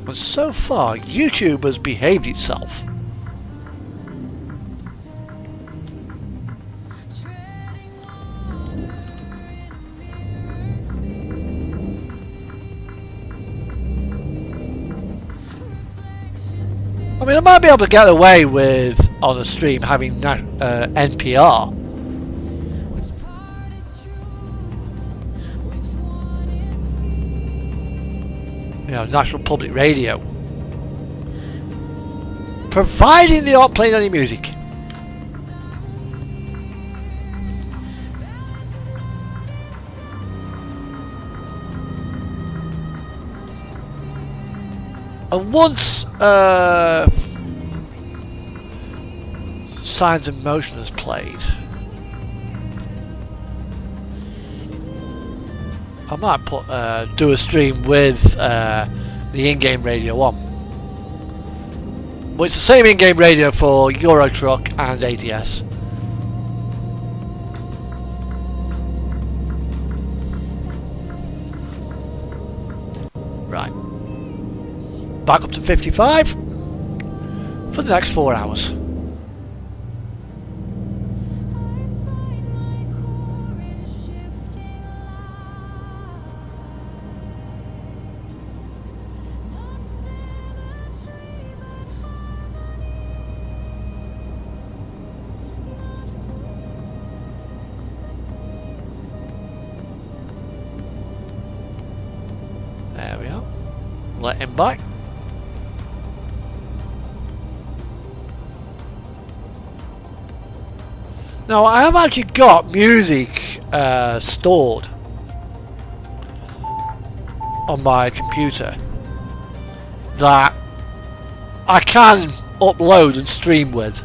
And so far, YouTube has behaved itself. I mean, I might be able to get away with, on a stream, having NPR. You know, National Public Radio. Providing they aren't playing any music. And once Signs in Motion is played, I might put do a stream with the in-game radio on. Well, it's the same in-game radio for Euro Truck and ATS. Right. Back up to 55 for the next 4 hours. There we are. Let him back. Now I have actually got music stored on my computer that I can upload and stream with.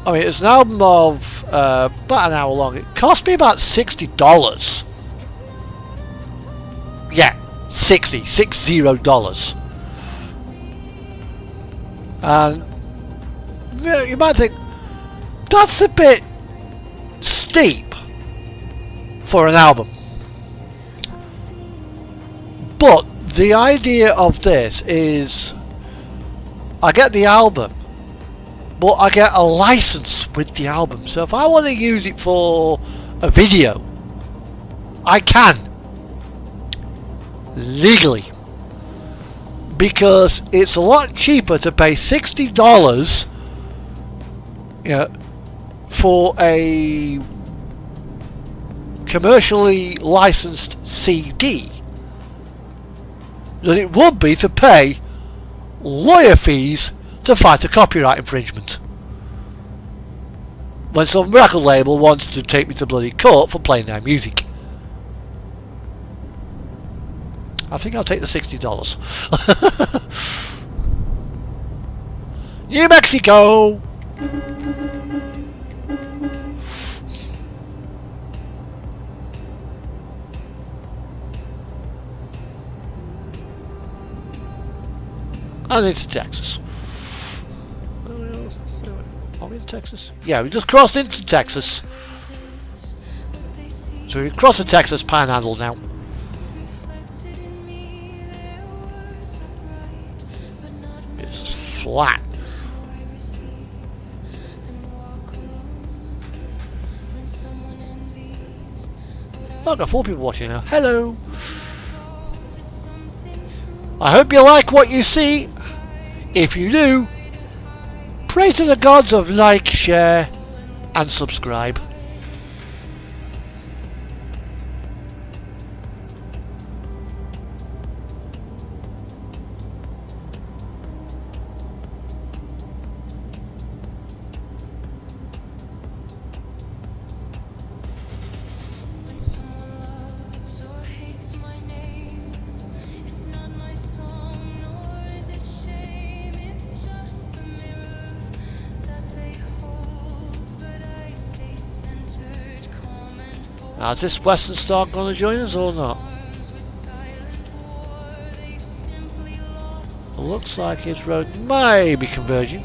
I mean, it's an album of about an hour long. It cost me about $60. Yeah, $60. And you might think that's a bit steep for an album, but the idea of this is I get the album, but I get a license with the album. So if I want to use it for a video, I can legally, because it's a lot cheaper to pay $60, you know, for a commercially licensed CD than it would be to pay lawyer fees to fight a copyright infringement. When some record label wants to take me to bloody court for playing their music. I think I'll take the $60. New Mexico! And into Texas. Are we in Texas? Yeah, we just crossed into Texas. So we cross the Texas Panhandle now. It's flat. Oh, I've got 4 people watching now. Hello! I hope you like what you see. If you do, pray to the gods of like, share and subscribe. Now, is this Western Star going to join us or not? It looks like his road may be converging.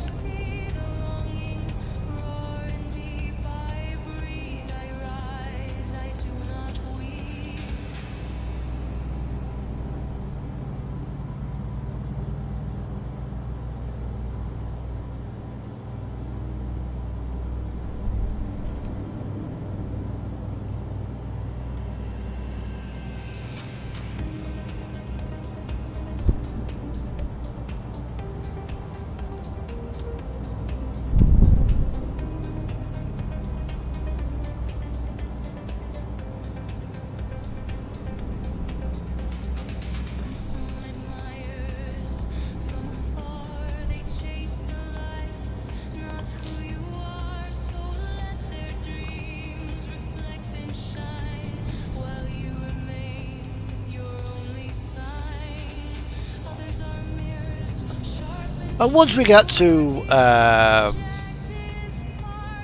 And once we get to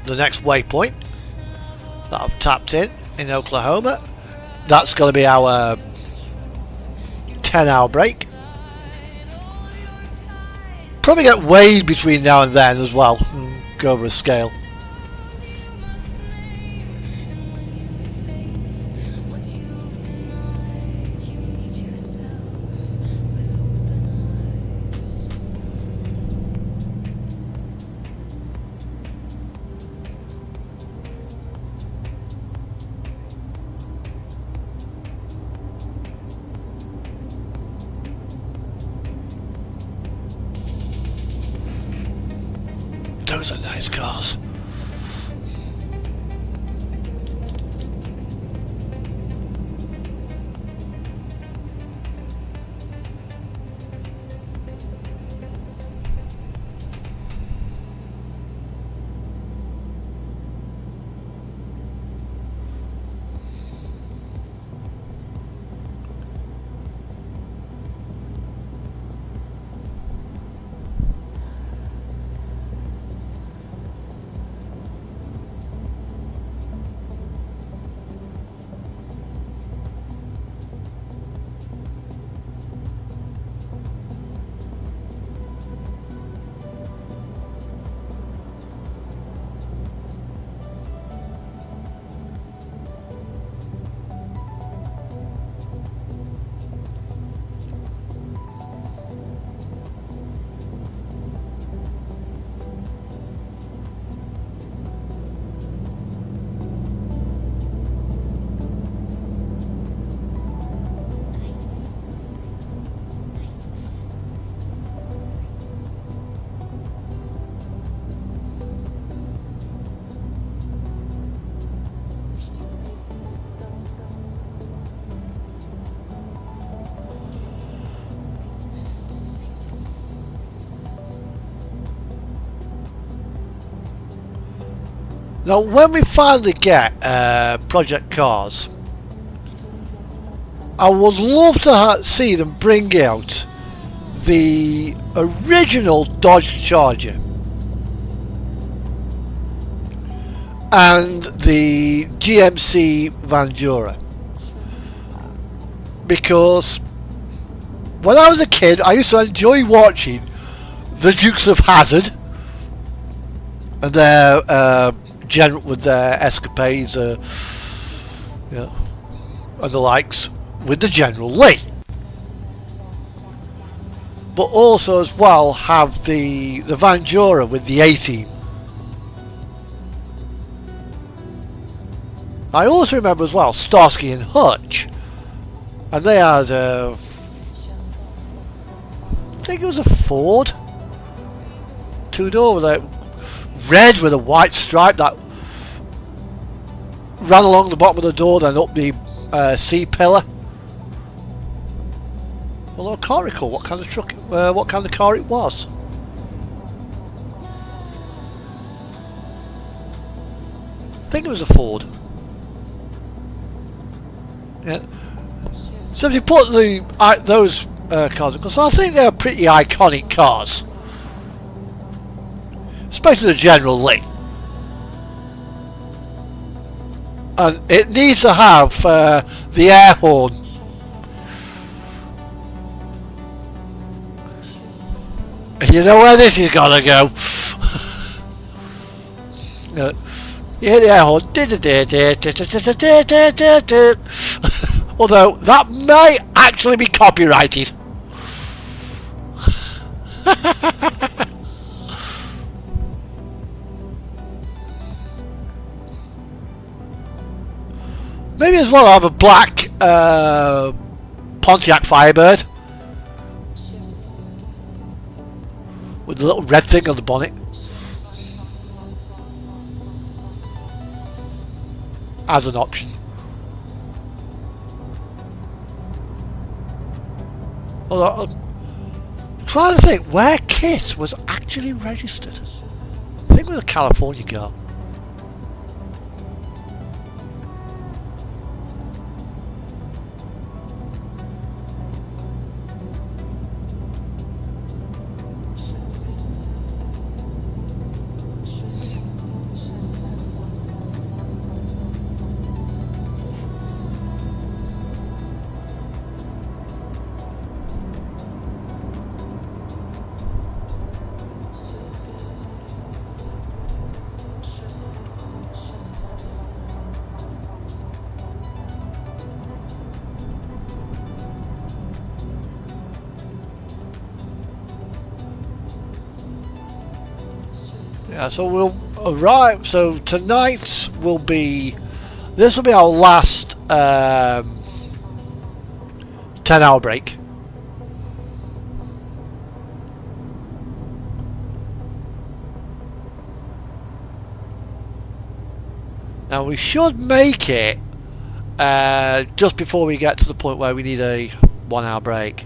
the next waypoint that I've tapped in Oklahoma, that's going to be our 10-hour break. Probably get weighed between now and then as well, and go over a scale. Those are nice cars. Now, when we finally get Project Cars, I would love to see them bring out the original Dodge Charger and the GMC Vangura, because when I was a kid I used to enjoy watching the Dukes of Hazzard and their with their escapades, and the likes with the General Lee, but also as well have the Vangura with the A-Team. I also remember as well Starsky and Hutch, and they had I think it was a Ford two-door with a red with a white stripe that ran along the bottom of the door, then up the C-pillar. Although I can't recall what kind of truck, what kind of car it was. I think it was a Ford. Yeah. So if you put those cars, because I think they're pretty iconic cars, especially the General Lee. And it needs to have the air horn. And you know where this is gonna go. No, you hear the air horn. Although that may actually be copyrighted. Maybe as well have a black Pontiac Firebird with a little red thing on the bonnet as an option. Although, I'm trying to think where Kit was actually registered. I think it was a California girl. Yeah, so we'll arrive. So tonight will be. This will be our last 10-hour break. Now we should make it just before we get to the point where we need a 1-hour break.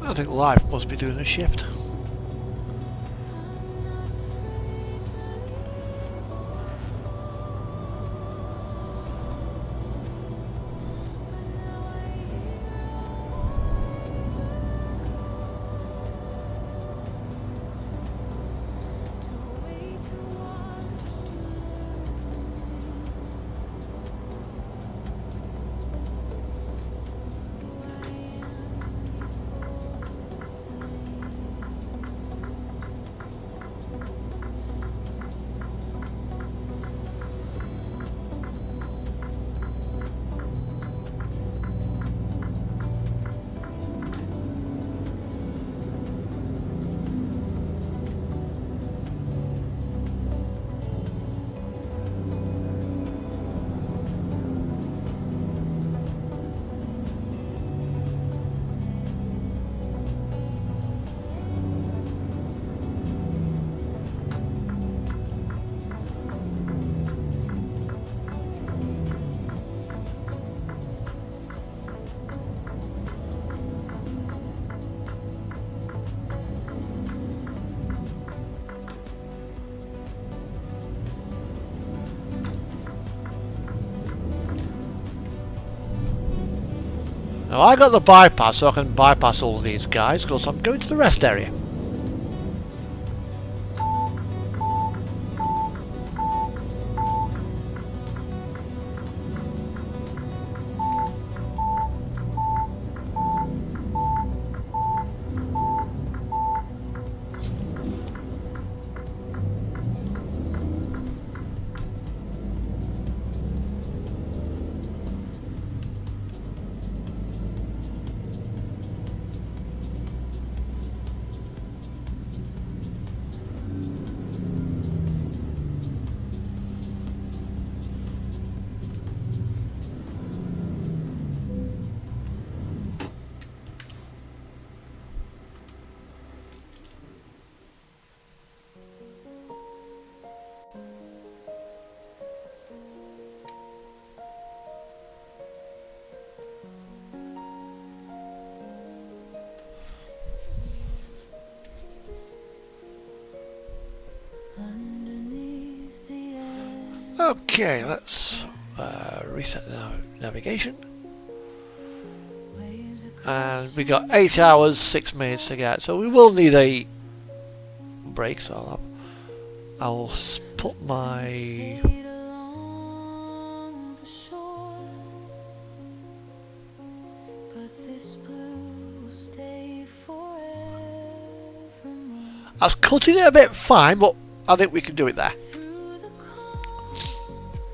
I think life must be doing a shift. Now I got the bypass, so I can bypass all these guys because I'm going to the rest area. Underneath the edge. Okay, let's reset the navigation. Waves across And we got 8 hours, 6 minutes to get, so we will need a break. So I'll put my fade along the shore. But this blue will stay forevermore. I was cutting it a bit fine, but I think we can do it there. Through the calm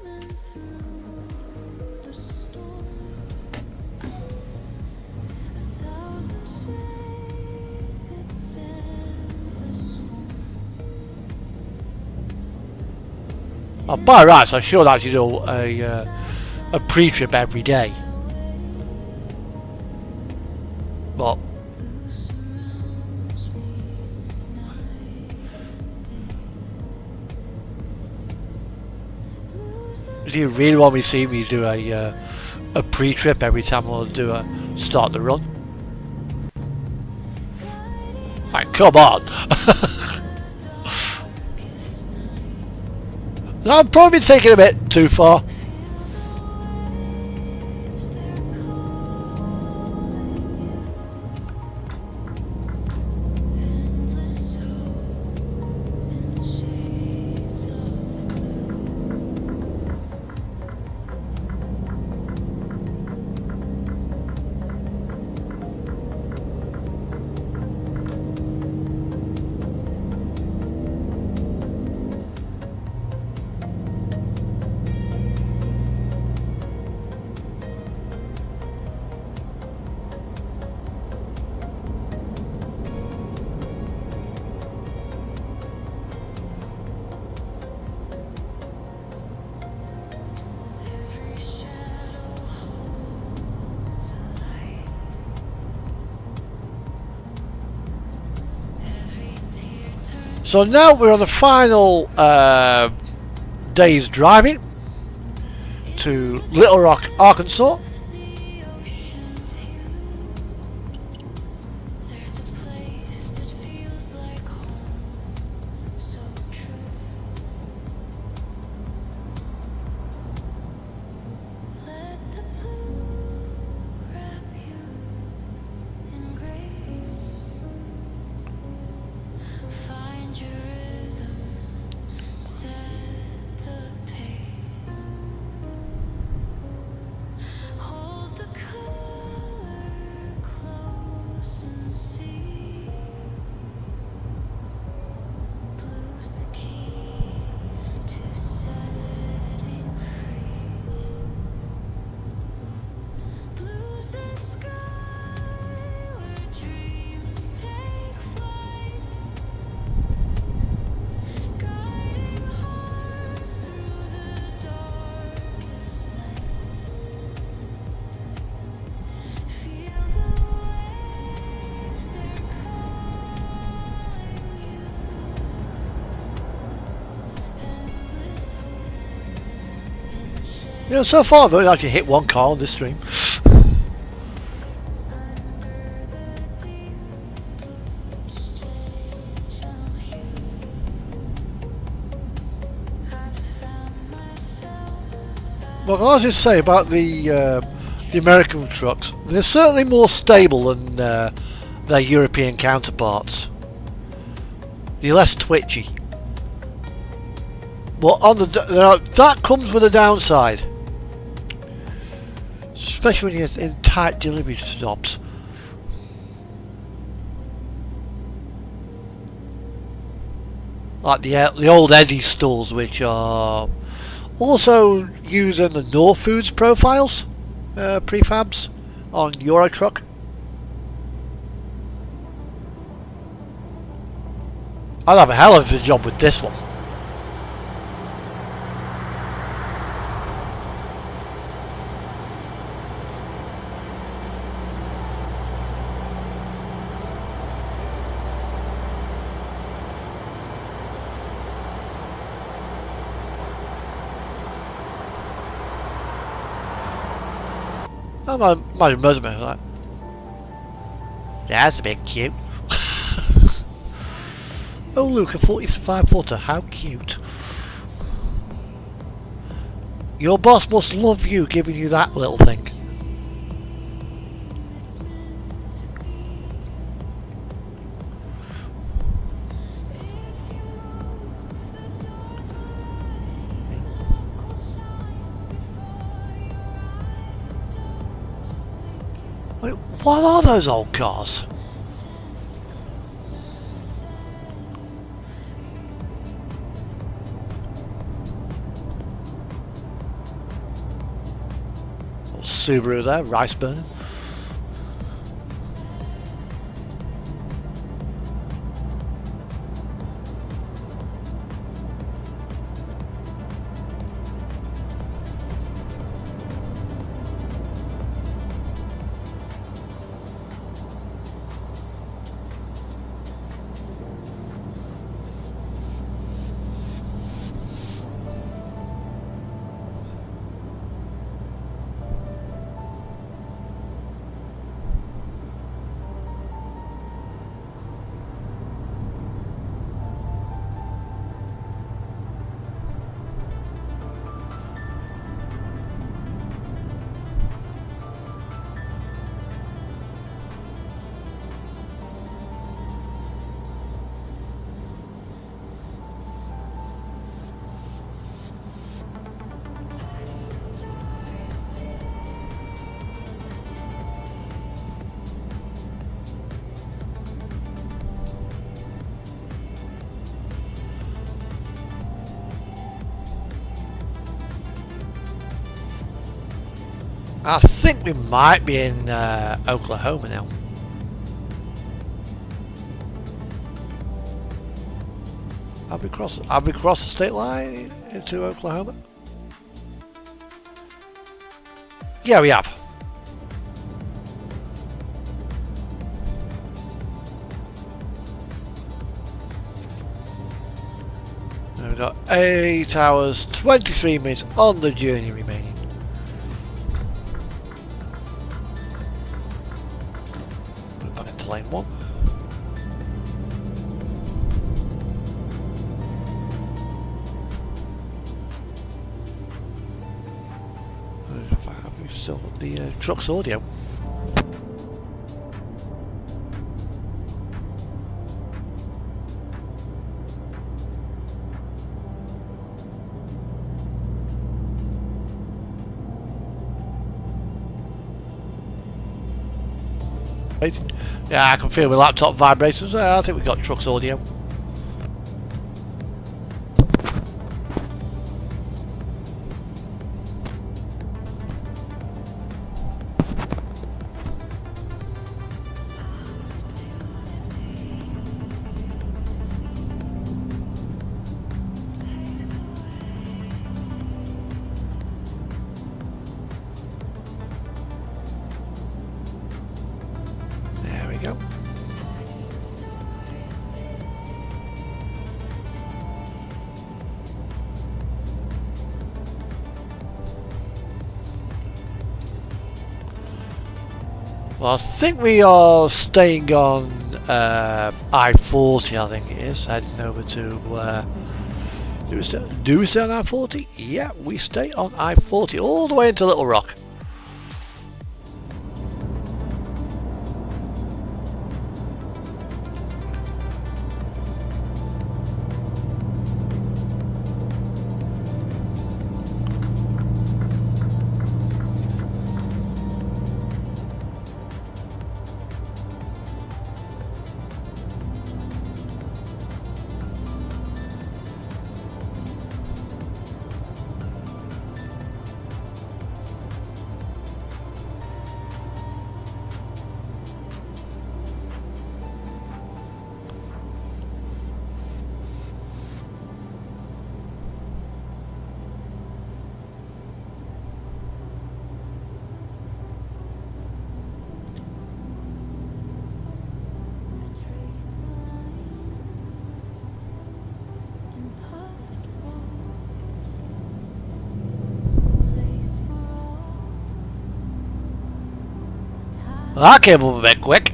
and through the storm, 1,000 shades, it's endless form. Oh, by rights, I should actually do a pre-trip every day. But Blue surrounds me night and day. Blue's the do you really want me to see me do a pre-trip every time I start the run? Like, come on! I'm probably taking it a bit too far. waves, they're calling you. Endless hope in shades of blue. Every shadow holds a light. Every tear turns So now we're on the final day's driving to Little Rock, Arkansas. the ocean's hue. There's a place that feels like home, so true. Let the blue wrap you in grace. Find your rhythm, set the pace. Hold the color close and see. Blue's the key to setting free. Blue's the sky where dreams take flight, guiding hearts through the darkest night. Feel the waves, they're calling you. Endless hope in shade. You know, so far I've only actually hit one car on this stream. Under the deep blue's gentle hue, I found myself Well, can I just say about the the American trucks. They're certainly more stable than their European counterparts. They're less twitchy. But on that comes with a downside, especially when you're in tight delivery stops. Like the old Eddie stores, which are also using the North Foods profiles, prefabs on Euro Truck. I'd have a hell of a job with this one. I imagine most of them like, that's a bit cute. Oh look, a 45 footer, how cute. Your boss must love you giving you that little thing. Wait, what are those old cars? Subaru there, rice burning. I think we might be in Oklahoma now. Have we crossed the state line into Oklahoma? Yeah, we have. And we've got 8 hours, 23 minutes on the journey remaining. Back into lane 1. We've still got the truck's audio. Yeah, I can feel my laptop vibrations. I think we got truck's audio. Go. Well, I think we are staying on I-40, I think it is, heading over to do we stay on I-40? Yeah, we stay on I-40 all the way into Little Rock. That came up a bit quick.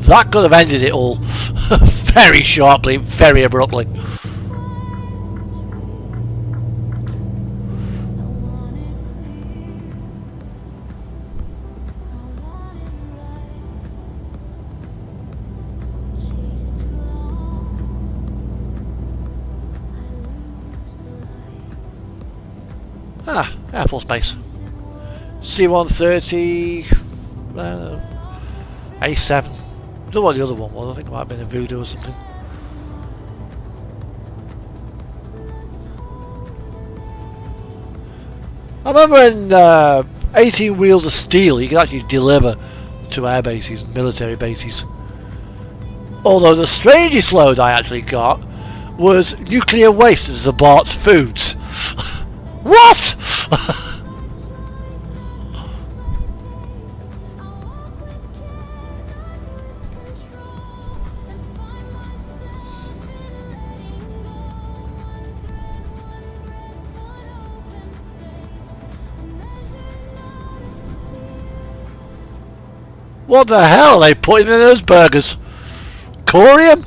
That could have ended it all very sharply, very abruptly. Ah, Air Force Base. C-130, A7. I don't know what the other one was. I think it might have been a Voodoo or something. I remember in 18 Wheels of Steel you could actually deliver to air bases, military bases. Although the strangest load I actually got was nuclear waste as Zabart's foods. What? What the hell are they putting in those burgers? Corium?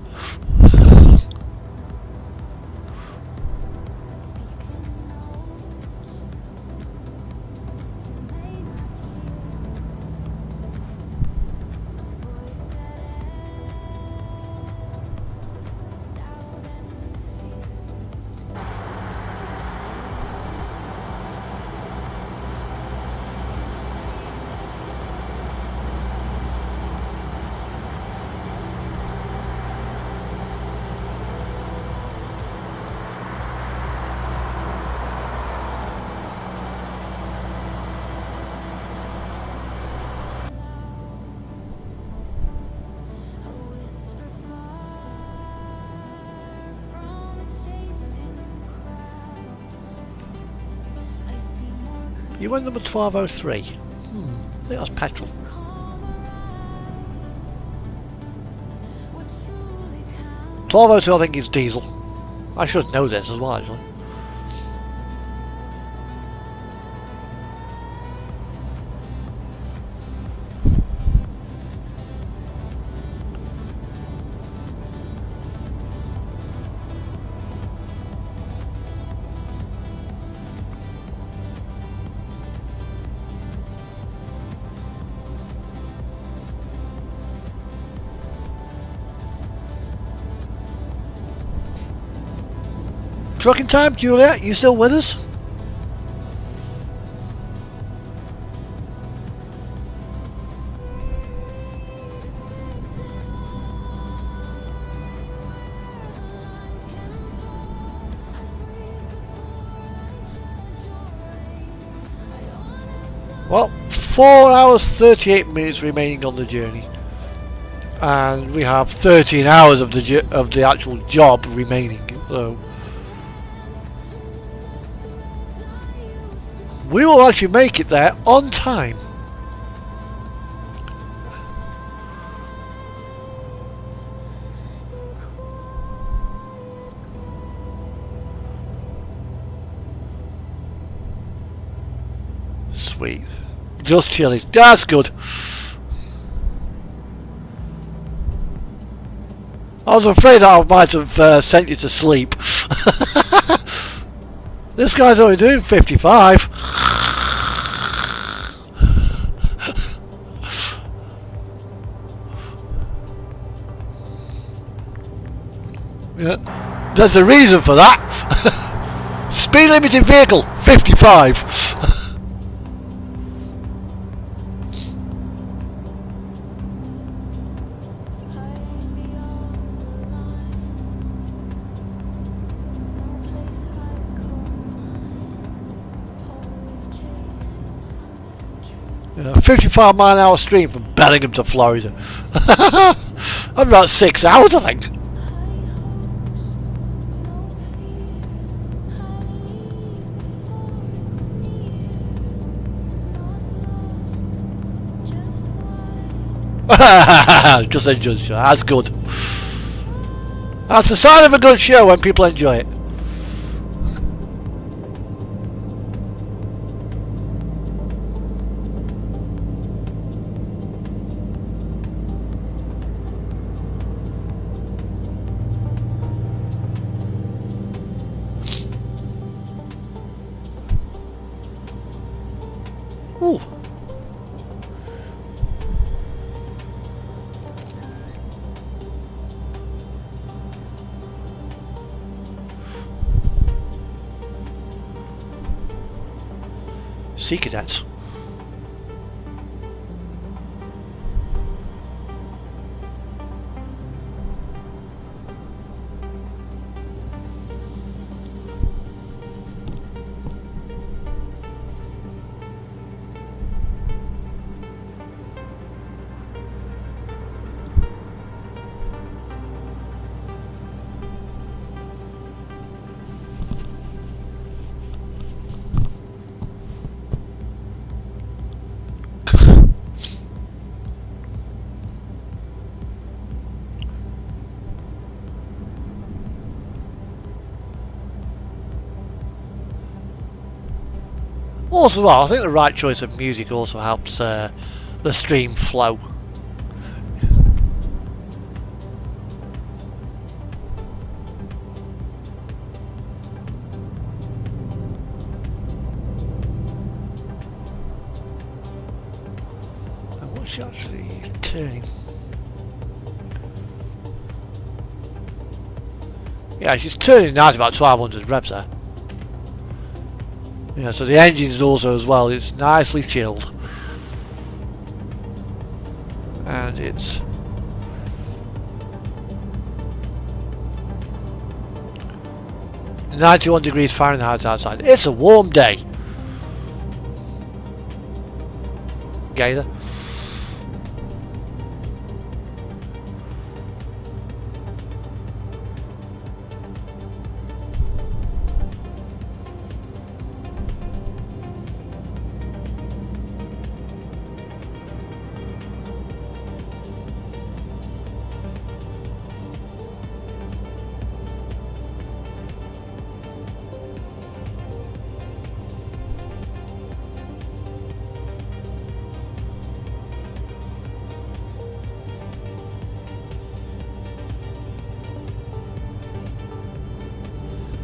You went number 1203. I think that's petrol. 1202 I think is diesel. I should know this as well actually. Trucking time, Juliet, you still with us? Well, 4 hours 38 minutes remaining on the journey, and we have 13 hours of the actual job remaining. So we will actually make it there on time. Sweet. Just chilling. That's good. I was afraid that I might have sent you to sleep. This guy's only doing 55. Yeah. There's a reason for that. Speed limited vehicle 55. Yeah, 55-mile-an-hour stream from Bellingham to Florida. About 6 hours, I think. Just a judge. That's good. That's the sign of a good show when people enjoy it. Ooh. Sea cadets. Also, well, I think the right choice of music also helps the stream flow. And what's she actually turning? Yeah, she's turning nice about 1200 revs there. Yeah, so the engine's also as well, it's nicely chilled. And it's 91 degrees Fahrenheit outside. It's a warm day. Gator.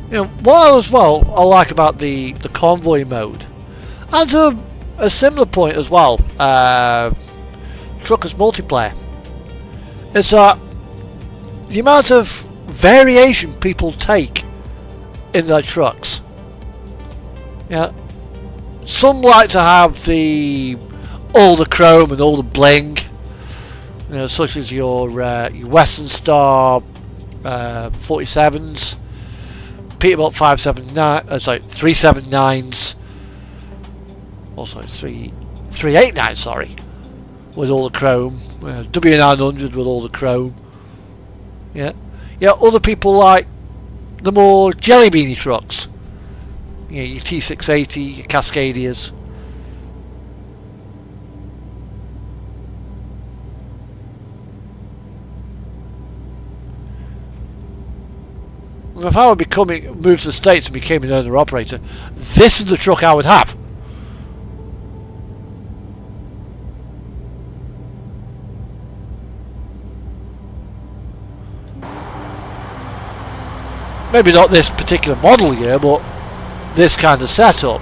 You know, what as well I like about the convoy mode, and to a similar point as well, Truckers multiplayer, is that the amount of variation people take in their trucks. Yeah, some like to have all the chrome and all the bling, you know, such as your Western Star 47s. Peterbilt 579, 379s, also 389, sorry, with all the chrome, W900 with all the chrome. Yeah, other people like the more jelly beanie trucks. Yeah, your T680, your Cascadias. If I would moved to the States and became an owner operator, this is the truck I would have. Maybe not this particular model year, but this kind of setup.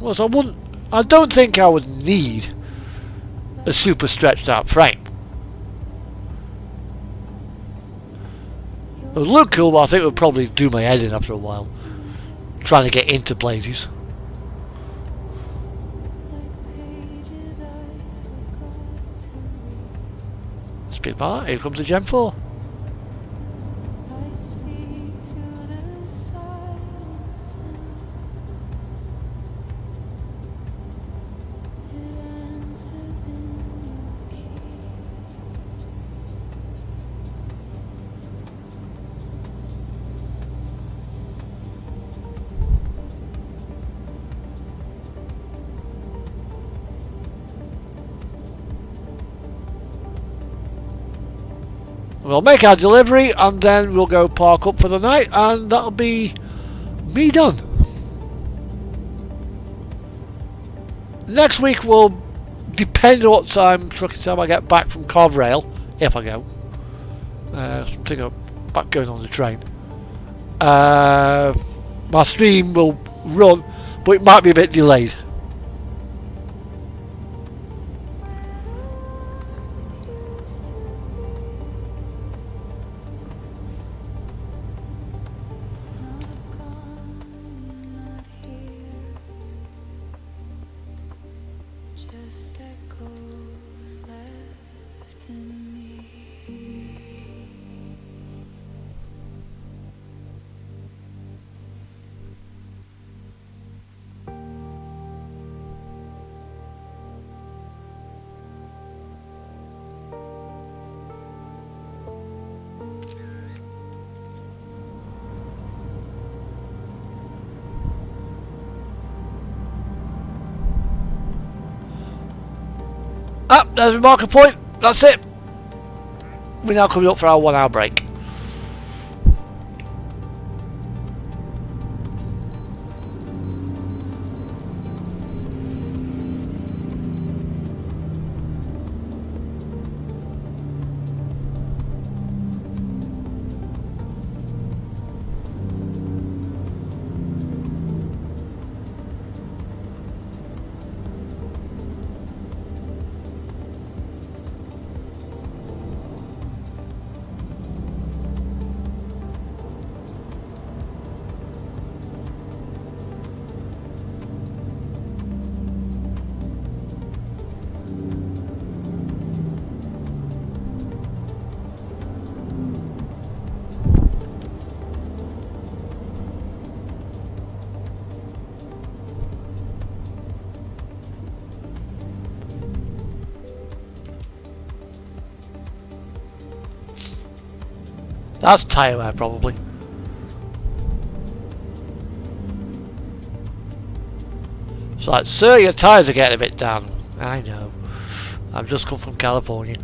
Well, so I don't think I would need a super stretched out frame. It would look cool, but I think it would probably do my head in after a while, trying to get into places. Speed by that, here comes the Gen 4. We'll make our delivery and then we'll go park up for the night, and that'll be me done. Next week will depend on what trucking time I get back from Carvrail, if I go. I'm thinking of back going on the train. My stream will run, but it might be a bit delayed. Ah, there's a marker point. That's it. We're now coming up for our 1 hour break. That's tyre wear, probably. It's like, sir, your tyres are getting a bit down. I know. I've just come from California.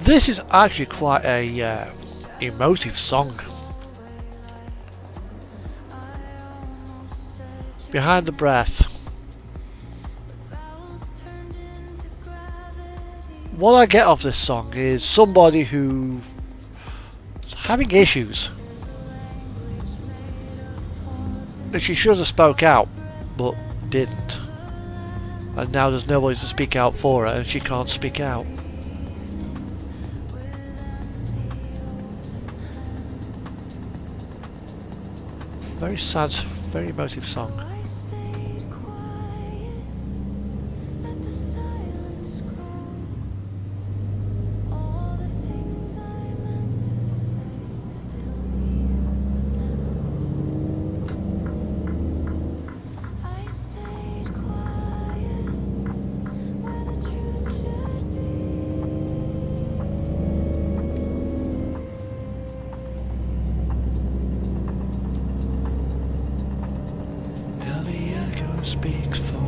This is actually quite a emotive song. Behind the Breath. What I get off this song is somebody who's having issues. And she should have spoke out. but didn't. And now there's nobody to speak out for her, and she can't speak out. Very sad, very emotive song. I stayed quiet, let the silence grow. All the things I meant to say still here but never. I stayed quiet where the truth should be. Now the echo speaks for me.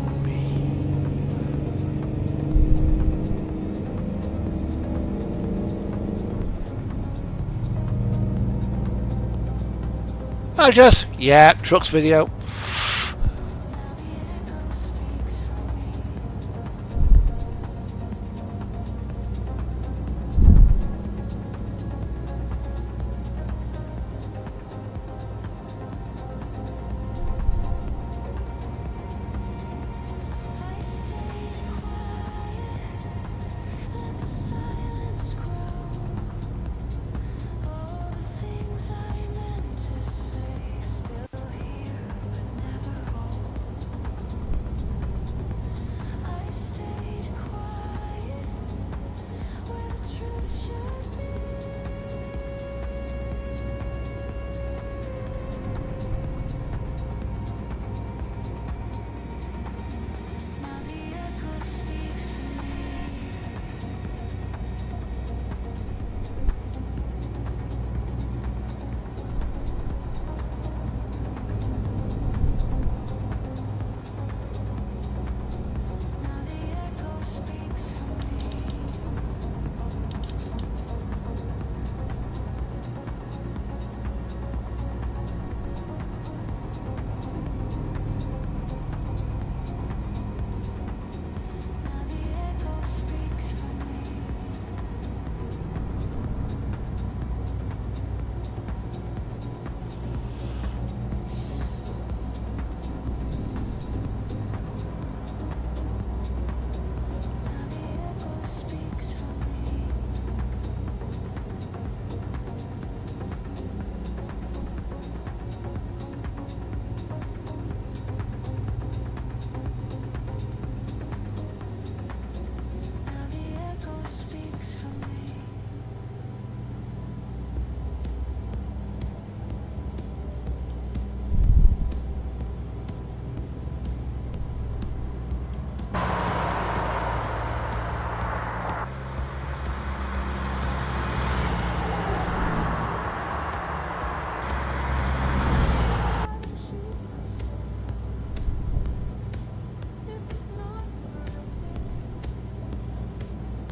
I just, yeah, trucks video. Now the echo speaks for me. I stayed quiet, let the silence grow. All the things I meant to say still here but never home. I stayed quiet where the truth should be. Now the echo speaks for me. Now the echo speaks for me. Now the echo speaks for me. Now the echo speaks for me. Now the echo speaks for me.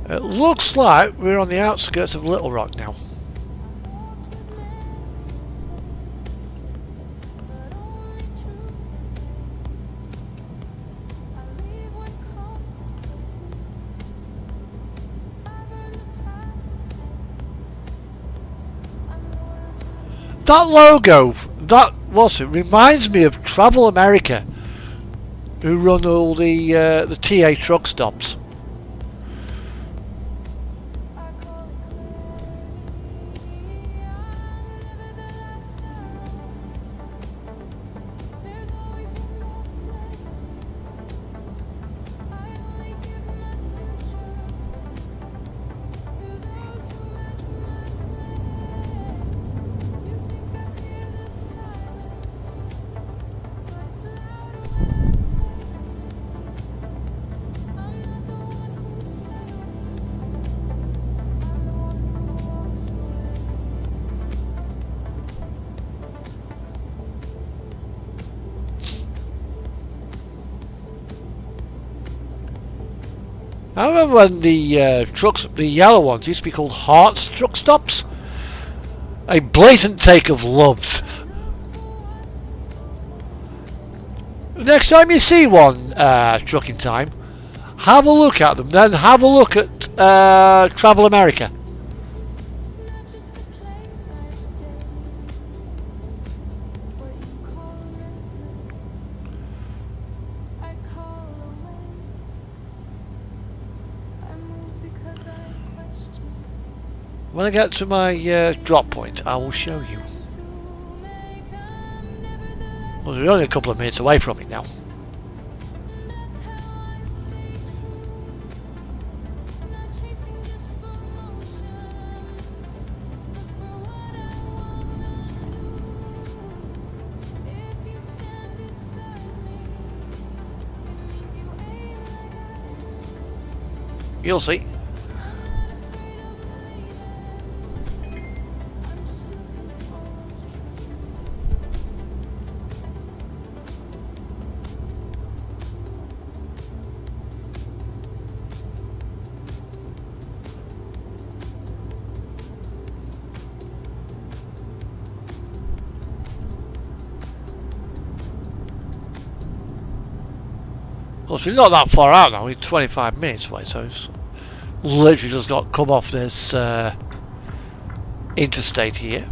It looks like we're on the outskirts of Little Rock now. That logo, that was it, reminds me of Travel America, who run all the TA truck stops. I remember when the trucks, the yellow ones, used to be called Hearts truck stops. A blatant take of Loves. Next time you see one trucking time, have a look at them. Then have a look at Travel America. Not just the place I've stayed, what you call restless. When I get to my drop point, I will show you. Well, we're only a couple of minutes away from it now. You'll see. Well, so we're not that far out now, we're 25 minutes away, so it's literally just got to come off this interstate here.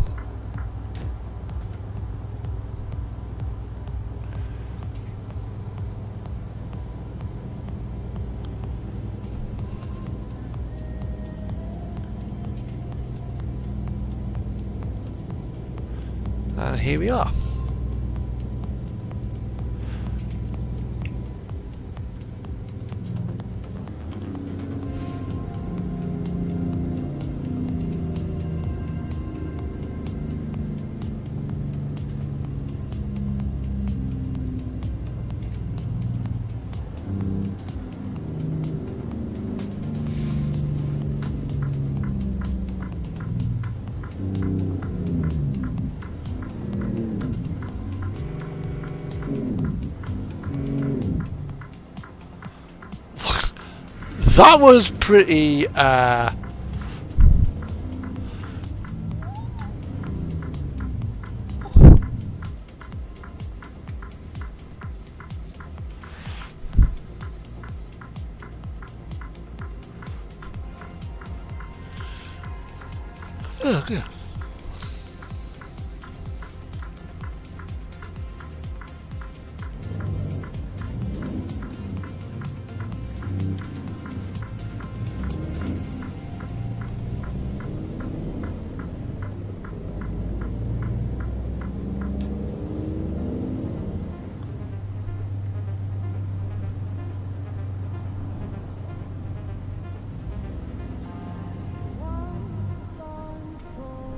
And here we are. That was pretty oh dear. Once longed for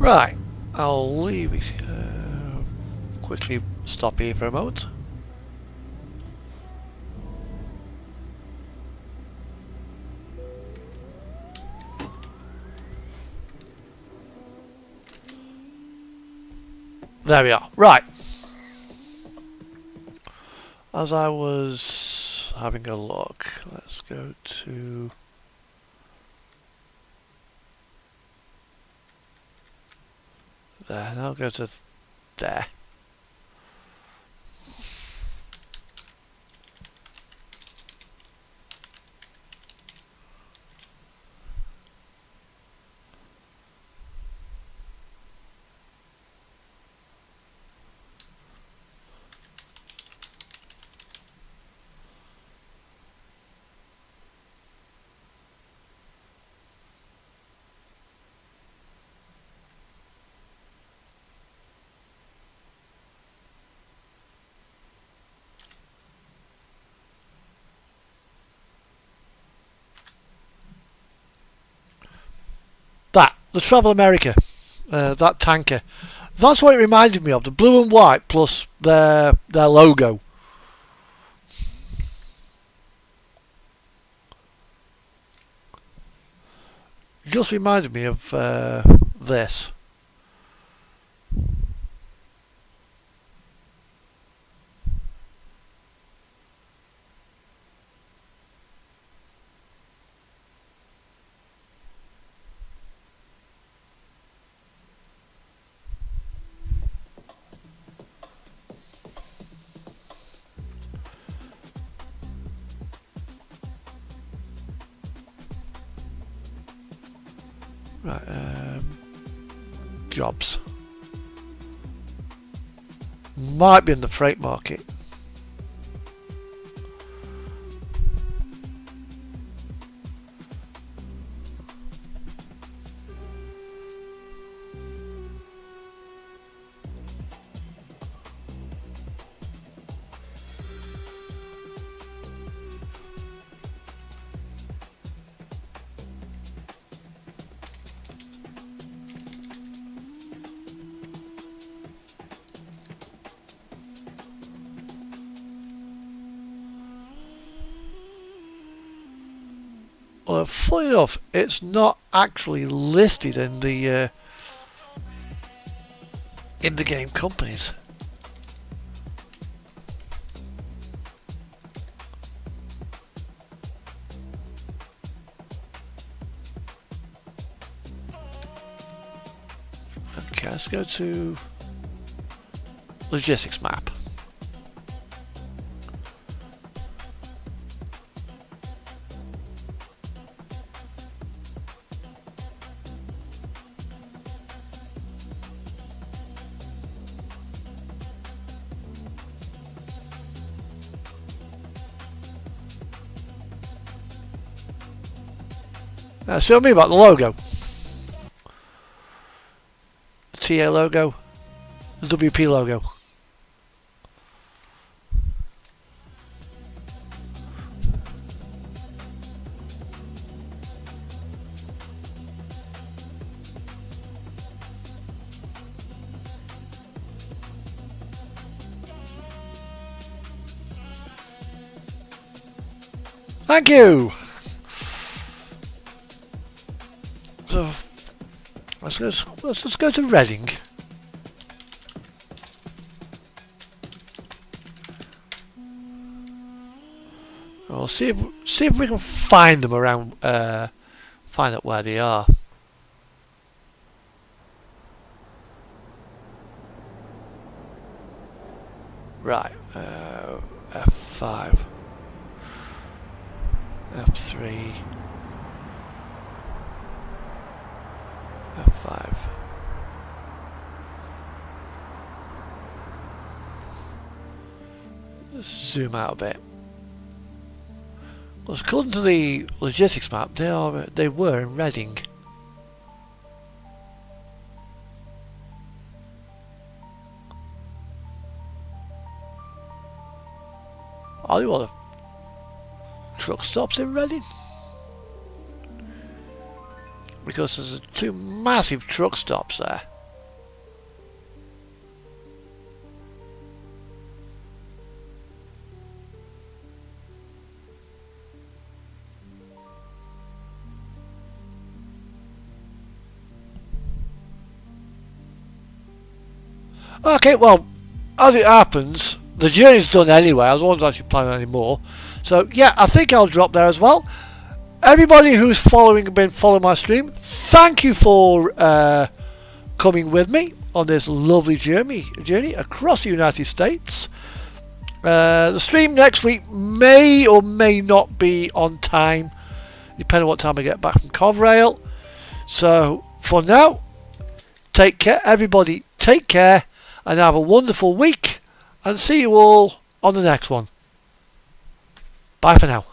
Right, I'll leave it. Quickly stop here for a moment. There we are. Right. As I was having a look, let's go to there. Now I'll go to there. The Travel America, that tanker. That's what it reminded me of. The blue and white plus their logo. Just reminded me of this. Right, jobs. Might be in the freight market. Well, funny enough, it's not actually listed in the game companies. Okay, let's go to logistics map. See what I mean about the logo? The TA logo, the WP logo. Thank you! So, let's just go to Reading. We'll see if we can find them around. Find out where they are. Right. F5. F3. F5. Just zoom out a bit. Well, according to the logistics map, they were in Reading. Are there other truck stops in Reading? Because there's two massive truck stops there. Okay, well, as it happens, the journey's done anyway. I wasn't actually planning any more. So, yeah, I think I'll drop there as well. Everybody who's been following my stream, thank you for coming with me on this lovely journey across the United States. The stream next week may or may not be on time, depending on what time I get back from Covrail. So, for now, take care, everybody. Take care and have a wonderful week. And see you all on the next one. Bye for now.